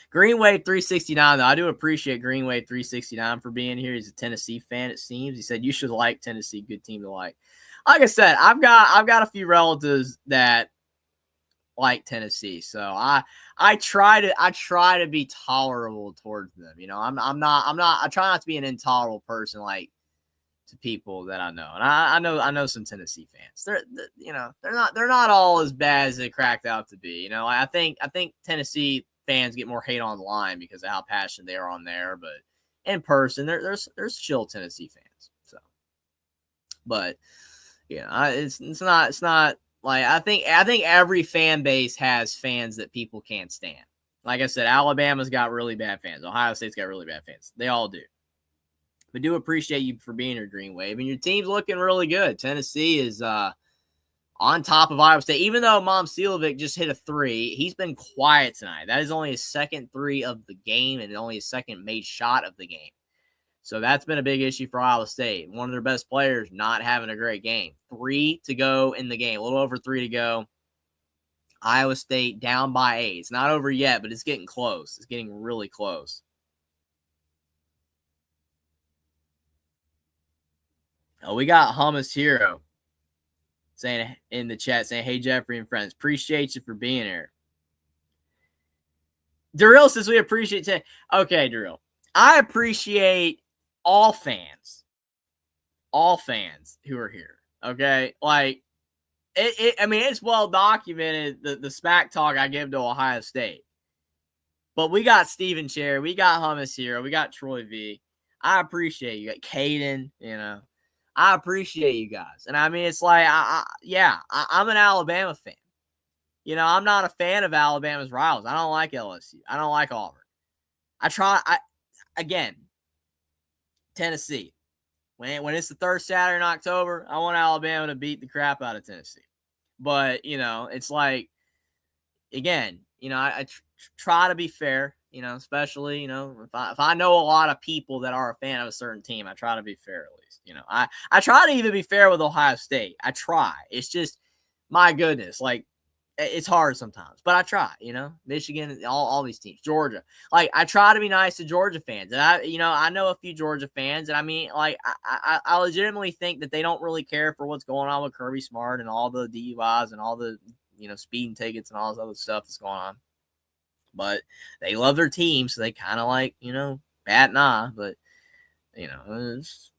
Green Wave 369, though. I do appreciate Green Wave 369 for being here. He's a Tennessee fan, it seems. He said you should like Tennessee, good team to like. Like I said, I've got a few relatives that like Tennessee, so I try to be tolerable towards them. You know, I try not to be an intolerable person like to people that I know, and I know some Tennessee fans. They're not all as bad as they cracked out to be. You know, I think Tennessee fans get more hate online because of how passionate they are on there, but in person, there's chill Tennessee fans. So, but yeah, it's not like I think every fan base has fans that people can't stand. Like I said, Alabama's got really bad fans. Ohio State's got really bad fans. They all do. But do appreciate you for being your Green Wave. And your team's looking really good. Tennessee is on top of Iowa State. Even though Mom Selovic just hit a 3, he's been quiet tonight. That is only his second 3 of the game and only his second made shot of the game. So that's been a big issue for Iowa State. One of their best players not having a great game. 3 to go in the game. A little over 3 to go. Iowa State down by 8. It's not over yet, but it's getting close. It's getting really close. Oh, we got Hummus Hero saying in the chat, saying, hey, Jeffrey and friends, appreciate you for being here. Darrell says we appreciate you. Okay, Darrell. I appreciate all fans who are here. Okay? Like, I mean, it's well documented, the smack talk I give to Ohio State. But we got Steven Cherry, we got Hummus Hero, we got Troy V. I appreciate you. Caden, you know. I appreciate you guys. And I mean, it's like, I'm an Alabama fan. You know, I'm not a fan of Alabama's rivals. I don't like LSU. I don't like Auburn. Again, Tennessee. When it's the third Saturday in October, I want Alabama to beat the crap out of Tennessee. But, you know, it's like, again, you know, I try to be fair. You know, especially, you know, if I know a lot of people that are a fan of a certain team, I try to be fair at least. You know, I try to even be fair with Ohio State. I try. It's just, my goodness, like, it's hard sometimes, but I try, you know, Michigan, all these teams, Georgia. Like, I try to be nice to Georgia fans. And I know a few Georgia fans, and I mean, like, I legitimately think that they don't really care for what's going on with Kirby Smart and all the DUIs and all the, you know, speeding tickets and all this other stuff that's going on. But they love their team, so they kind of like, you know, bat an eye. But, you know, it's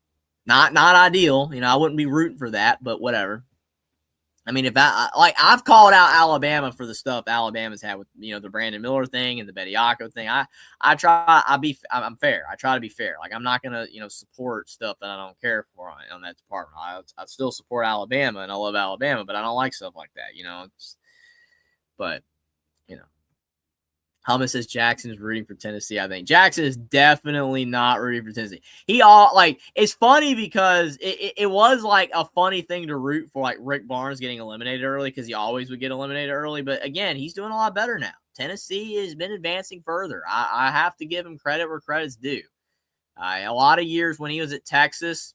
not ideal. You know, I wouldn't be rooting for that, but whatever. I mean, I've called out Alabama for the stuff Alabama's had with, you know, the Brandon Miller thing and the Bediako thing. I'm fair. I try to be fair. Like, I'm not gonna, you know, support stuff that I don't care for on that department. I still support Alabama and I love Alabama, but I don't like stuff like that. You know, but you know. Hummus says Jackson is rooting for Tennessee. I think Jackson is definitely not rooting for Tennessee. It's funny because it was like a funny thing to root for, like Rick Barnes getting eliminated early because he always would get eliminated early. But again, he's doing a lot better now. Tennessee has been advancing further. I have to give him credit where credit's due. A lot of years when he was at Texas,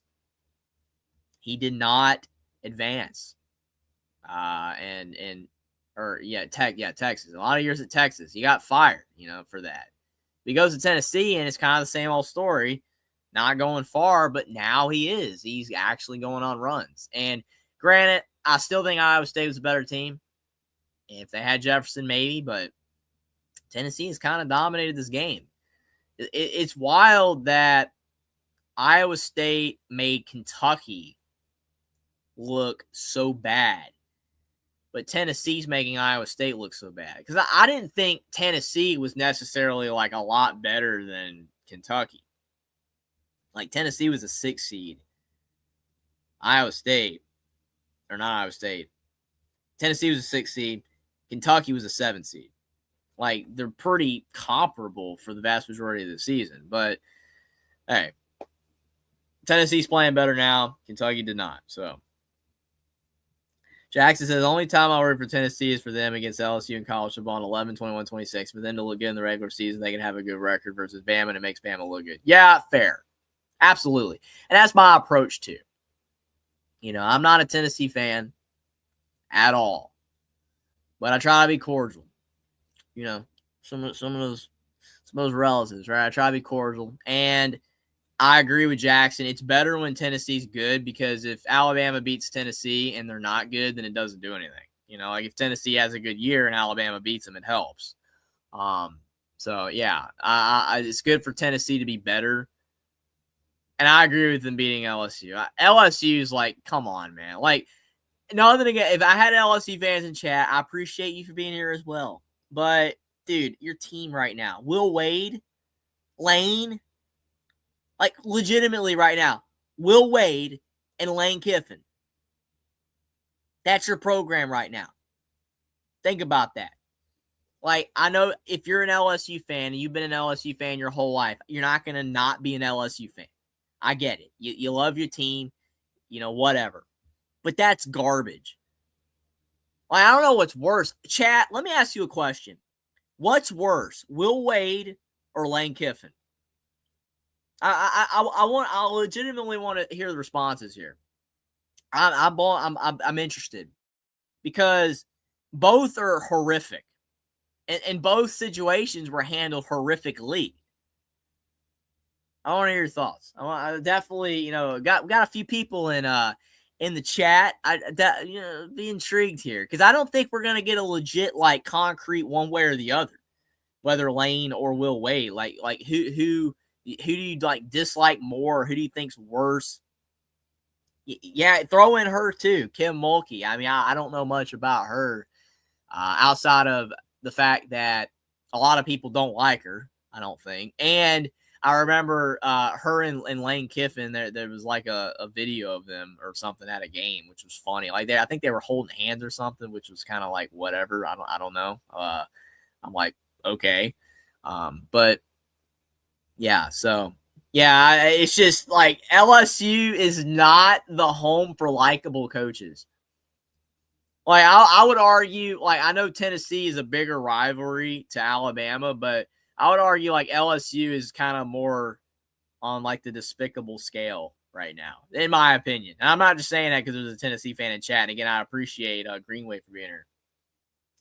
he did not advance. Texas. A lot of years at Texas. He got fired, you know, for that. He goes to Tennessee, and it's kind of the same old story. Not going far, but now he is. He's actually going on runs. And granted, I still think Iowa State was a better team. If they had Jefferson, maybe, but Tennessee has kind of dominated this game. It's wild that Iowa State made Kentucky look so bad. But Tennessee's making Iowa State look so bad. Because I didn't think Tennessee was necessarily like a lot better than Kentucky. Like, Tennessee was a 6 seed. Iowa State, or not Iowa State. Tennessee was a 6 seed. Kentucky was a 7 seed. Like, they're pretty comparable for the vast majority of the season. But, hey, Tennessee's playing better now. Kentucky did not. So, Jackson says, the only time I'll root for Tennessee is for them against LSU in college football in 11, 21, 26. For them to look good in the regular season, they can have a good record versus Bama, and it makes Bama look good. Yeah, fair. Absolutely. And that's my approach, too. You know, I'm not a Tennessee fan at all. But I try to be cordial. You know, some of those Those relatives, right? I try to be cordial. And I agree with Jackson. It's better when Tennessee's good because if Alabama beats Tennessee and they're not good, then it doesn't do anything. Like if Tennessee has a good year and Alabama beats them, it helps. So yeah, it's good for Tennessee to be better. And I agree with them beating LSU. LSU is like, come on, man. Like, nothing again. If I had LSU fans in chat, I appreciate you for being here as well. But dude, your team right now, Will Wade, Lane, like legitimately right now, Will Wade and Lane Kiffin. That's your program right now. Think about that. Like, I know if you're an LSU fan and you've been an LSU fan your whole life, you're not going to not be an LSU fan. I get it. You love your team, whatever. But that's garbage. Like, I don't know what's worse. Chat, let me ask you a question. What's worse, Will Wade or Lane Kiffin? I legitimately want to hear the responses here. I'm interested because both are horrific, and both situations were handled horrifically. I want to hear your thoughts. I definitely, got a few people in the chat. Be intrigued here because I don't think we're gonna get a legit like concrete one way or the other, whether Lane or Will Wade. Like who do you like dislike more? Who do you think's worse? Yeah, throw in her too, Kim Mulkey. I mean, I don't know much about her outside of the fact that a lot of people don't like her. I don't think, and I remember her and Lane Kiffin. There was like a video of them or something at a game, which was funny. Like I think they were holding hands or something, which was kind of like whatever. I don't know. I'm like okay, but yeah. So yeah, it's just like LSU is not the home for likable coaches. Like I would argue, like I know Tennessee is a bigger rivalry to Alabama, but I would argue like LSU is kind of more on like the despicable scale right now, in my opinion. And I'm not just saying that because there's a Tennessee fan in chat. And again, I appreciate Greenway for being here.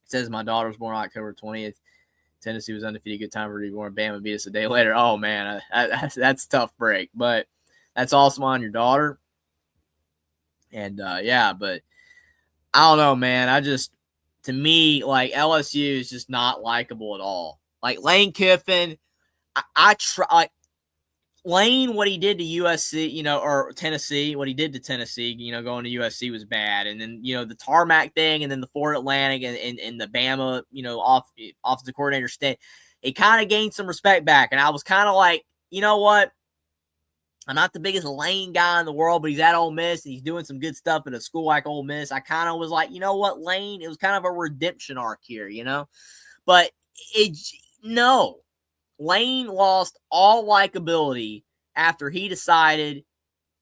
It says my daughter was born October 20th. Tennessee was undefeated. Good time for to be born. Bama beat us a day later. Oh man, that's a tough break, but that's awesome on your daughter. And yeah, but I don't know, man. To me, like LSU is just not likable at all. Like Lane Kiffin, I try like Lane, what he did to USC, or Tennessee, what he did to Tennessee, going to USC was bad. And then, the tarmac thing and then the Fort Atlantic and the Bama, off the coordinator state, it kind of gained some respect back. And I was kind of like, you know what? I'm not the biggest Lane guy in the world, but he's at Ole Miss and he's doing some good stuff at a school like Ole Miss. I kind of was like, you know what, Lane? It was kind of a redemption arc here, But no. Lane lost all likability after he decided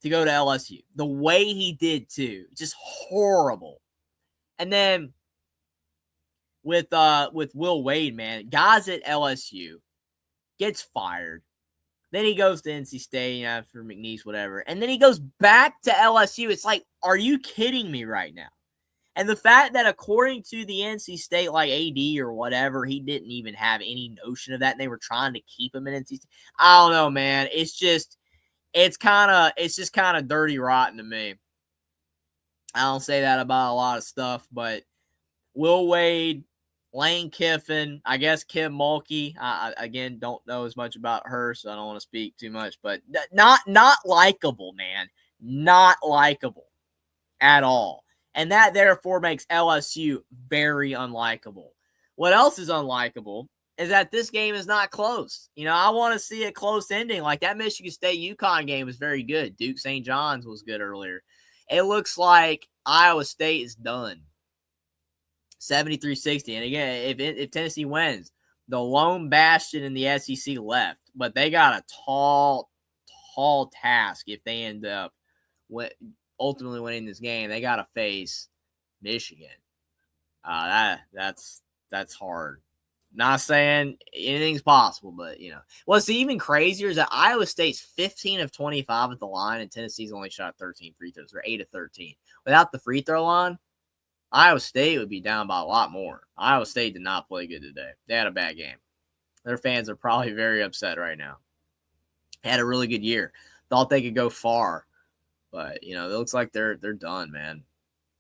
to go to LSU. The way he did too, just horrible. And then with Will Wade, man, guys at LSU gets fired. Then he goes to NC State, for McNeese, whatever. And then he goes back to LSU. It's like, are you kidding me right now? And the fact that according to the NC State, like AD or whatever, he didn't even have any notion of that. And they were trying to keep him in NC State. I don't know, man. It's just kind of dirty rotten to me. I don't say that about a lot of stuff, but Will Wade, Lane Kiffin, I guess Kim Mulkey. I again don't know as much about her, so I don't want to speak too much. But not likable, man. Not likable at all. And that therefore makes LSU very unlikable. What else is unlikable is that this game is not close. I want to see a close ending. Like that Michigan State UConn game was very good. Duke St. John's was good earlier. It looks like Iowa State is done. 73-60. And again, if Tennessee wins, the lone bastion in the SEC left. But they got a tall task if they end up ultimately winning this game. They got to face Michigan. That's hard. Not saying anything's possible, but what's even crazier is that Iowa State's 15 of 25 at the line, and Tennessee's only shot 13 free throws, or 8 of 13. Without the free throw line, Iowa State would be down by a lot more. Iowa State did not play good today. They had a bad game. Their fans are probably very upset right now. Had a really good year. Thought they could go far, but it looks like they're done, man.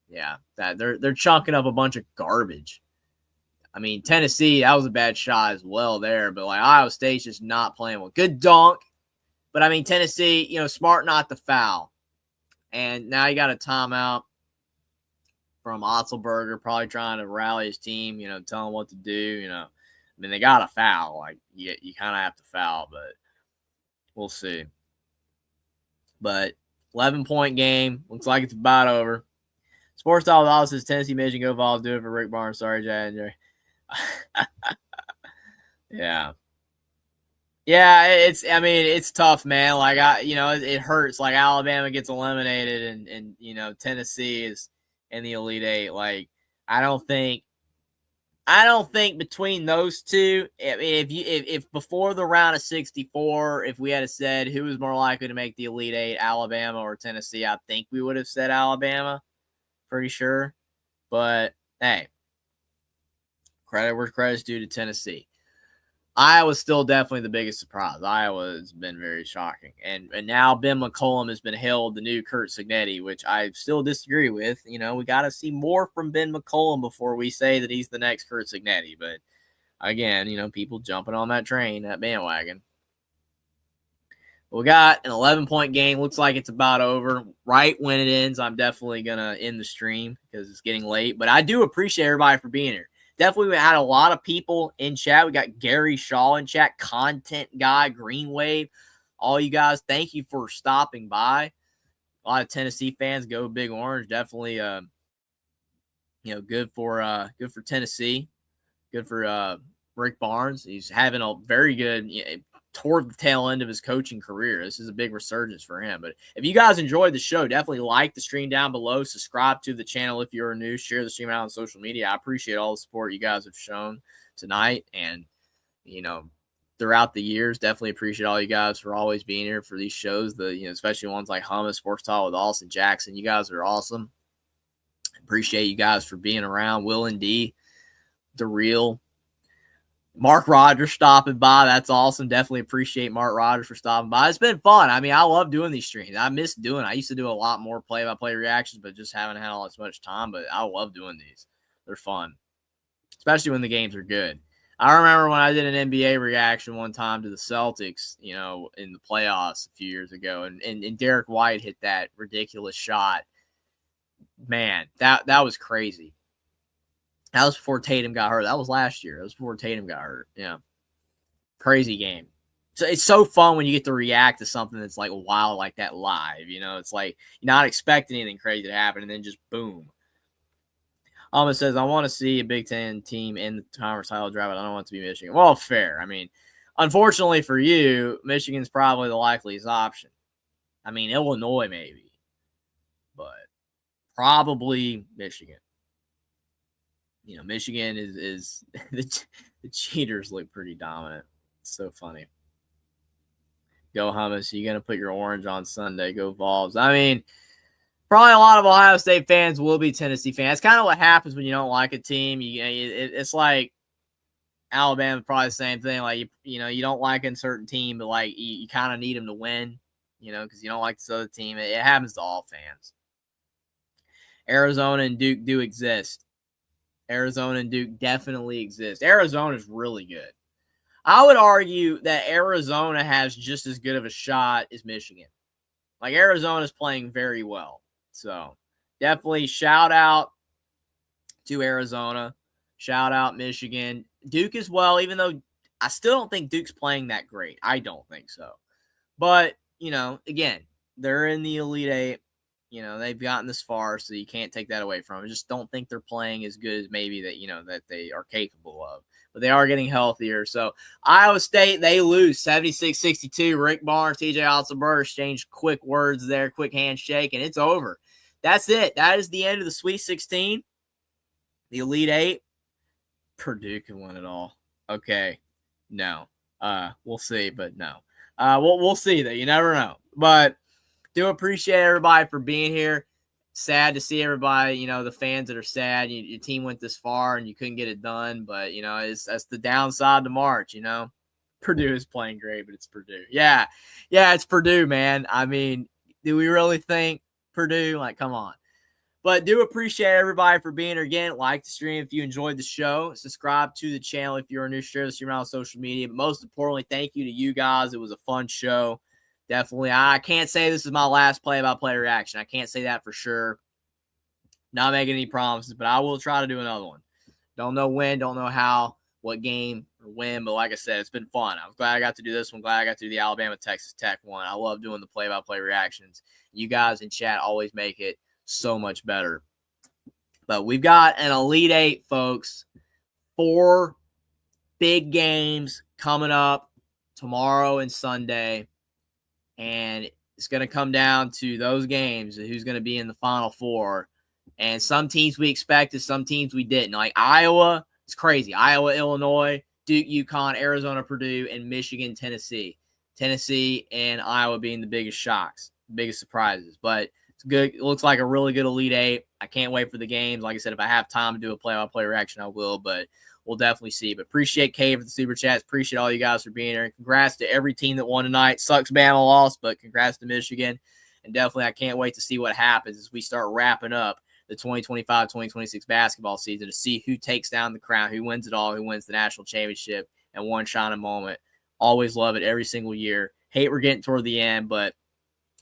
Yeah, that they're chunking up a bunch of garbage. I mean, Tennessee, that was a bad shot as well there, but like Iowa State's just not playing well. Good dunk, but I mean Tennessee, smart not to foul. And now you got a timeout from Otzelberger, probably trying to rally his team, tell them what to do. I mean, they got a foul. Like, you kind of have to foul, but we'll see. But 11-point game. Looks like it's about over. Sports Style Vols says Tennessee, Michigan, go Vols. Do it for Rick Barnes. Sorry, Jay and Jerry. Yeah. Yeah, it's tough, man. Like, it hurts. Like, Alabama gets eliminated and Tennessee is in the Elite Eight. Like, I don't think between those two, if before the round of 64, if we had said who was more likely to make the Elite Eight, Alabama or Tennessee, I think we would have said Alabama, pretty sure. But hey, credit where credit's due to Tennessee. Iowa's still definitely the biggest surprise. Iowa's been very shocking. And now Ben McCollum has been hailed the new Curt Cignetti, which I still disagree with. We got to see more from Ben McCollum before we say that he's the next Curt Cignetti. But again, people jumping on that train, that bandwagon. We got an 11-point game. Looks like it's about over. Right when it ends, I'm definitely going to end the stream because it's getting late. But I do appreciate everybody for being here. Definitely, we had a lot of people in chat. We got Gary Shaw in chat, content guy, Green Wave. All you guys, thank you for stopping by. A lot of Tennessee fans, go Big Orange. Definitely, good for Tennessee. Good for Rick Barnes. He's having a very good toward the tail end of his coaching career. This is a big resurgence for him. But if you guys enjoyed the show, definitely like the stream down below. Subscribe to the channel if you're new. Share the stream out on social media. I appreciate all the support you guys have shown tonight. And, throughout the years, definitely appreciate all you guys for always being here for these shows. Especially ones like Hummus, Sports Talk with Austin Jackson. You guys are awesome. Appreciate you guys for being around. Will and D, The Real. Mark Rogers stopping by. That's awesome. Definitely appreciate Mark Rogers for stopping by. It's been fun. I mean, I love doing these streams. I miss doing it. I used to do a lot more play-by-play reactions, but just haven't had all as much time. But I love doing these. They're fun, especially when the games are good. I remember when I did an NBA reaction one time to the Celtics, in the playoffs a few years ago, and Derek White hit that ridiculous shot. Man, that was crazy. That was before Tatum got hurt. That was last year. That was before Tatum got hurt. Yeah. Crazy game. So it's so fun when you get to react to something that's like wild like that live. It's like you're not expecting anything crazy to happen, and then just boom. It says, I want to see a Big Ten team in the conference title draft, but I don't want it to be Michigan. Well, fair. I mean, unfortunately for you, Michigan's probably the likeliest option. I mean, Illinois maybe, but probably Michigan. Michigan is the cheaters look pretty dominant. It's so funny. Go Hummus. You're going to put your orange on Sunday. Go Vols. I mean, probably a lot of Ohio State fans will be Tennessee fans. It's kind of what happens when you don't like a team. It's like Alabama, probably the same thing. Like, you don't like a certain team, but like you kind of need them to win, because you don't like this other team. It happens to all fans. Arizona and Duke do exist. Arizona and Duke definitely exist. Arizona is really good. I would argue that Arizona has just as good of a shot as Michigan. Like, Arizona is playing very well. So, definitely shout out to Arizona. Shout out Michigan. Duke as well, even though I still don't think Duke's playing that great. I don't think so. But, again, they're in the Elite Eight. They've gotten this far, so you can't take that away from them. I just don't think they're playing as good as maybe that, that they are capable of. But they are getting healthier. So, Iowa State, they lose 76-62. Rick Barnes, TJ Otzelberger exchanged quick words there, quick handshake, and it's over. That's it. That is the end of the Sweet 16. The Elite Eight. Purdue can win it all. Okay. No. We'll see, but no. We'll see, though. You never know. But do appreciate everybody for being here. sad to see everybody, the fans that are sad. Your team went this far and you couldn't get it done. But, that's the downside to March, Purdue is playing great, but it's Purdue. Yeah, it's Purdue, man. I mean, do we really think Purdue? Like, come on. But do appreciate everybody for being here again. Like the stream if you enjoyed the show. Subscribe to the channel if you're new. Share the stream on social media. But most importantly, thank you to you guys. It was a fun show. Definitely. I can't say this is my last play-by-play reaction. I can't say that for sure. Not making any promises, but I will try to do another one. Don't know when, don't know how, what game or when, but like I said, it's been fun. I'm glad I got to do this one. Glad I got to do the Alabama-Texas Tech one. I love doing the play-by-play reactions. You guys in chat always make it so much better. But we've got an Elite Eight, folks. 4 big games coming up tomorrow and Sunday. And it's going to come down to those games, who's going to be in the Final Four. And some teams we expected, some teams we didn't. Like Iowa, it's crazy. Iowa, Illinois, Duke, UConn, Arizona, Purdue, and Michigan, Tennessee. Tennessee and Iowa being the biggest shocks, biggest surprises. But it's good. It looks like a really good Elite Eight. I can't wait for the games. Like I said, if I have time to do a play-by-play reaction, I will. But we'll definitely see. But appreciate Kay for the super chats. Appreciate all you guys for being here. And congrats to every team that won tonight. Sucks Bama lost, but congrats to Michigan. And definitely I can't wait to see what happens as we start wrapping up the 2025-2026 basketball season to see who takes down the crown, who wins it all, who wins the national championship and one shining moment. Always love it every single year. Hate we're getting toward the end, but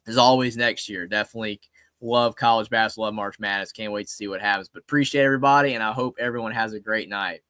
as always next year, definitely love college basketball, love March Madness. Can't wait to see what happens. But appreciate everybody, and I hope everyone has a great night.